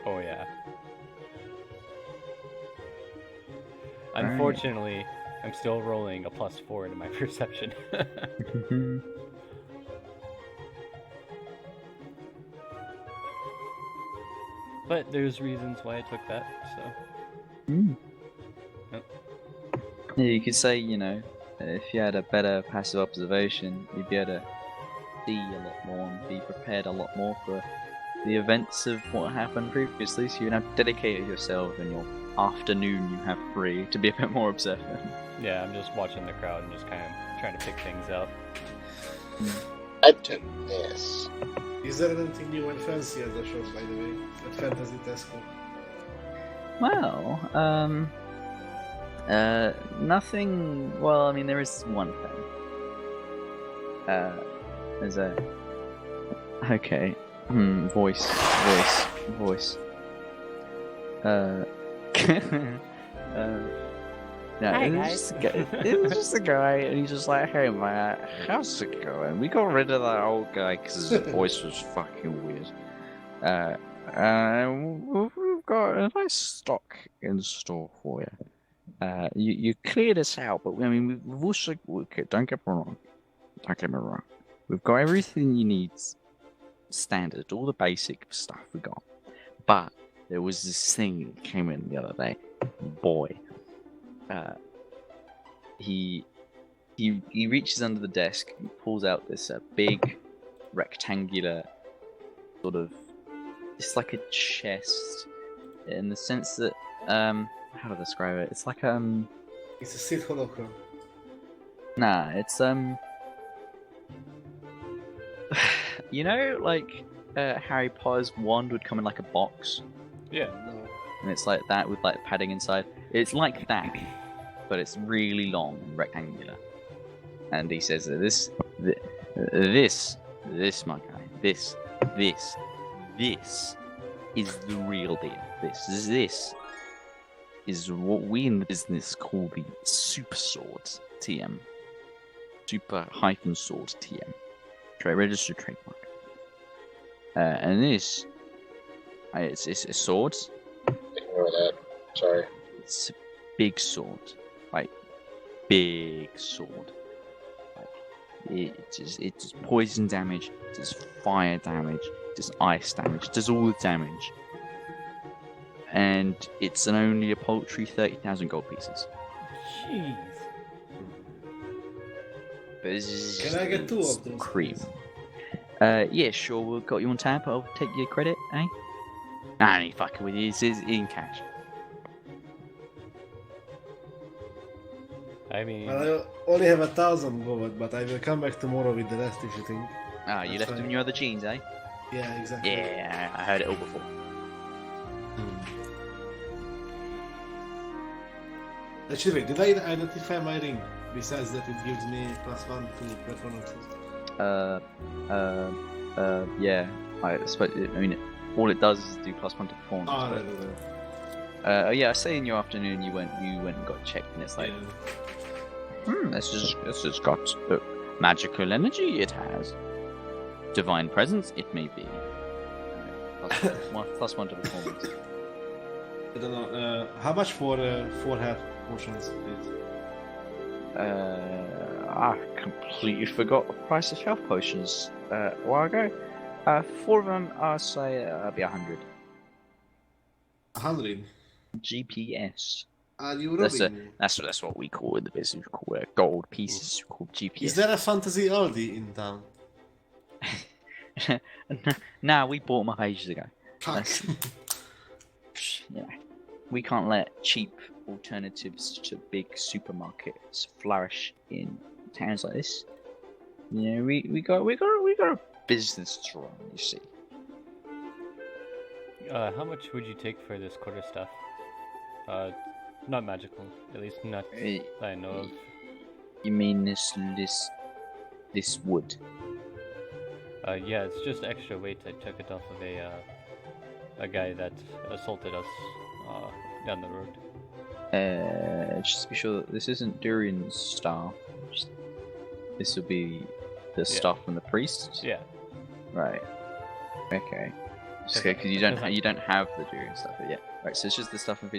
Oh yeah. Right. Unfortunately, I'm still rolling a +4 to my perception. But there's reasons why I took that, so. Yep. Yeah, you could say, you know, if you had a better passive observation, you'd be able to see a lot more and be prepared a lot more for the events of what happened previously, so you'd have dedicated yourself in your afternoon you have free to be a bit more observant. Yeah, I'm just watching the crowd and just kind of trying to pick things out. I took this. Is there anything new and fancy at the shop, by the way? At Fantasy Tesco? Well, nothing. Well, I mean, there is one thing. There's a. Okay. Voice. Yeah, Hi, it was guys. just a guy- it was just a guy, and he's just like, "Hey, man, how's it going? We got rid of that old guy because his voice was fucking weird. We've got a nice stock in store for you. You cleared us out, but I mean, we've also okay, don't get me wrong. We've got everything you need, standard, all the basic stuff we got. But there was this thing that came in the other day, boy." He reaches under the desk and pulls out this big rectangular sort of, it's like a chest in the sense that how to describe it? It's like It's a Sith holocron. nah, it's you know, like Harry Potter's wand would come in like a box, Yeah. No. and it's like that with like padding inside. It's like that, but it's really long and rectangular. And he says that this, my guy, this is the real deal. This is what we in the business call the super swords TM, super hyphen swords TM, registered trademark. And this, it's swords. Ignore that. Sorry. It's a big sword, like big sword. Like it does poison damage, it does fire damage, it does ice damage, it does all the damage. And it's only a paltry 30,000 gold pieces. Jeez. But it's Can I get 2 it's of those? cream. please? Yeah, sure. We've got you on tap. I'll take your credit, eh? Nah, I ain't fucking with you. It's in cash. I mean, Well, I only have 1,000 gold, but I will come back tomorrow with the rest if you think. Ah, you That's left them fine. in your other jeans, eh? Yeah, exactly. Yeah, I heard it all before. Actually, wait, did I identify my ring? Besides that, it gives me +1 to performances. Yeah. I suppose. I mean, all it does is do +1 to performance. Oh, but- right. yeah, I say in your afternoon you went and got checked, and it's like, this has got magical energy. It has divine presence. It may be +1 to performance. I don't know. How much for 4 health potions, please? I completely forgot the price of health potions a while ago. 4 of them, I'll say, be 100 100. GPS. Are you That's robbing? that's what we call in the business. We call gold pieces called GPS. Is there a fantasy Aldi in town? Nah, we bought them up ages ago. Fuck. Yeah, we can't let cheap alternatives to big supermarkets flourish in towns like this. You know, we got a business to run. You see. How much would you take for this quarter stuff? Not magical, at least not that I know of. You mean this wood? Yeah, it's just extra weight. I took it off of a guy that assaulted us down the road. Just to be sure, this isn't Durian's style. This will be the stuff from the priests. Yeah. Right. Okay. Because you don't have the Durian stuff, but yeah. Right. So it's just the stuff from.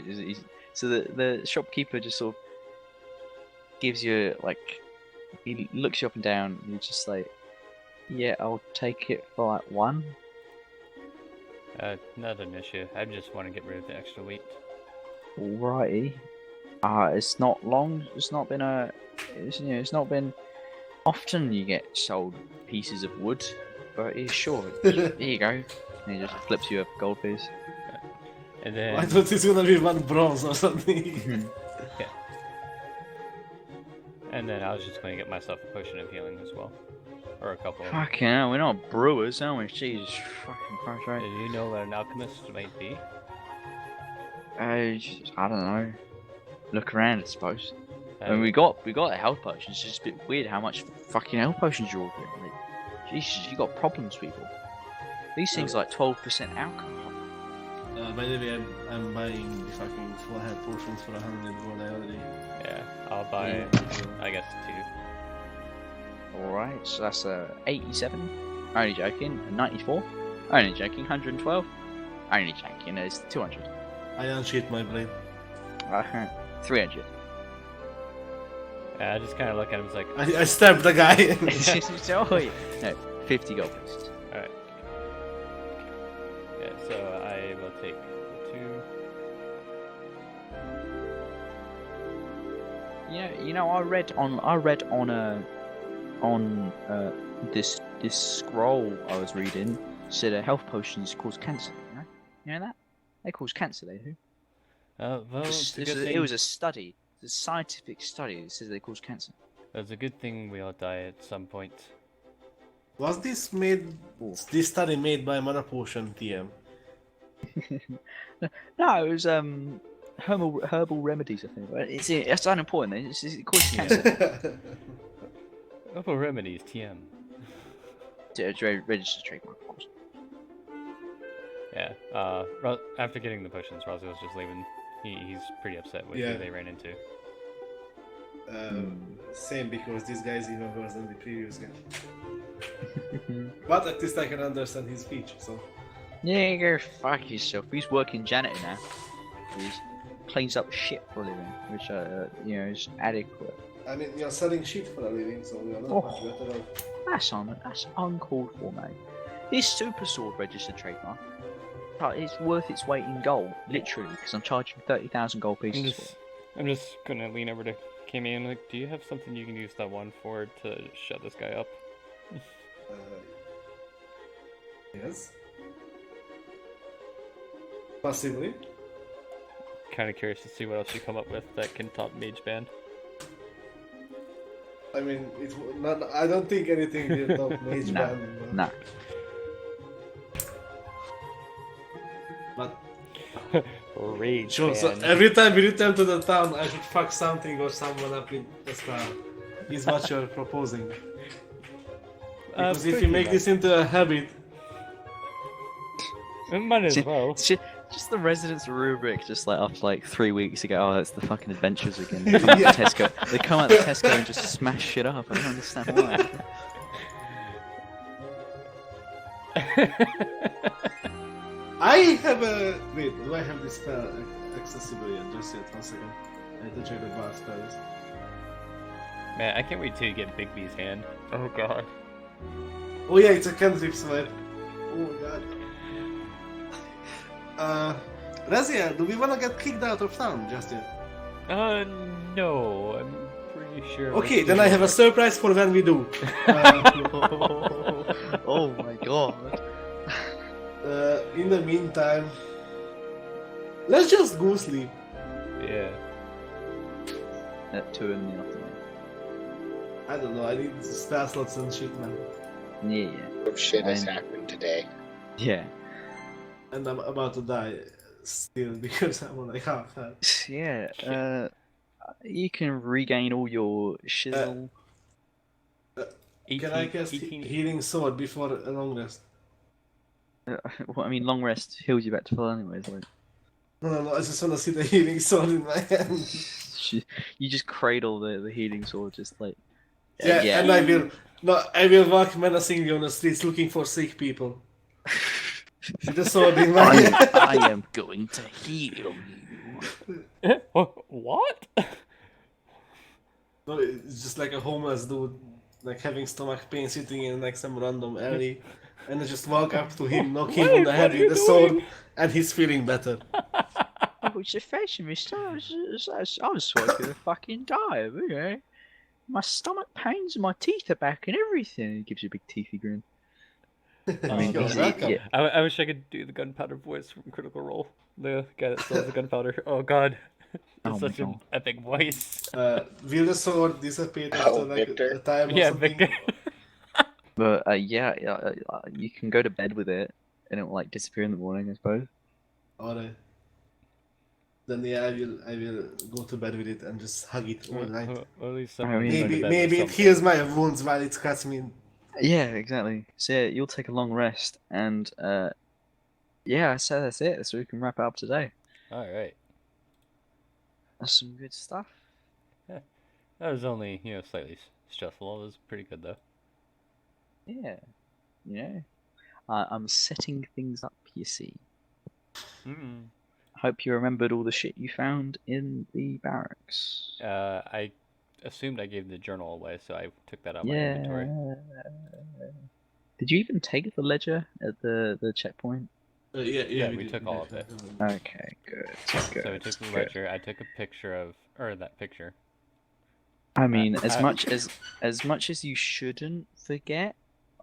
So the shopkeeper just sort of gives you like, he looks you up and down, and he's just like, yeah, I'll take it for like 1. Not an issue. I just want to get rid of the extra weight. Alrighty. It's not long. It's not been it's not been often you get sold pieces of wood, but yeah, sure. Here you go. And he just flips you a gold piece. And then I thought it's gonna be 1 bronze or something. yeah. And then I was just going to get myself a potion of healing as well, or a couple. Fucking hell, we're not brewers, are we? Jesus fucking Christ, right? Do you know what an alchemist might be? I don't know. Look around, I suppose. Uh, And we got a health potion. It's just a bit weird how much fucking health potions you're all getting. Like, Jesus, you got problems, people. These things are like 12% alcohol. By the way, I'm buying the fucking 4 health potions for 100 gold already. Yeah, I'll buy, I guess, 2. Alright, so that's 87. Only joking. 94. Only joking. 112. Only joking. It's 200. I unsheathed my blade. 300. Yeah, I just kind of look at him, it's like, I stabbed the guy. No, 50 gold pieces. alright. Yeah, so I will take 2. You know, I read on this scroll I was reading said health potions cause cancer. You know that? They cause cancer. They do. Well, it's a good It thing. was a study. It's a scientific study that says they cause cancer. It's a good thing we all die at some point. Was this study made by Mana Potion TM? No, it was herbal remedies. I think. But it's unimportant. It causes cancer. Herbal remedies, TM. It's registered trademark, of course. Yeah. After getting the potions, Rossi was just leaving. He's pretty upset with who they ran into. Same, because this guy is even worse than the previous guy. But at least I can understand his speech, so... Yeah, go fuck yourself. He's working janitor now. He cleans up shit for a living, which is adequate. I mean, you're selling shit for a living, so you're not much better off. That's uncalled for, mate. This super sword registered trademark. It's worth its weight in gold, literally, because I'm charging 30,000 gold pieces for it. I'm just gonna lean over to Kimmy and like, do you have something you can use that one for to shut this guy up? Yes. Possibly. Kind of curious to see what else you come up with that can top Mage Band. I mean, I don't think anything will top Mage No, Band. no. But Rage, Sure, so man. every time we return to the town, I should fuck something or someone up in the town. Is what you're proposing. Because if you make this into a habit, might as well. It's just the residents of Rubric, just like after like 3 weeks ago, oh, it's the fucking adventures again. They come out Yeah. to Tesco. They come out to Tesco and just smash shit up. I don't understand why. I have a. Wait, do I have this spell accessible yet? Just yet, 1 second. I have to check the bar spells. Man, I can't wait till you get Bigby's hand. Oh god. Oh yeah, it's a cantrip swipe. Oh god. Razia, do we wanna get kicked out of town just yet? No, I'm pretty sure. Okay, then I have a surprise for when we do. Oh my god. In the meantime, let's just go sleep. Yeah. At 2 in the afternoon. I don't know, I need spell slots and shit, man. Yeah. Of shit has happened today. Yeah. And I'm about to die still because I'm on like half health. Yeah. You can regain all your shizzle. Can I cast Healing Sword before a long rest? Well, I mean, long rest heals you back to full anyways. Like, No, I just wanna see the Healing Sword in my hand. you just cradle the healing sword, just like. Yeah, and I will walk menacingly on the streets looking for sick people. With the sword in my hand. I am going to heal you. What? No, it's just like a homeless dude, like having stomach pain, sitting in like some random alley, and I just walk up to him, knock him on the head with the sword, and he's feeling better. Oh, what's your face, mister? I was supposed to fucking die, okay? My stomach pains and my teeth are back and everything. He gives you a big teethy grin. I mean, he's- welcome. yeah. I wish I could do the gunpowder voice from Critical Role. The guy that sells the gunpowder. Oh god. Oh It's my such an God. epic voice. Will the sword disappear after like Victor. a time or Yeah, something? Victor. But you can go to bed with it, and it will like disappear in the morning, I suppose. Alright. Then yeah, I will go to bed with it and just hug it all night. Well, at least I mean, Maybe it heals my wounds while it cuts me. Yeah, exactly. So yeah, you'll take a long rest, and yeah, so that's it. So we can wrap it up today. Alright. That's some good stuff. That was only, slightly stressful. It was pretty good though. Yeah, I'm setting things up. You see. Mm. Hope you remembered all the shit you found in the barracks. I assumed I gave the journal away, so I took that out of my Yeah. inventory. Did you even take the ledger at the checkpoint? Yeah, we took all of it. Okay, good. Good. So I took the good. ledger. I took a picture of, that picture. I mean, as I- much as you shouldn't forget,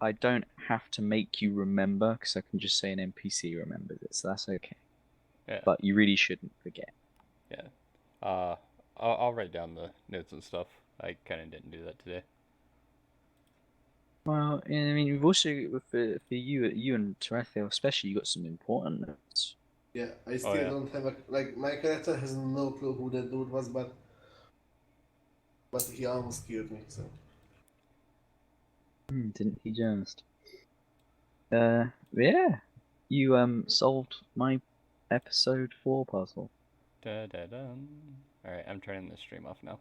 I don't have to make you remember because I can just say an NPC remembers it, so that's okay. Yeah. But you really shouldn't forget. I'll write down the notes and stuff. I kind of didn't do that today. Well, I mean, we've also for you and Tarathiel especially, you got some important notes. Yeah, I still yeah. don't have my character has no clue who that dude was, but he almost killed me. So Didn't he just? Yeah. You solved my episode 4 puzzle. Da da dum. All right, I'm turning the stream off now.